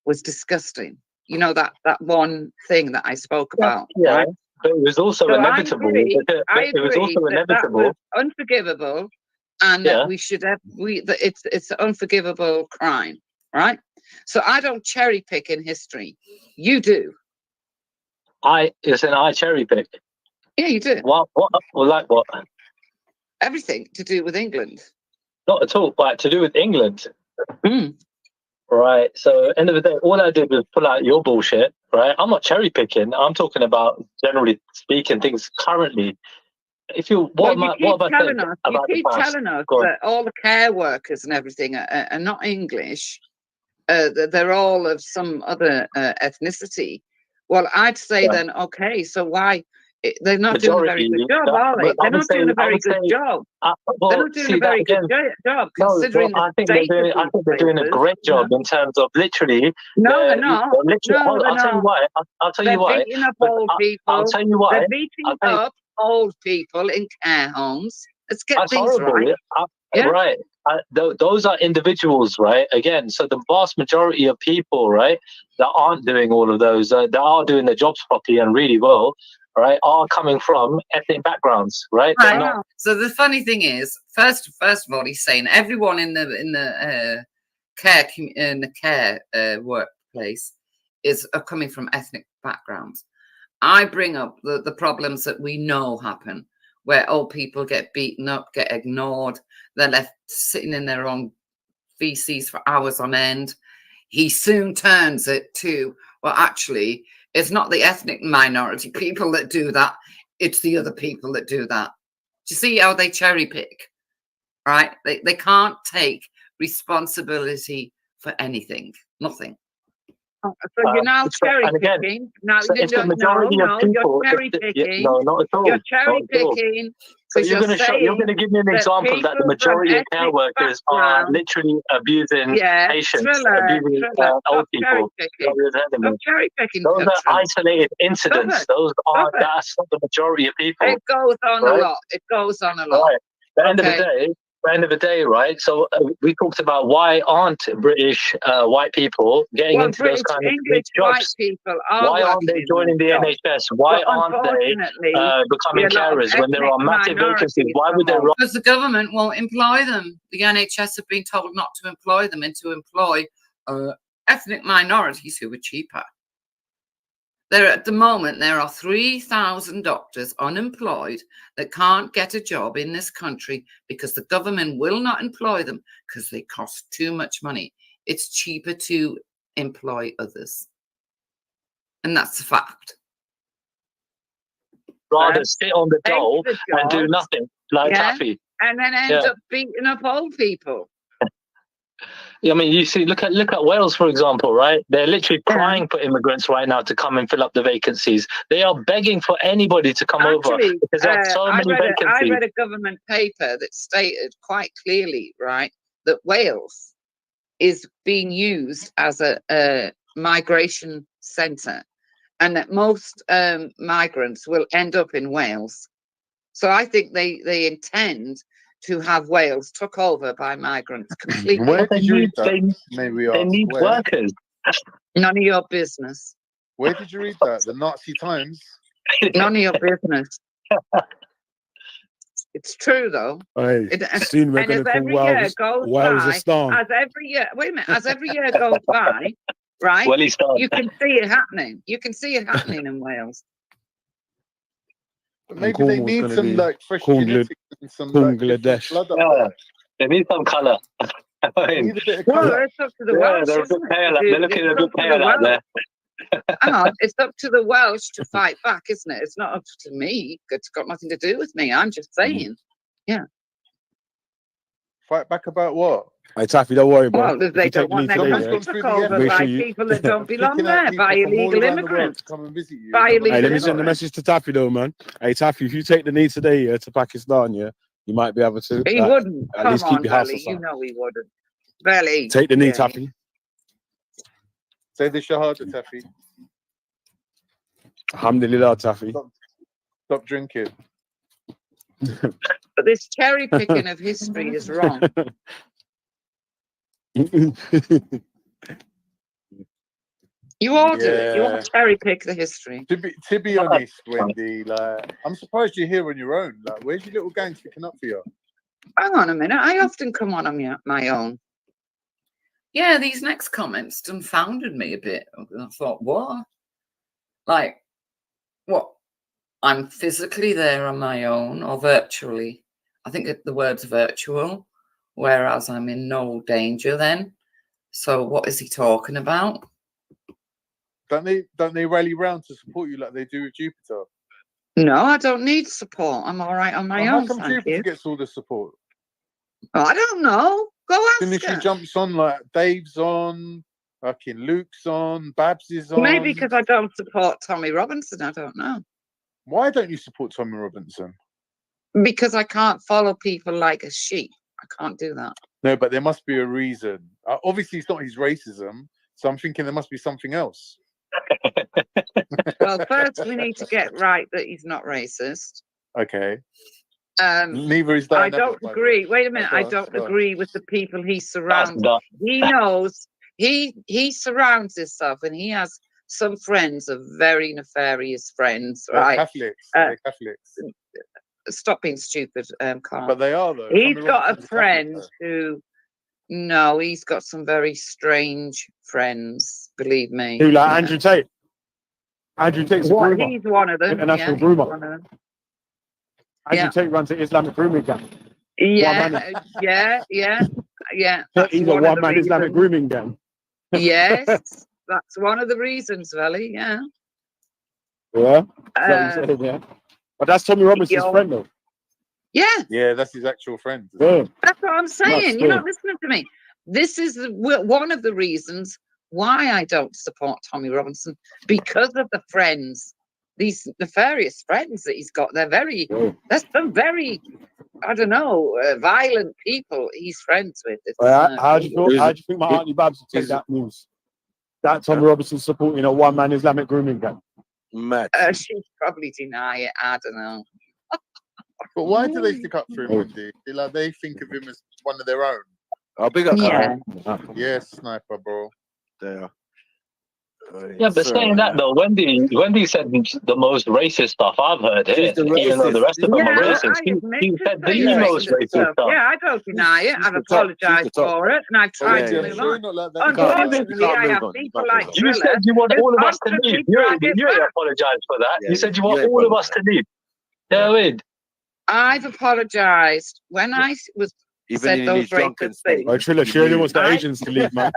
was disgusting. You know, that one thing that I spoke about. Yeah, right? but it was also inevitable. I agree it was also inevitable. That was unforgivable, and that we should have it's an unforgivable crime, right? So I don't cherry pick in history. You do. I cherry pick. Yeah, you do. What? Like what? Everything to do with England. Not at all. Like to do with England. Mm. Right. So end of the day, all I did was pull out your bullshit. Right. I'm not cherry picking. I'm talking about generally speaking things currently. If you what about telling us that all the care workers and everything are not English. They're all of some other ethnicity. Well, I'd say then, okay, so why they're not doing a very good job, are they? They're not doing a very good job. They're not doing a very good job considering I think they're doing a great job in terms of literally. No, they're not. I'll tell you why. I'll tell you why. They're beating up old people. I'll tell you why. They're beating up old people in care homes. Let's get That's things horrible. right. Right. Those are individuals, right? Again, so the vast majority of people, right, that aren't doing all of those, that are doing their jobs properly and really well, right, are coming from ethnic backgrounds, right? So the funny thing is, first of all, he's saying everyone in the care workplace are coming from ethnic backgrounds. I bring up the problems that we know happen, where old people get beaten up, get ignored, they're left sitting in their own feces for hours on end. He soon turns it to, well, actually, it's not the ethnic minority people that do that, it's the other people that do that. Do you see how they cherry pick? Right? They can't take responsibility for anything, nothing. So you're now cherry picking. No, you're cherry picking. No, not at all. You're cherry picking. So you're going to give me an example that the majority of care workers are literally abusing patients, abusing old people. Cherry picking. Those are isolated incidents. That's not the majority of people. It goes on a lot. It goes on a lot. Right. At the end of the day, right? So we talked about why aren't British white people getting into those kind of big jobs? Why aren't they joining the NHS? Why aren't they becoming carers when there are massive vacancies? Why would they? Because the government won't employ them. The NHS have been told not to employ them and to employ ethnic minorities who are cheaper. At the moment, there are 3,000 doctors unemployed that can't get a job in this country because the government will not employ them because they cost too much money. It's cheaper to employ others. And that's a fact. Rather sit on the dole and do nothing, like Taffy. And then end up beating up old people. I mean, you see, look at Wales, for example, right? They're literally crying for immigrants right now to come and fill up the vacancies. They are begging for anybody to come over because there are so many vacancies. I read a government paper that stated quite clearly, right, that Wales is being used as a migration centre and that most migrants will end up in Wales. So I think they intend to have Wales took over by migrants completely. Where did you read that? They need workers. None of your business. Where did you read that? The Nazi Times? None of your business. It's true though. Soon we're going to call Wales a storm. As every year goes by, right? You can see it happening. You can see it happening in Wales. But maybe they need some like fresh genetics and some Bangladesh. They need some colour. It's up to the Welsh. They're a bit pale. They're looking a bit pale out there. Hang on, it's up to the Welsh to fight back, isn't it? It's not up to me. It's got nothing to do with me. I'm just saying. Yeah. Fight back about what? Hey, Taffy, don't worry about it. Well, they don't want their country took over by people that don't belong there, by illegal immigrants. Hey, let me send a message to Taffy though, man. Hey, Taffy, if you take the knee today to Pakistan, you might be able to. He wouldn't. At least keep your house Belly, you know he wouldn't. Belly. Take the knee, Taffy. Say the Shahada, Taffy. Alhamdulillah, Taffy. Stop drinking. But this cherry picking of history is wrong. You all do it. You all cherry pick the history. To be honest, Wendy, like, I'm surprised you're here on your own. Like, where's your little gang sticking up for you? Hang on a minute. I often come on my own. Yeah, these next comments dumbfounded me a bit. I thought, what? Like, what? I'm physically there on my own or virtually. I think the word's virtual, whereas I'm in no danger then. So what is he talking about? Don't they rally round to support you like they do with Jupiter? No, I don't need support. I'm all right on my own. How come Jupiter gets all the support? I don't know. Go ask Then if she jumps on, like Dave's on, fucking Luke's on, Babs is on. Maybe because I don't support Tommy Robinson. I don't know. Why don't you support Tommy Robinson? Because I can't follow people like a sheep. I can't do that. No, but there must be a reason. Obviously, it's not his racism. So I'm thinking there must be something else. Well, first we need to get right that he's not racist. Okay. Neither is that. I don't agree. Wait a minute. I don't agree with the people he surrounds. He knows he surrounds himself, and he has some friends of very nefarious friends, right? Catholics. They're Catholics. Stop being stupid, Carl. But they are though. He's got a friend who. No, he's got some very strange friends. Believe me. Who, like Andrew Tate? Andrew Tate's a groomer. He's one of them. International groomer. Andrew Tate runs an Islamic grooming gang. Yeah. He's a one-man Islamic grooming gang. Yes, that's one of the reasons, Valley. Yeah. Yeah. Yeah. But that's Tommy Robinson's friend, though. Yeah. Yeah, that's his actual friend. Yeah. That's what I'm saying. You're not listening to me. This is one of the reasons why I don't support Tommy Robinson, because of the friends, these nefarious friends that he's got. There's some very, I don't know, violent people he's friends with. How do you think my Auntie Babs would take that news? That Tommy Robinson supporting a one-man Islamic grooming gang? Mad. She'd probably deny it. I don't know. But why do they stick up for him, Wendy? Like they think of him as one of their own. Oh, big up. Yes, sniper, bro. There. Yeah, but saying that though, Wendy said the most racist stuff I've heard here, even though the rest of them are racist. He said the most racist stuff. Yeah, I don't deny it. I've apologised for it, and I've tried to move on. Unfortunately, I have people like you said you want all of us to leave. You ain't apologised for that. You said you want all of us to leave. David. I've apologised when I was said those racist things. Oh, Trilla, she only wants the Asians to leave, man.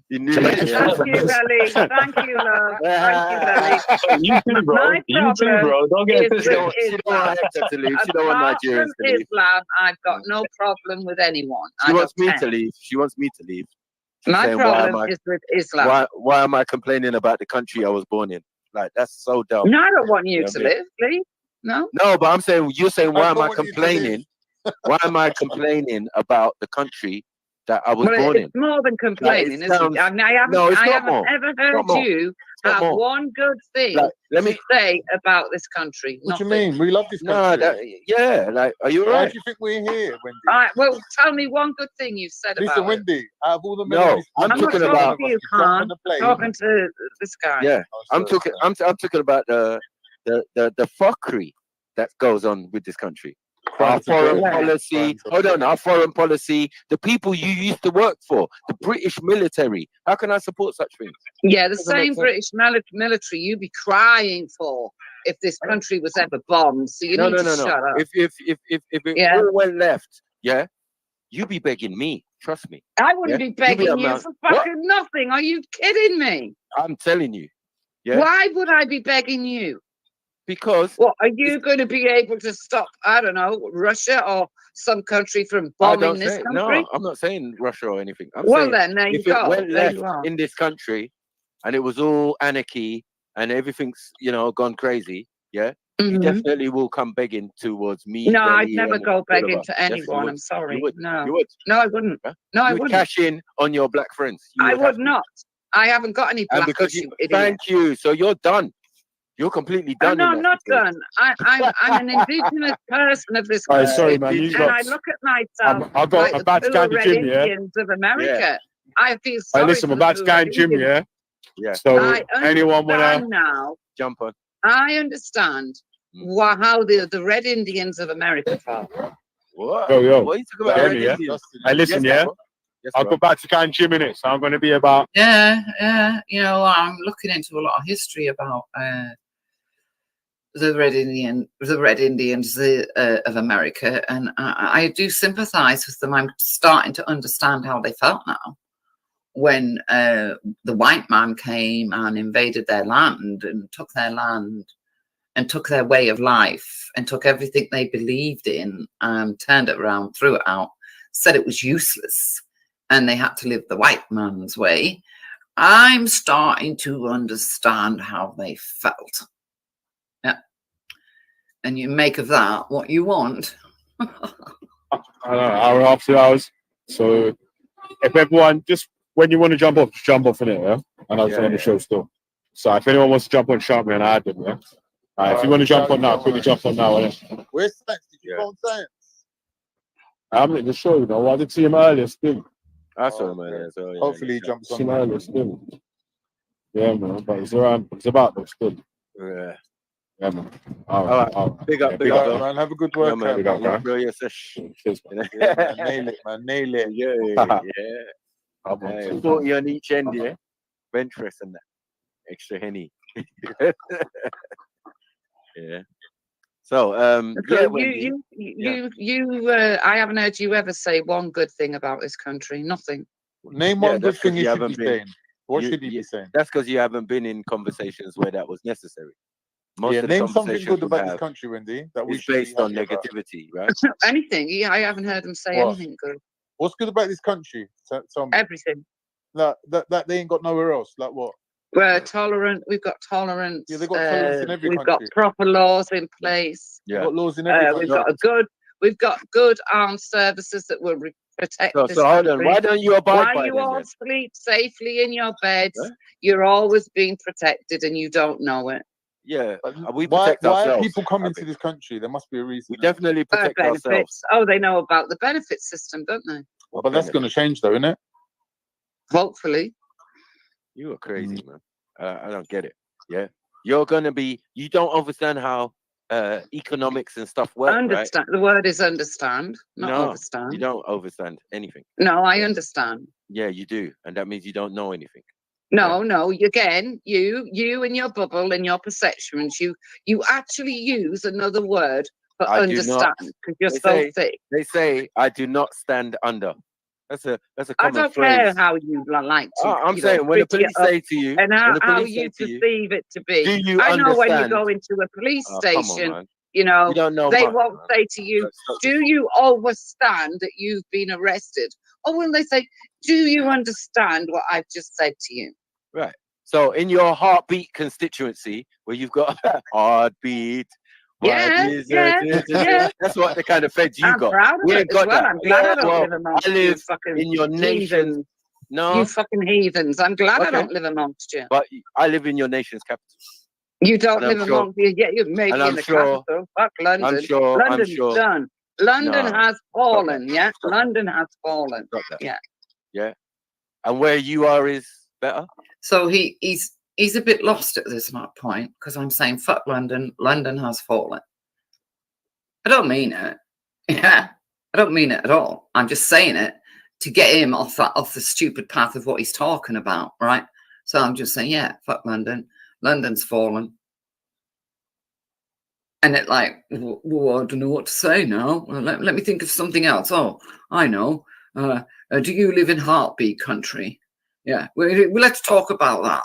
You knew Thank you, Lally. Thank you, love. Thank you, Lally. You too, bro. You too, bro. Don't get this. She don't want Hector to leave. She don't want Nigerians to leave. Islam, I've got no problem with anyone. She wants me to leave. She wants me to leave. My problem is with Islam. Why am I complaining about the country I was born in? Like, that's so dumb. No, I don't want you to live, please. No, but I'm saying, you're saying, why am I complaining? Why am I complaining about the country that I was born in? It's more than complaining, isn't it? I haven't ever heard you have one good thing to say about this country. What do you mean? We love this country. Like, are you all right? Why do you think we're here, Wendy? All right, well, tell me one good thing you've said about it. Wendy, out of all the I'm talking about you, Khan. Talking to this guy. Yeah, I'm talking about the fuckery that goes on with this country. Our foreign policy. Hold on, our foreign policy. The people you used to work for, the British military. How can I support such things? Yeah, the same British military you'd be crying for if this country was ever bombed. So you need to shut up. If it all went left, you'd be begging me. Trust me. I wouldn't be begging you for fucking nothing. Are you kidding me? I'm telling you. Yeah. Why would I be begging you? Because what are you going to be able to stop? I don't know, Russia or some country from bombing this country? No, I'm not saying Russia or anything. Then there you go. If it went left in this country, and it was all anarchy and everything's gone crazy, you definitely will come begging towards me. No, I'd never go begging to anyone. I'm sorry. You would. No, you would. No, I wouldn't. No, I wouldn't. Cash in on your black friends. I would not. I haven't got any And blackers, because you you, idiot. thank you. So you're done. You're completely Oh, done. no, in I'm that not situation. done. I'm an indigenous person of this Right, country. sorry, man. You And I lot. look at myself I've got like the about to go poor to the red gym, yeah. Indians of America. I feel Hey, sorry listen, for I'm the about to poor go red to the gym, Indians. yeah. Yeah. So I anyone wanna understand now. Jump on. I understand how the red Indians of America felt. What? Yo. What are you talking about? Hear Red me, yeah? Indians? Hey, listen, Yes, yeah. bro. Yes, I'll bro. go back to going gym in it, so I'm going to be about. Yeah. You know, I'm looking into a lot of history about the Red Indians of America, and I do sympathise with them. I'm starting to understand how they felt now when the white man came and invaded their land and took their land and took their way of life and took everything they believed in and turned it around, threw it out, said it was useless, and they had to live the white man's way. I'm starting to understand how they felt. Yeah. And you make of that what you want. I don't know, hour and a half, 2 hours. So if everyone, just when you want to jump off, just jump off in it, yeah? And I'll stay on the show still. So if anyone wants to jump on, shout me and I add them, yeah? If you want to jump on now, quickly jump on now. Yeah? Where's Science? Did you go on Science? I'm at the show, you know. I did see him earlier still. I saw him earlier. So, yeah, Hopefully he jumps Seen on. him earlier still. Yeah, man. But it's around. It's about though still. Yeah. Yeah, man. All right. Big up, big up, man. Have a good Yeah, workout. man. Big up, man. Enjoy your session. Cheers, man. Yeah, man. Nail it, man. Nail it. Yeah. 40 on each end, yeah. Bench press and that. Extra henny. Yeah. So, yeah, Wendy. I haven't heard you ever say one good thing about this country. Nothing. Name one good thing you should be been. saying. What should you be saying? That's because you haven't been in conversations where that was necessary. Most of the name something conversations good about this country, Wendy, that we is should be based on happy about. negativity, right? Anything. Yeah, I haven't heard them say What? anything good. What's good about this country? Tell me. Everything. That they ain't got nowhere else. Like what? We're tolerant. We've got tolerance. Yeah, they've got tolerance in every we've country. got proper laws in place. They've got laws in every country. We've got good armed services that will protect this So hold country. on. Why don't you abide by While you them all then? sleep safely in your beds, Huh? you're always being protected and you don't know it. Yeah, we Why protect ourselves. are people coming to this country? There must be a reason. We definitely protect benefits. ourselves. Oh, they know about the benefit system, don't they? But that's going to change, though, isn't it? Hopefully. You are crazy, man. I don't get it. Yeah, you're gonna be. You don't understand how economics and stuff work, Understand. right? The word is understand, not No, understand. you don't understand anything. No, I understand. Yeah, you do, and that means you don't know anything. No, again, you and your bubble and your perceptions, you actually use another word for I do understand not. because you're They so say- thick. They say I do not stand under. That's a I common don't phrase. care how you like to. I'm saying when the police say to you, and when the how police you say to you, perceive it to be. do you I know when you understand? go into a police Oh, come on, station, man. you know, You don't know they much, won't man. say to you, "Do you understand that you've been arrested?" Or will they say, "Do you understand what I've just said to you?" Right. So in your heartbeat constituency, where you've got heartbeat, Yeah. that's what the kind of feds you I'm got. proud of We it ain't as got well. that. I'm glad I don't Well, live amongst I live you fucking in your nation's. heathens. No, You fucking heathens. I'm glad I Okay. don't live amongst you. but I live in your nation's capital. You don't And I'm live sure- amongst you. Yeah, you're maybe and in I'm the sure- capital. Fuck London. I'm sure. London's done. London No, has fallen. that. Yeah, Stop London has fallen. Stop that. Yeah. Yeah. And where you are is better. So he's a bit lost at this point because I'm saying fuck London. London has fallen. I don't mean it. Yeah, I don't mean it at all. I'm just saying it to get him off the stupid path of what he's talking about, right? So I'm just saying, yeah, fuck London. London's fallen. And it like, well, I don't know what to say now. Well, let me think of something else. Oh, I know. Do you live in heartbeat country? Yeah, well, let's talk about that.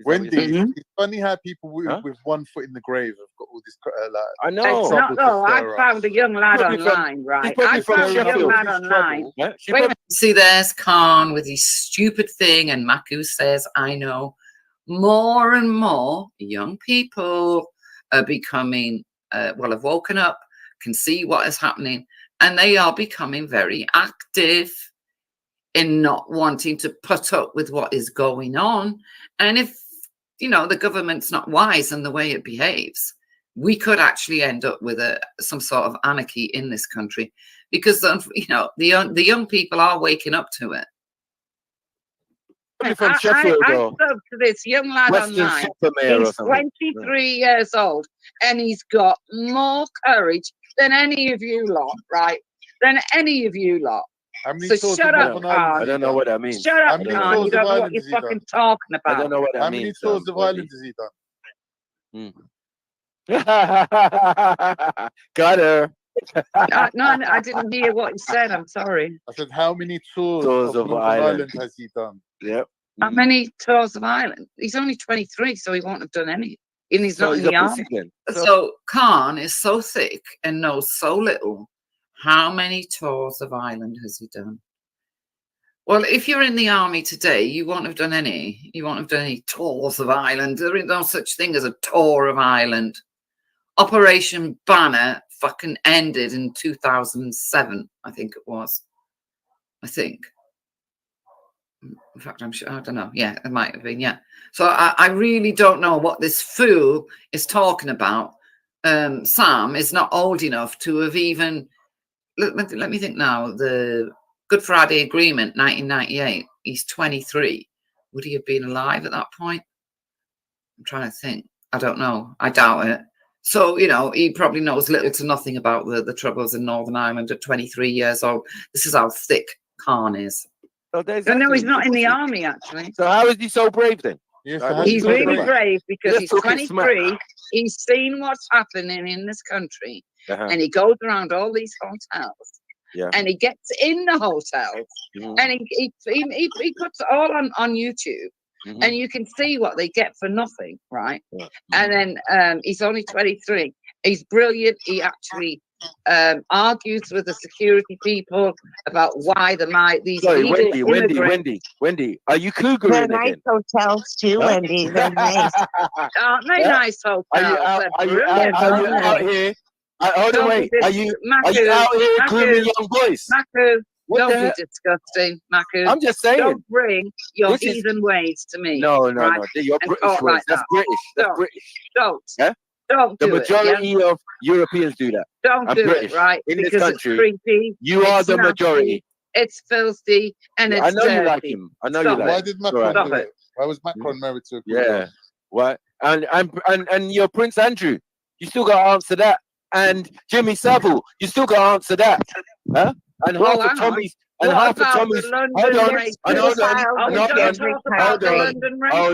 Wendy, it's funny how people with 1 foot in the grave have got all this like. I know. I found a young lad online, right? I found a young lad online. Yeah, Wait a minute. See, there's Khan with his stupid thing, and Maku says, I know. More and more young people are becoming, have woken up, can see what is happening, and they are becoming very active in not wanting to put up with what is going on. And if, you know, the government's not wise in the way it behaves, we could actually end up with some sort of anarchy in this country, because, you know, the young people are waking up to it. I spoke to this young lad online. He's 23 years old, and he's got more courage than any of you lot, right? Than any of you lot. So shut up, Khan. I don't know what that means. Shut up, Khan. You don't know what you're fucking talking about. I don't know what that means. How many tours of Ireland has he done? Got her. No, I didn't hear what you said. I'm sorry. I said, how many tours of Ireland has he done? Yep. How many tours of Ireland? He's only 23, so he won't have done any. And he's not in the army. So Khan is so thick and knows so little. How many tours of Ireland has he done? Well, if you're in the army today, you won't have done any. You won't have done any tours of Ireland. There is no such thing as a tour of Ireland. Operation Banner fucking ended in 2007, I think it was. I think. In fact, I'm sure, I don't know. Yeah, it might have been, yeah. So I really don't know what this fool is talking about. Sam is not old enough to have even, let me think now, the Good Friday Agreement, 1998, he's 23. Would he have been alive at that point? I'm trying to think. I don't know. I doubt it. So, you know, he probably knows little to nothing about the troubles in Northern Ireland at 23 years old. This is how thick Khan is. No, he's not in the army, actually. So how is he so brave then? He's really brave because he's 23. He's seen what's happening in this country, and he goes around all these hotels, and he gets in the hotels, and he puts it all on YouTube, and you can see what they get for nothing, right? And then he's only 23. He's brilliant. He actually argues with the security people about why these Wendy, are you cougering They're again? nice hotels too, Wendy. They're nice. Aren't they nice hotels? Are you out here? Hold on, wait. Are you out here grooming young boys? Maku, don't be disgusting, Maku. I'm just saying. Don't bring your heathen ways to me. No. You're British ways. That's British. That's British. Don't. Yeah? Don't do the majority of Europeans do that. Don't do British. it, right? In because this country, it's creepy. You are the majority. It's filthy and it's I know dirty. you like him. I know you like him. Why did Macron do it? Why was Macron married to a Queen? Yeah. What? And your Prince Andrew, you still got to answer that. And Jimmy Savile, you still got to answer that. Huh? And half of Tommy's. And half of Tommy's. Hold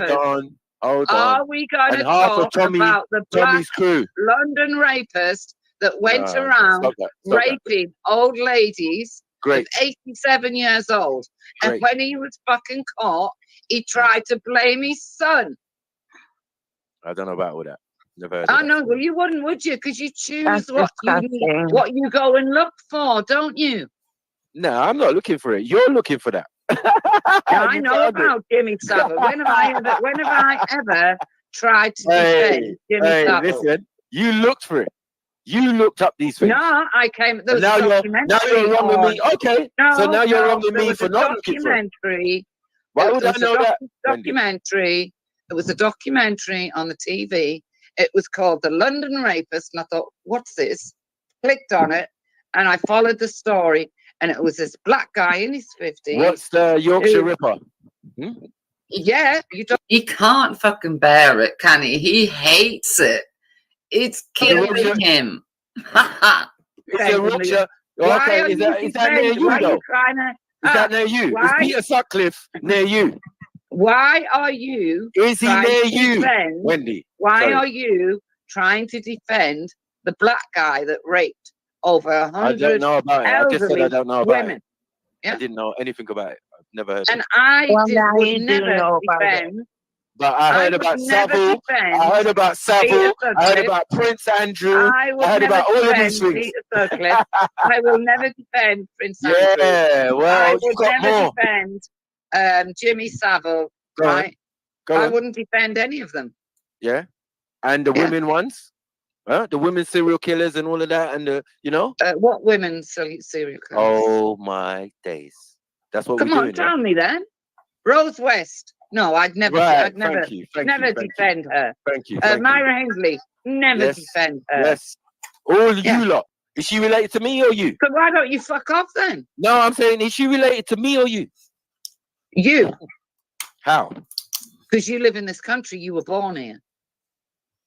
on. Are we going to talk about the black crew. London rapist that went around raping old ladies of 87 years old? And when he was fucking caught, he tried to blame his son. I don't know about all that. Never heard I know. Well, you wouldn't, would you? Because you choose what you go and look for, don't you? No, I'm not looking for it. You're looking for that. I know about Jimmy Savile. When have I ever tried to defend Jimmy Savile? Listen, you looked for it. You looked up these things. No, I came. Now you're wrong with me. Okay, so now you're wrong with me for not looking for it. Why would I know that? Documentary. It was a documentary on the TV. It was called The London Rapist, and I thought, what's this? Clicked on it, and I followed the story. And it was this black guy in his 50s. What's the Yorkshire Ripper? Yeah, he can't fucking bear it, can he? He hates it. It's killing him. It's a Yorkshire. Okay, is that near you though? Is that near you? Is Peter Sutcliffe near you? Why are you? Is he near you, Wendy? Why are you trying to defend the black guy that raped over 100 I don't know about it. I just said I don't know about it. Yeah. I didn't know anything about it. I've never heard and of I would never defend. But I heard about Savile. I heard about Savile. I heard about Prince Andrew. I heard about all of these things. I will never defend Prince Andrew. Yeah, well, I would never defend Jimmy Savile. Right? I wouldn't defend any of them. Yeah, and the women ones. The women serial killers and all of that, and what women serial killers? Oh my days! That's what Come we're on, doing. tell me then. Rose West. No, I'd never. Right, I'd never. thank you, thank never you, thank defend her. Thank you. Thank you. Myra Hindley. Never Yes, defend her. Yes. All Yeah. you lot. Is she related to me or you? So why don't you fuck off then? No, I'm saying, is she related to me or you? You. How? Because you live in this country. You were born here.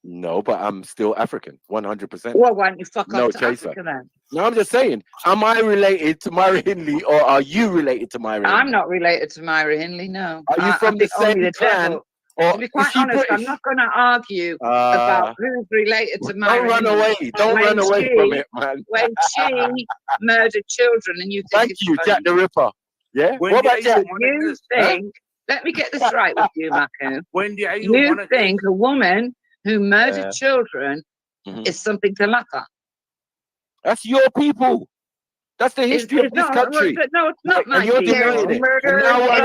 No, but I'm still African, 100%. Well, why don't you fuck No off to chaser. Africa then? No, I'm just saying, am I related to Myra Hindley or are you related to Myra Hindley? I'm not related to Myra Hindley, no. Are you from the same clan? Or to be is quite she honest, I'm British? not going to argue about who's related to Myra Don't run Hindley. away. Don't run away from it, man. When she murdered children and you think Thank it's you, funny. Jack the Ripper. Yeah? When What about Jack? You think, let me get this right with you, Maku. You think a woman who murdered children is something to laugh at? That's your people. That's the history of this country. No, it's not my And you're people. denying it. And now when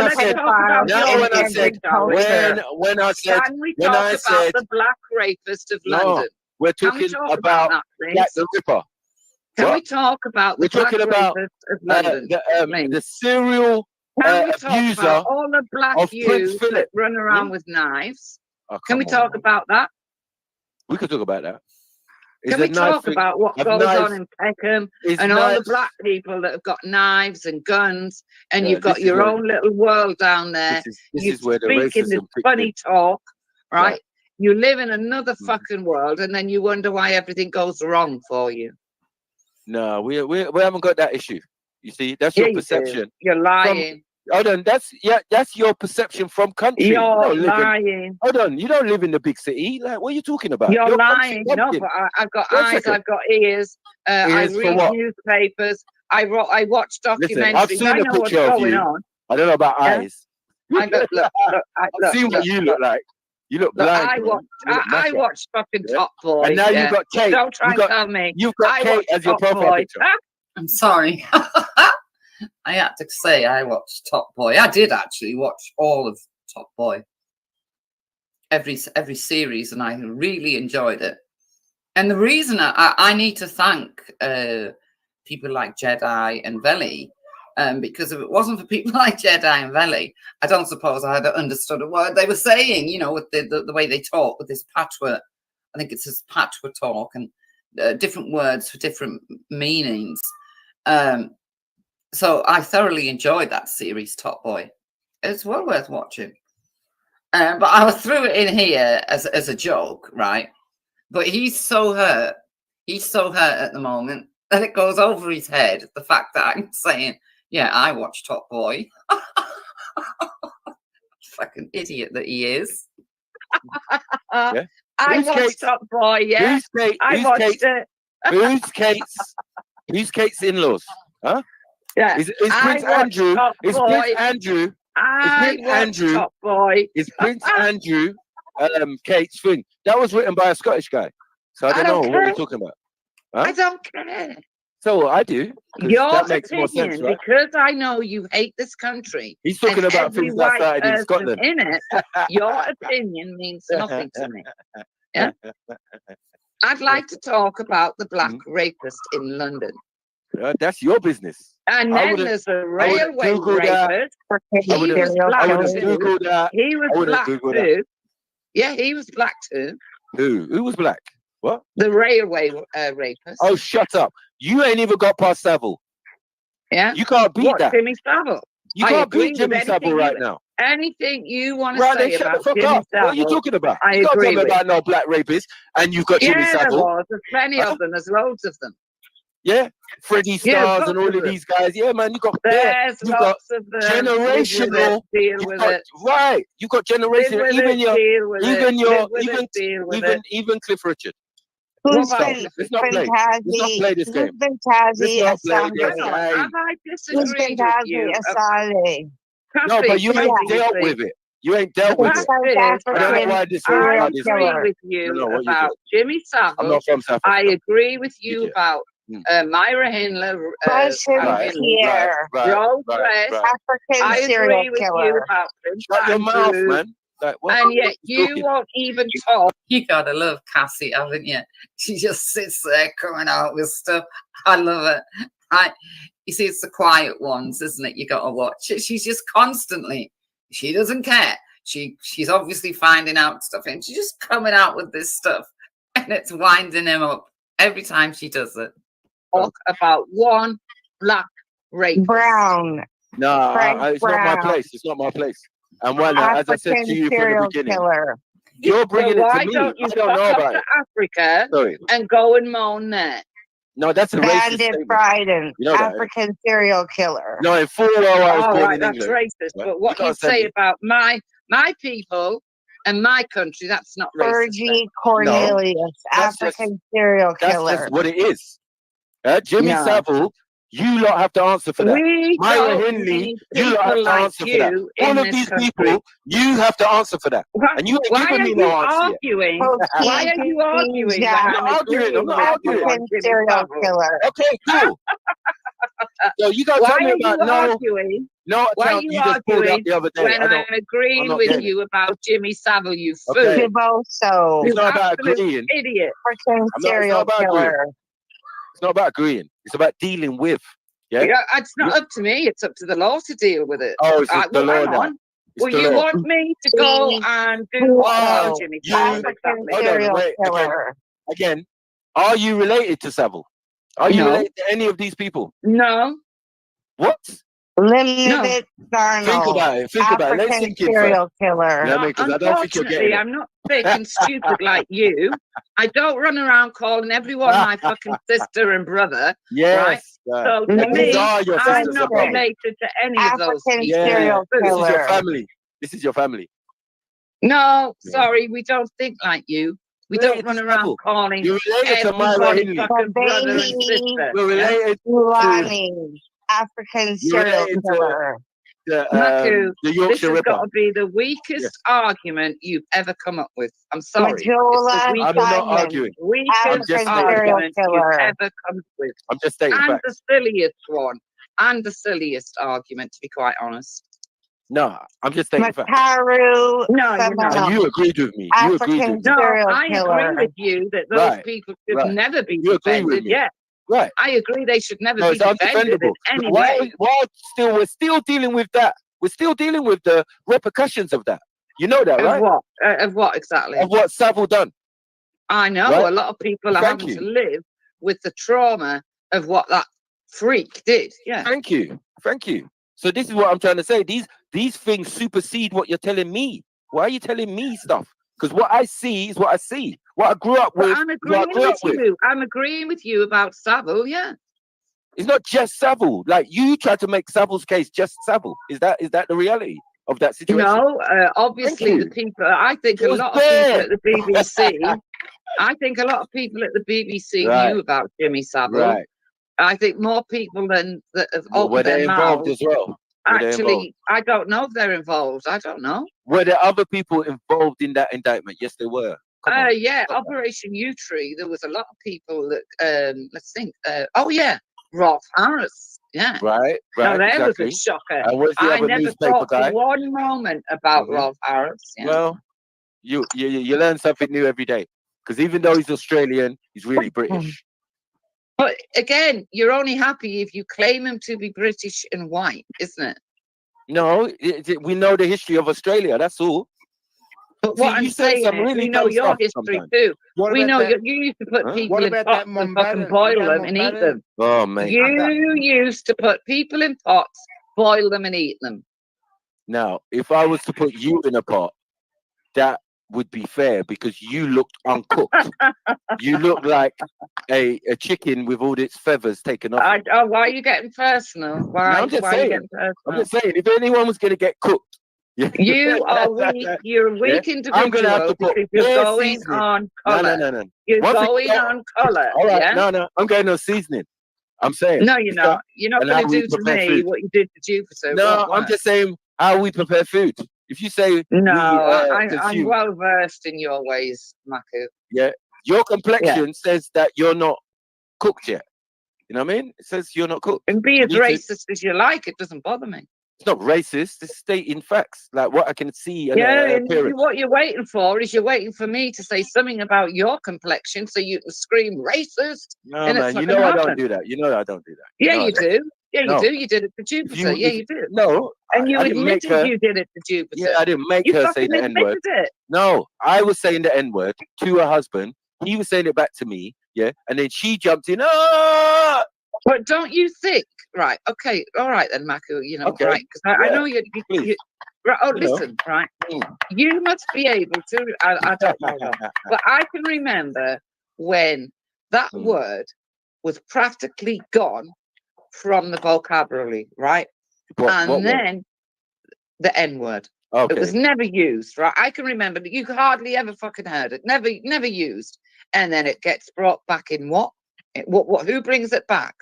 I said, when I said, can we talk about the black rapist of London? We're talking about Jack the Ripper. Can we talk about the black rapist of London? The serial abuser about all the black of Prince youths Philip. that run around with knives? Oh, Can we talk about that? We could talk about that. Can we talk about what goes on in Peckham and all the black people that have got knives and guns, and you've got your own little world down there? This is where the racism this funny talk, right? You live in another fucking world, and then you wonder why everything goes wrong for you. No, we haven't got that issue. You see, that's your perception. You're lying. Hold on, that's your perception from country. You're lying. Hold on, you don't live in the big city. Like, what are you talking about? You're lying. No, but I've got eyes. I've got ears. I read newspapers. I watch documentaries. Listen, I've seen I a know what's picture of going you. on. I don't know about eyes. I got look. I've seen what you look like. You look blind. I watched fucking Top Boy. And now you've got Kate. Don't try and tell me. You've got Kate as your profile picture. I'm sorry. I had to say I watched Top Boy. I did actually watch all of Top Boy. Every series, and I really enjoyed it. And the reason I need to thank people like Jedi and Veli, because if it wasn't for people like Jedi and Veli, I don't suppose I had understood a word they were saying, you know, with the way they talk with this patchwork. I think it's this patchwork talk and different words for different meanings. So I thoroughly enjoyed that series, Top Boy. It's well worth watching. But I threw it in here as a joke, right? But he's so hurt. He's so hurt at the moment that it goes over his head, the fact that I'm saying, yeah, I watched Top Boy. Fucking idiot that he is. Yeah. I watched Top Boy, yeah. I watched it. Who's Kate's in-laws? Huh? Yeah. Is Prince Andrew? Is Prince Andrew? Top Boy. Is Prince Andrew Kate's thing? That was written by a Scottish guy. So I don't know what you're talking about. Huh? I don't care. So I do. Your that makes more sense, right? Because I know you hate this country. He's talking about things that started in Scotland. In it, your opinion means nothing to me. Yeah. I'd like to talk about the black rapist in London. That's your business. And then there's a railway rapist. He was black too. Yeah, he was black too. Who was black? What? The railway rapist. Oh, shut up. You ain't even got past Savile. Yeah. You can't beat that. Jimmy Savile. You can't beat Jimmy Savile right now. Anything you want to say about Jimmy Savile. What are you talking about? I you can't agree tell me about no black rapist and you've got Jimmy Savile. There's plenty of them. There's loads of them. Yeah, Freddie Stars and all of these guys. Yeah, man, you got there's lots of them. Generational. Right, you got generational. Even Cliff Richard. Let's not play this game. Let's not play this game. Have I disagreed with you? No, but you ain't dealt with it. You ain't dealt with it. I don't know why this. I agree with you about Jimmy Savile. I'm not from South Africa. I agree with you about Myra Hindley, Rose West. I agree with you about Prince Shut your mouth, man. Like, and yet you won't even talk. You gotta love Cassie, haven't you? She just sits there coming out with stuff. I love it. Right. You see, it's the quiet ones, isn't it? You got to watch. She's just constantly. She doesn't care. She's obviously finding out stuff, and she's just coming out with this stuff, and it's winding him up every time she does it. Talk about one black rapist. Brown. No, Frank it's not my Brown. place. It's not my place. And well, as I said to you from the serial beginning, killer. you're bringing So it why to me. don't you I don't know fuck about up it. to Africa Sorry. and go and moan there? No, that's a racist Bandit statement. Bryden. You know that, African serial killer. No, in full well I was All born right, in that's England. racist. Right? But what you say about my people and my country, that's not racist. Fergie Cornelius. That's African serial That's killer. just what it is. Jimmy No. Savile, you lot have to answer for that. We Myra don't Hindley, need you lot have people to like answer for that. you All in of this these country. people, you have to answer for that. And you ain't Why giving are me you no answer yet. arguing? Okay, Why are you arguing? yeah. when I'm not arguing. agreeing I'm not with arguing. you on African Jimmy serial Savile? killer. Okay, cool. So you gotta Why tell me are about you arguing? no Why are account you you just pulled up arguing the other day. when I I'm don't. I'm agreeing not with getting you about Jimmy Savile, you fool? Okay. Tiboso. It's You not about absolute agreeing. idiot. African It's not serial about agreeing. killer. It's not about agreeing. It's about dealing with. Yeah. Yeah, it's not up to me. It's up to the law to deal with it. Oh, it's the law hang now. on. It's Well, the you law. want me to go and do what Oh, to Jimmy you- Savile? African Exactly. Hold on, serial wait. killer. Again, are you related to Savile? Are you No. related to any of these people? No, What? Limited Think Darnell. about it. Think about it. Let's African think in first. serial killer. Yeah, I mean, 'cause I don't think you're getting unfortunately, it. I'm not thick and stupid like you. I don't run around calling everyone my fucking sister and brother. Yes. So to And these me, are your I'm sisters not and brothers. related to any of those African people. Yeah. serial This is your killer. family. This is your family. No, Yeah. sorry, we don't think like you. We Related don't run to around Savile. calling You're related to Myra everybody Hindley. fucking brother and Baby sister. You're yeah? related to Lani. African You're serial related to- killer. Maku, the this Yorkshire has Ripper. got to be the weakest argument you've ever come up with. I'm sorry. It's the Majola weakest, I'm not Simon. arguing. weakest I'm just African stating serial argument you've killer. ever come up with. I'm just stating And facts. the silliest one. And the silliest argument, to be quite honest. No, I'm just stating facts. Makaru No, you're not. Samana. And you agreed with me. You agreed African with me. No, serial I killer. agree with you that those Right, people should right. never be You agree with defended. me. Yeah, Right. I agree they should never No, be it's defended in undefendable. any But way. we're still dealing with that. We're still dealing with the repercussions of that. You know that, Of right? what? Of what exactly? Of what Savile done. I know Right? a lot of people are Thank having to you. live with the trauma of what that freak did. Yeah. Thank you. Thank you. So this is what I'm trying to say. These things supersede what you're telling me. Why are you telling me stuff? Because what I see is what I see. What I grew up But with I'm is what I agreeing grew up with with. you. I'm agreeing with you about Savile. Yeah. It's not just Savile. Like you tried to make Savile's case just Savile. Is that the reality of that situation? No, obviously you. the people. I think It a was lot of people there. at the BBC. I think a lot of people at the BBC Right. knew about Jimmy Savile. Right. I think more people than that have Well, were opened they their involved mouths. as well? Were they involved? Actually, I don't know if they're involved. I don't know. Were there other people involved in that indictment? Yes, there were. Come on. Yeah, Stop that. Operation U Tree. There was a lot of people that. Let's think. Oh yeah, Rolf Harris. Yeah. Right. Now Right. there Exactly. was a shocker. And where's the I other never newspaper thought guy? for one moment about Mhm. Rolf Harris. Yeah. Well, you learn something new every day. Because even though he's Australian, he's really British. But again, you're only happy if you claim him to be British and white, isn't it? No, we know the history of Australia. That's all. But See, what I'm you say saying some is, really we know dumb your stuff history sometimes. too. What We about know that? you used to put Huh? people What in about pots that and fucking Mumbai? boil That them and eat Mumbai? them. Oh mate. You used to put people in pots, boil them and eat them. Now, if I was to put you in a pot, that would be fair because you looked uncooked. You look like a chicken with all its feathers taken off. Why are you getting personal? Why? No, I'm just Why are you saying. getting personal? I'm just saying. If anyone was going to get cooked, You are weak. You're a weak individual I'm gonna have to put because you're bare going seasoning. on No, colour. no. You're One thing going you don't- on colour. All right, Yeah. no. I'm going on seasoning. I'm saying. No, you're not. You're not And going how to we do to prepare me food. what you did to Jupiter. It No, won't I'm work. just saying how we prepare food. If you say No, I'm consume, well versed in your ways, Maku. yeah, your complexion says that you're not cooked yet. You know what I mean? It says you're not cooked. And be You as need to- racist as you like. It doesn't bother me. It's not racist. It's stating facts, like what I can see. And, and what you're waiting for is you're waiting for me to say something about your complexion so you can scream racist. No, man, you know I don't do that. You know I don't do that. Yeah, you do. Yeah, you do. You did it to Jupiter. Yeah, you did. No, and you I didn't make admitted her, you did it to Jupiter. Yeah, I didn't make her say the N-word. No, I was saying the N-word to her husband. He was saying it back to me. Yeah, and then she jumped in. Ah! But don't you think? Right. Okay. All right then, Maku. You know, right? Because I know you. Right, listen. Right. You must be able to. I don't know, but I can remember when that word was practically gone from the vocabulary, right? And then the N-word. Okay. It was never used, right? I can remember that you hardly ever fucking heard it. Never used. And then it gets brought back in what? Who brings it back?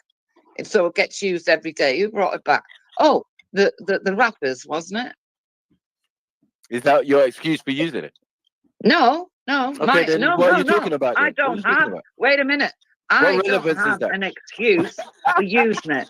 And so it gets used every day. Who brought it back? Oh, the rappers, wasn't it? Is that your excuse for using it? No. Okay, then what are you talking about? I don't have. Wait a minute. I don't have an excuse for using it.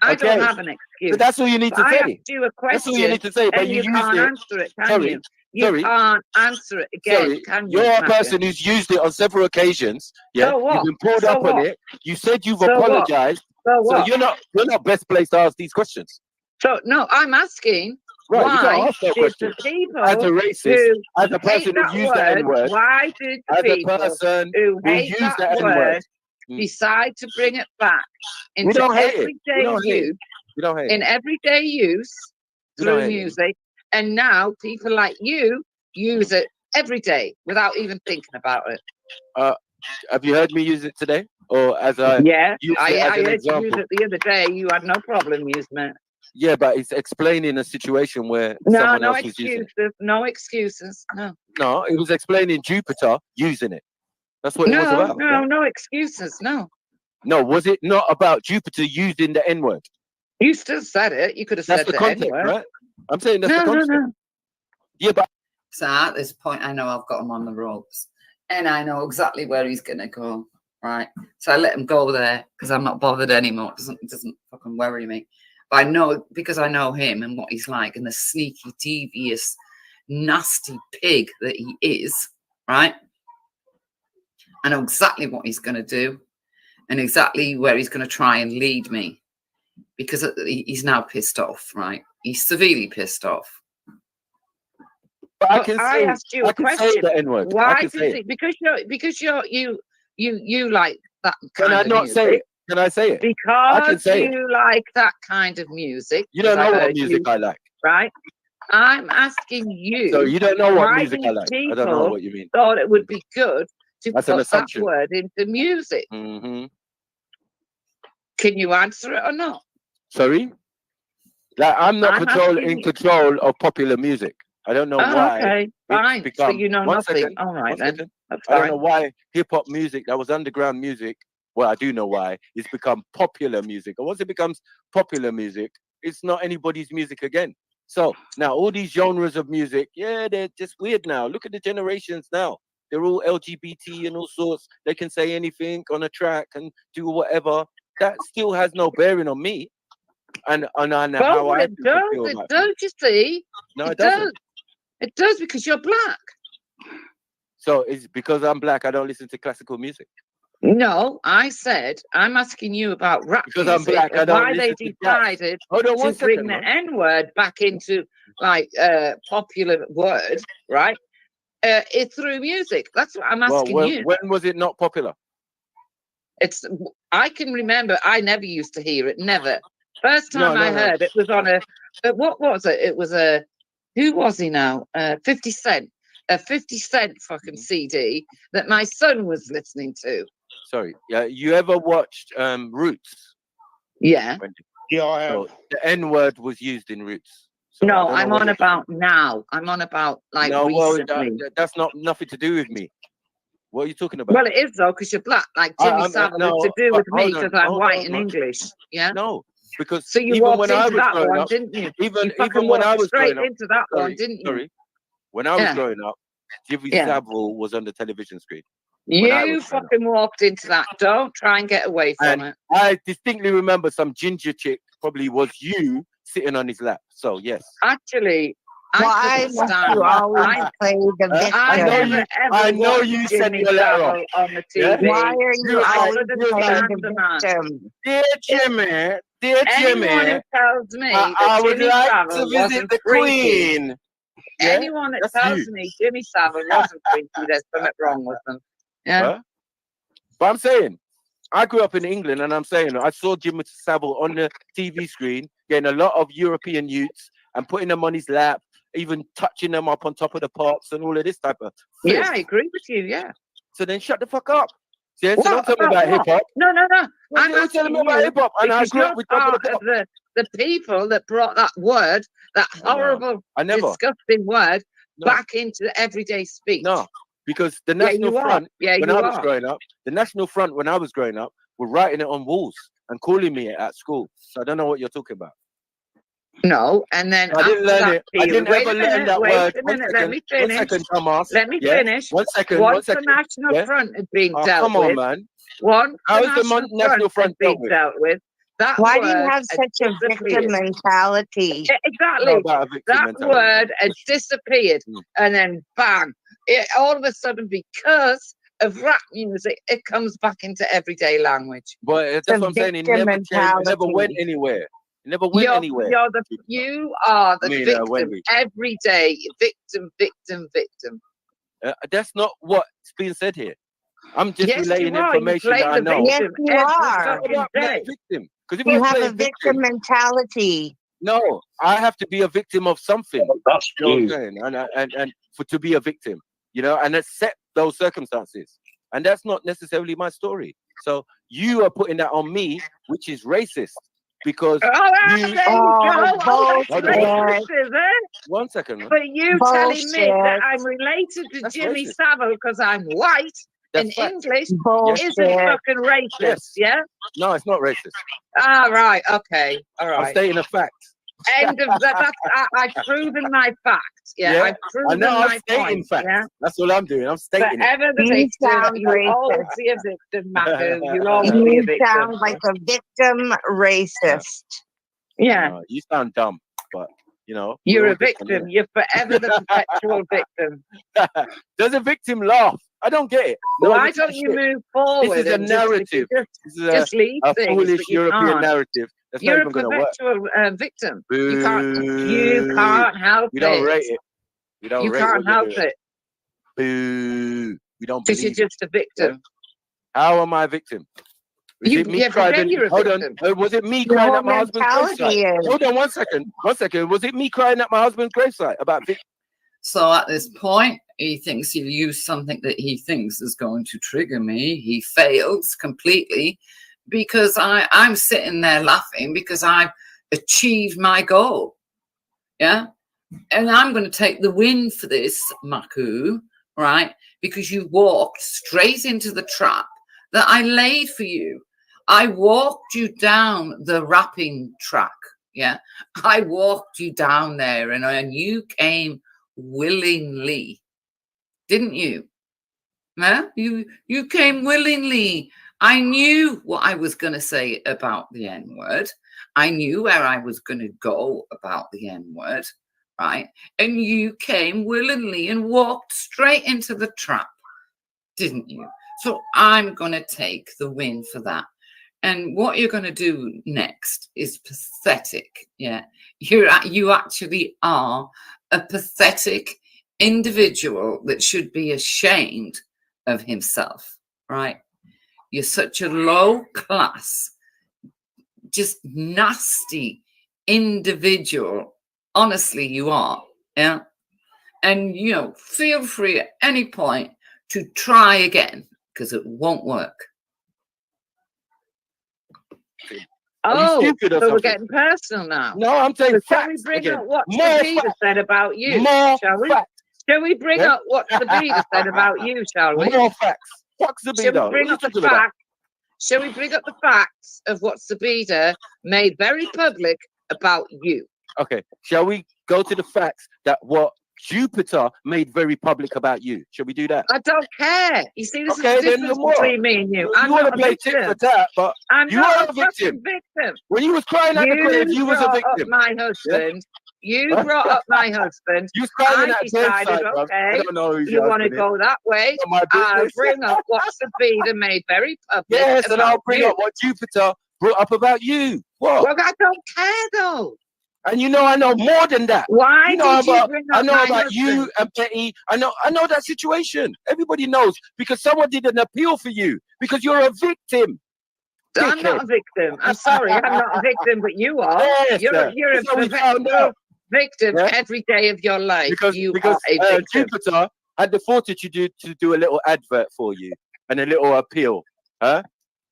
I don't have an excuse. But that's all you need to say. I asked you a question. That's all you need to say. But you can't answer it, can you? You can't answer it again, can you? You're a person who's used it on several occasions. Yeah, you've been pulled up on it. You said you've apologized. So you're not best placed to ask these questions. So no, I'm asking. Right, why did the people as a racist, as a person who used the N-word, why did the people who hate that word decide to bring it back into everyday use? In everyday use through music, and now people like you use it every day without even thinking about it. Have you heard me use it today, or as I? Yeah, I heard you use it the other day. You had no problem using it. Yeah, but it's explaining a situation where someone else was using it. No excuses. No, it was explaining Jupiter using it. That's what it was about. No excuses. No, was it not about Jupiter using the N-word? You still said it. You could have said the context, N-word. Right? I'm saying that's the context. No. Yeah, but so at this point, I know I've got him on the ropes, and I know exactly where he's gonna go. Right, so I let him go there because I'm not bothered anymore. It doesn't fucking worry me. But I know, because I know him and what he's like, and the sneaky, devious, nasty pig that he is, right? I know exactly what he's going to do and exactly where he's going to try and lead me, because he's now pissed off, right? He's severely pissed off. But I asked you a question. Say the N-word. Why did it? Because you like that kind of music. Can I not say it? Can I say it? Because you like that kind of music. You don't know what music I like. Right? I'm asking you. So you don't know what music I like. I don't know what you mean. Thought it would be good to put that word into music. Mm-hmm. Can you answer it or not? Sorry? Like, I'm not in control of popular music. I don't know why. Okay, fine. So you know nothing. Second, all right then. I don't know why hip-hop music that was underground music, well, I do know why, it's become popular music. And once it becomes popular music, it's not anybody's music again. So now all these genres of music, they're just weird now. Look at the generations now. They're all LGBT and all sorts. They can say anything on a track and do whatever. That still has no bearing on me. And how I feel. It does, you see. No, it doesn't. It does, because you're black. So it's because I'm black, I don't listen to classical music. No, I said I'm asking you about rap because music, I'm black. I don't why they decided to bring the N-word back into like popular word, right? It's through music. That's what I'm asking you. When was it not popular? I can remember. I never used to hear it. Never. First time I heard it was on a. What was it? It was a. Who was he now? 50 Cent. A 50 Cent fucking CD that my son was listening to. Sorry. Yeah. You ever watched Roots? Yeah. Yeah, I have. So the N-word was used in Roots. So no, I'm on about now. I'm on about like recently. That's nothing to do with me. What are you talking about? Well, it is though, because you're black. Like Jimmy Savile is to do with me because I'm white and English. Yeah. No, because so you even walked into that one, didn't you? Even when I was straight into that one, didn't you? Sorry. When I was growing up, Jimmy Savile was on the television screen. You fucking walked into that. Don't try and get away from it. I distinctly remember some ginger chick, probably was you, sitting on his lap. So yes. Actually, Why must you always play the victim? I know you sent your letter off. on the Yeah? TV. Why are you always playing the victim? Dear Jimmy, Anyone who tells me I that would Jimmy like Savile to visit wasn't the freaky, Queen. Yeah? anyone that That's tells you. me Jimmy Savile wasn't freaky, there's something wrong with them. Yeah. Huh? But I'm saying, I grew up in England, and I'm saying I saw Jimmy Savile on the TV screen getting a lot of European youths and putting them on his lap, even touching them up on top of the parks and all of this type of filth. Yeah, I agree with you. Yeah. So then shut the fuck up. Yeah, so don't tell me about hip hop. No. I'm Don't tell asking me about hip hop. And I because grew up you're with top of part the of the people that brought that word, that horrible, I never. disgusting word, No. back into everyday speech. No, because the National Front, when I was growing up, the National Front, when I was growing up, were writing it on walls and calling me at school. So I don't know what you're talking about. No, and then I didn't learn it. I didn't wait ever a minute, learn that wait word. a minute, One let me finish. 1 second, Thomas. Let me Yeah? finish. 1 second, Once 1 second. the National Yeah? Front had been Oh, dealt come on, with, man. once How the is the National Front had been dealt with, that Why word do you have had such a victim disappeared. mentality? Exactly. About a victim That mentality. word had disappeared, and then bang! All of a sudden, because of rap music, it comes back into everyday language. But that's what I'm saying. It never changed. It never went anywhere. It never went anywhere. You are the victim Wendy. every day. Victim. That's not what's being said here. I'm just Yes, relaying you are. information You play that I the know. Yes, you are. fucking day. Victim. Because if You I have play a victim mentality. no, I have to be a victim of something. That's You know what I'm you. saying? And for to be a victim, you know, and accept those circumstances. And that's not necessarily my story. So you are putting that on me, which is racist. Because there you go. bullshit. That's racist, is it? 1 second. Man. But you telling me that I'm related to That's Jimmy racist. Savile because I'm white That's in fact. English Bullshit. isn't fucking racist, Yes. yeah? No, it's not racist. Ah, right, okay, all I'm right. stating a fact. End of that. I've proven my fact. Yeah, I've I proven know. I'm my stating point. facts. Yeah. That's all I'm doing. I'm stating it. Forever the You victim. sound You'll always racist. be a victim, Maku. You'll always be a You victim. sound like a victim racist. Yeah. You sound dumb, but you know You're we're a all different, victim. You're forever the perpetual victim. innit? Does a victim laugh? I don't get it. No, Why don't you move forward? This is a and narrative. This is a things, foolish but you European can't. narrative. That's You're not a even going to work. perpetual victim. Boo. You can't help We don't it. rate it. We don't You rate can't what you're help doing. it. Boo. We don't Because you're believe it. just a victim. How am I a victim? Is it me crying? You're a Hold victim. on. Was it me Your crying whole at my husband's mentality gravesite? is. Hold on 1 second. 1 second. Was it me crying at my husband's gravesite about victim? So at this point, he thinks he'll use something that he thinks is going to trigger me. He fails completely because I'm sitting there laughing because I've achieved my goal. Yeah. And I'm going to take the win for this, Maku, right? Because you walked straight into the trap that I laid for you. I walked you down the rapping track. Yeah. I walked you down there and you came willingly, didn't you? Huh? You came willingly. I knew what I was going to say about the N-word. I knew where I was going to go about the N-word, right? And you came willingly and walked straight into the trap, didn't you? So I'm going to take the win for that. And what you're going to do next is pathetic. Yeah, you actually are a pathetic individual that should be ashamed of himself, right? You're such a low class, just nasty individual. Honestly, you are. Yeah. And, you know, feel free at any point to try again because it won't work. Oh, so we're getting personal now. No, I'm saying so facts. Shall we bring again. up what More Sabina facts. said about you? More shall we? facts. Shall we bring up what Sabina said about you? Shall we? More facts. Fuck Sabina. Shall we bring up the fact? Shall we bring up the facts of what Sabina made very public about you? Okay. Shall we go to the facts that what Jupiter made very public about you. Shall we do that? I don't care. You see, this Okay, is the then difference what? between me and you. I'm You want not to a play tit victim. for tat, but I'm you not are a a victim. fucking victim. When you was crying at the grave, you was a brought up victim. my husband. You brought up my husband. You was crying I at the decided, graveside, bruv. I okay, don't know who's you your want to husband go that way. Not my I'll business. bring up what Sabina made very public. Yes, and I'll about bring you. up what Jupiter brought up about you. What? Well, I don't care though. And you know I know more than that. Why You know did you about, bring I up know my about husband? you and Betty. I know that situation. Everybody knows because someone did an appeal for you because you're a victim. I'm not a victim. I'm sorry, I'm not a victim, but you are. Yes, you're that's how we a found perpetual out. victim Yeah? every day of your life. Because you are a victim. Jupiter had the fortitude to do a little advert for you and a little appeal, huh?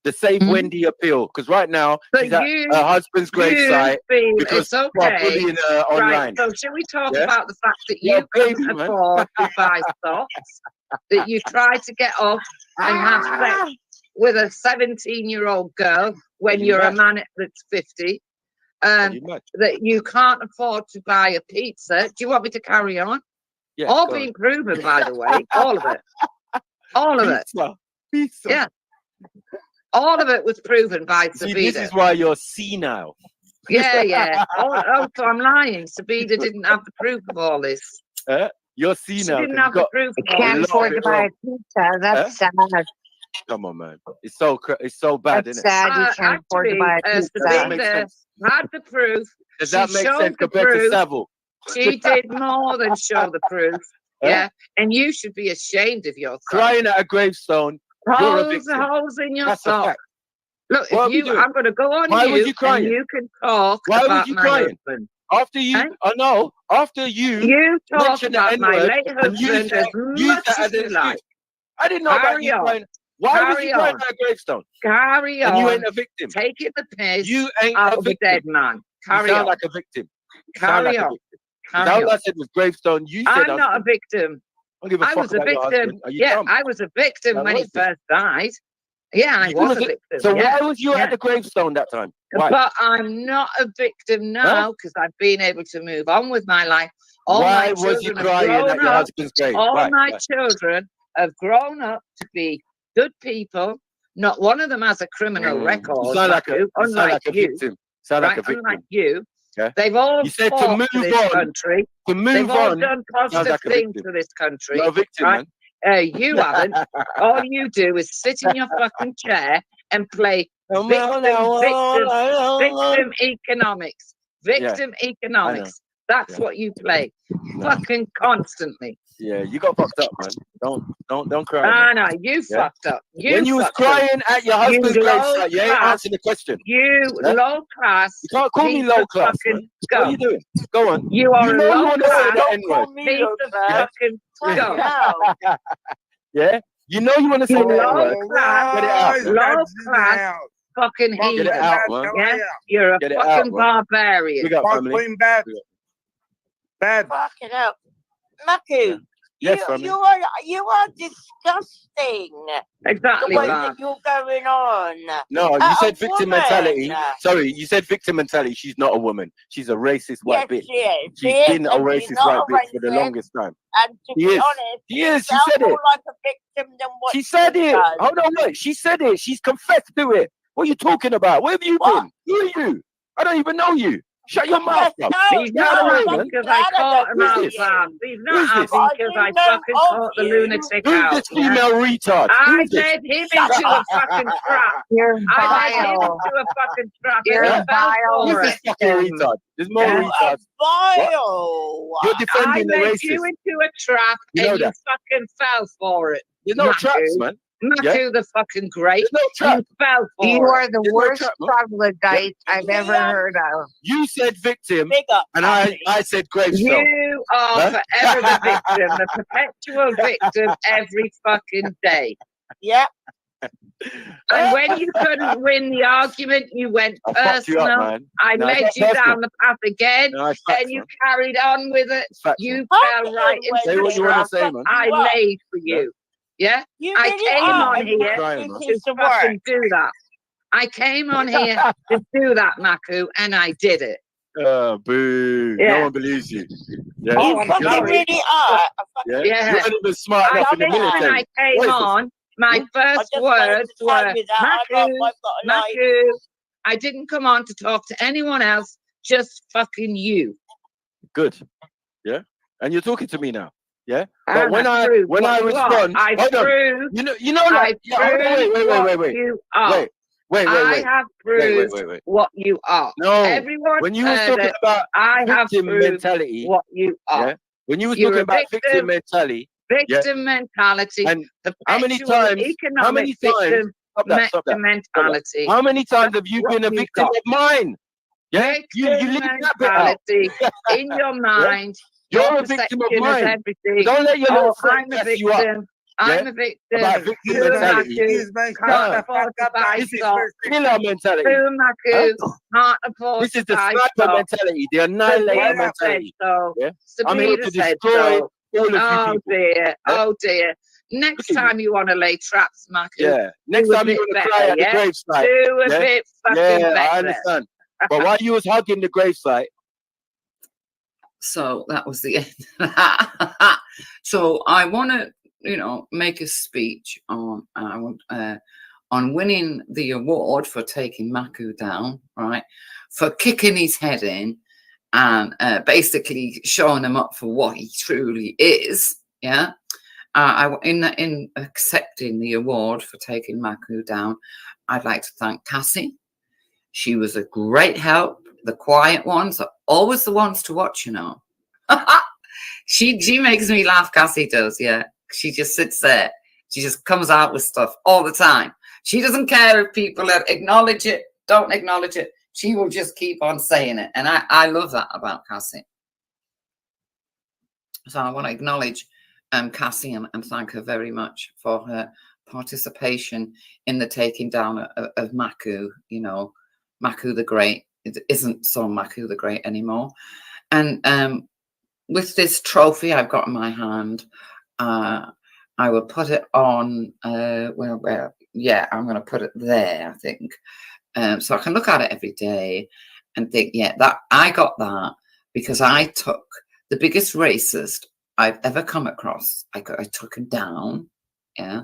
The Save Wendy appeal, because right now So she's at her husband's gravesite feel because it's okay. people are bullying her online. Right, so should we talk Yeah? about the fact that Yeah, you baby, couldn't man. afford to buy socks, that you tried to get off and have sex with a 17-year-old girl when you're a man that's 50, that you can't afford to buy a pizza? Do you want me to carry on? Yeah, all go being proven, by the way, all of it. All of it. Pizza. Yeah. All of it was proven by See, Sabina. this is why you're senile. Yeah. Oh, so I'm lying. Sabina didn't have the proof of all this. You're She senile. didn't have the proof of all Can't this. afford to buy a pizza. That's sad. Come on, man. It's so bad, That's isn't it? sad. You can't afford to buy a pizza. Sabina had the proof. Does that She make showed sense the compared to proof. Savile? She did more than show the proof. Yeah. And you should be ashamed of yourself. Crying at a gravestone. You're a victim. Holes in your That's a sock. fact. Look, What are we if you, doing? I'm going to go on Why was you you crying? and you can talk Why about was you my crying? husband. After you, I know. After you talk mentioned the about my N-word late and husband as much that as as an you excuse. like. I didn't know about Carry you on. crying. Why was you Carry crying on. at a gravestone? Carry on. And you ain't a victim. Taking the piss You ain't out a of a victim. dead man. Carry you sound on. like a victim. You sound Carry like a on. victim. Carry All on. I said was gravestone. You said I'm not a victim. I don't give a I fuck was a about your victim. husband. Are you Yeah, dumb? I was a victim That when he was it. first died. Yeah, I You was was a it. victim. So yeah. why was you at the gravestone that time? Why? But I'm not a victim now because I've been able to move on with my life. All Why my was you children have crying at grown your up. husband's grave? All Why? my Why? children have grown up to be good people. Not one of them has a criminal record. You sound like Matthew, unlike you, victim. Sound like a victim. unlike you. Yeah. They've all You said to fought move for this on. country. To move They've all on. done Sounds positive like a things victim. for this country. You're a victim, right? man. You haven't. All you do is sit in your fucking chair and play victim economics. Victim economics. That's what you play. Fucking constantly. Yeah, you got fucked up, man. Don't cry. Ah, man. no, you fucked up. When you was crying at your husband's gravesite, you ain't answering the question. You low class. You can't call me low class, man. What are you doing? Go on. You are know a low you want to say class. the N-word. Piece of fucking scum. Yeah? You know you want to say the N-word. Get it out, man. Low class fucking Get heathen. it out, man. Yeah? You're a Get it out, fucking man. barbarian. Big up, family. Bad. Fucking up. Matthew, Yes, family. you are disgusting. Exactly, the way man. that you're going on. No, you said victim woman. mentality. Sorry, you said victim mentality. She's not a woman. She's a racist white bitch. She is. She's been a racist white bitch for the longest time. And to She be is. honest, She is. She sound said it. more like a victim than what She said it. does. Hold on, wait. She said it. She's confessed to it. What are you talking about? Where have you been? Who are you? I don't even know you. Shut your mouth up. He's not happy because I caught him out, man. He's not happy because I fucking caught the lunatic Who's out. this female retard? I Who's this? led him into a fucking trap. You're I led him vile. into a fucking trap. You're and he fell vile. for Who's it. this fucking retard? There's more You're retards. vile. You're I defending the led racist. you into a trap You know and you that. fucking fell for it. There's no Matthew. traps, man. Matthew the fucking great. There's no trap. You fell for You it. are the There's no worst trap, man. troglodyte I've ever heard of. You said victim, Big up, and Tommy. I said gravestone. You are forever the victim, the perpetual victim every fucking day. Yep. And when you couldn't win the argument, you went I fucked you personal. up, man. I No, led it's you personal. down the path again, No, it's facts, and you man. carried on with it. It's facts, You man. fell right into Say what the you want trap to say, man. I Well, laid for you. Yeah? You I really came are. on here Trying, man. This to is the fucking work. do that. I came on here to do that, Maku, and I did it. Boo. Yeah. No one believes you. Yeah. Oh, You I'm fucking sorry. really are. Yeah. Yeah. You're not even smart enough in the When military. I came What is this? on, my I first just wanted words to tell were, you that Maku, I've got a life. Maku. I didn't come on to talk to anyone else, just fucking you. Good. Yeah. And you're talking to me now. Yeah. But And when I proved what you are. respond, I hold on. proved, You know, like, I yeah, hold on, proved wait. what you are. I have proved what you are. No. Everyone When you was heard talking it. about I have victim proved mentality, what you are. yeah. When you was You're talking a about victim mentality, victim mentality. and The how many economic times? Stop that. mentality. How many times have you That's been a what you've victim got. of mine? Yeah, you Victim leave that bit out. mentality in your mind. You're Your a victim of perception mine. everything. Don't let your little Oh, friend I'm a gas you up. victim. I'm a victim. About victim Who mentality. can't afford to buy This is stock. killer mentality. Who can't afford This is to the buy sniper stock. mentality, the annihilator Sabrina mentality. said so. Yeah? I'm here to Sabrina said destroy so. all of you Oh people. dear. Yeah? Oh dear. Next time you want to lay traps, Macu. Yeah. Next do a time you bit want to better, cry at the yeah? gravesite. Do a Yeah? bit fucking Yeah, better. I understand. But while you was hugging the gravesite, so that was the end. So I want to, make a speech on winning the award for taking Maku down, right? For kicking his head in and basically showing him up for what he truly is. Yeah. In accepting the award for taking Maku down, I'd like to thank Cassie. She was a great help. The quiet ones are always the ones to watch, She makes me laugh, Cassie does, yeah. She just sits there. She just comes out with stuff all the time. She doesn't care if people acknowledge it, don't acknowledge it. She will just keep on saying it. And I love that about Cassie. So I want to acknowledge Cassie and thank her very much for her participation in the taking down of Maku. Maku the Great. It isn't so Maku the Great anymore. And with this trophy I've got in my hand, I will put it on. I'm going to put it there, I think, so I can look at it every day and think, yeah, that I got that because I took the biggest racist I've ever come across. I took him down. Yeah,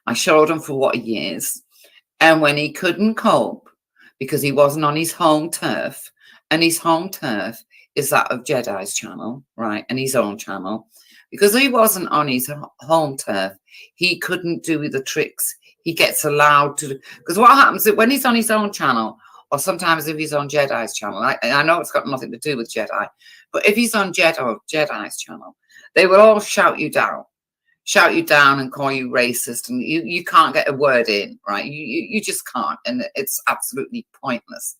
I showed him for what he is, and when he couldn't cope because he wasn't on his home turf, and his home turf is that of Jedi's channel, right, and his own channel. Because he wasn't on his home turf, he couldn't do the tricks he gets allowed to. Because what happens is when he's on his own channel, or sometimes if he's on Jedi's channel, I know it's got nothing to do with Jedi, but if he's on Jedi's channel, they will all shout you down and call you racist, and you can't get a word in, right? You just can't, and it's absolutely pointless.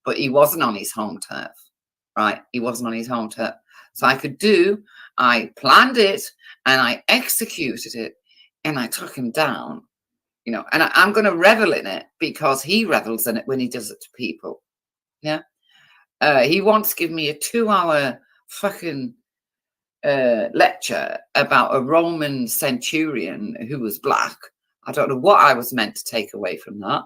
But he wasn't on his home turf. Right, he wasn't on his home turf. So I planned it and I executed it and I took him down, and I'm going to revel in it because he revels in it when he does it to people. Yeah. He once gave me a 2-hour fucking lecture about a Roman centurion who was black. I don't know what I was meant to take away from that.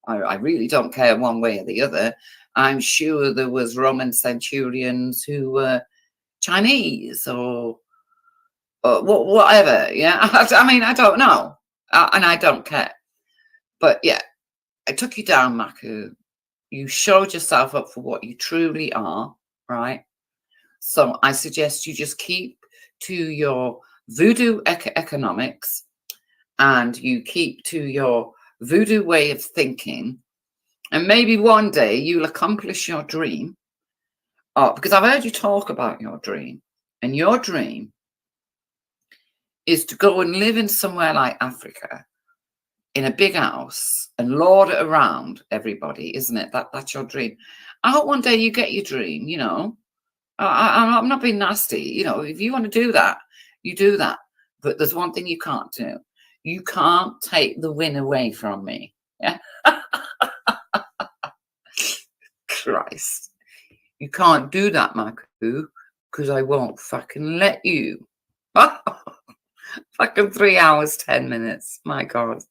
I really don't care one way or the other. I'm sure there was Roman centurions who were Chinese or whatever. Yeah, I mean, I don't know, and I don't care. But yeah, I took you down, Maku. You showed yourself up for what you truly are, right? So I suggest you just keep to your voodoo economics, and you keep to your voodoo way of thinking. And maybe one day you'll accomplish your dream. Because I've heard you talk about your dream. And your dream is to go and live in somewhere like Africa in a big house and lord it around everybody, isn't it? That's your dream. I hope one day you get your dream, I'm not being nasty. If you want to do that, you do that. But there's one thing you can't do. You can't take the win away from me. Yeah. Christ. You can't do that, Maku, because I won't fucking let you. Fucking 3 hours, 10 minutes. My God.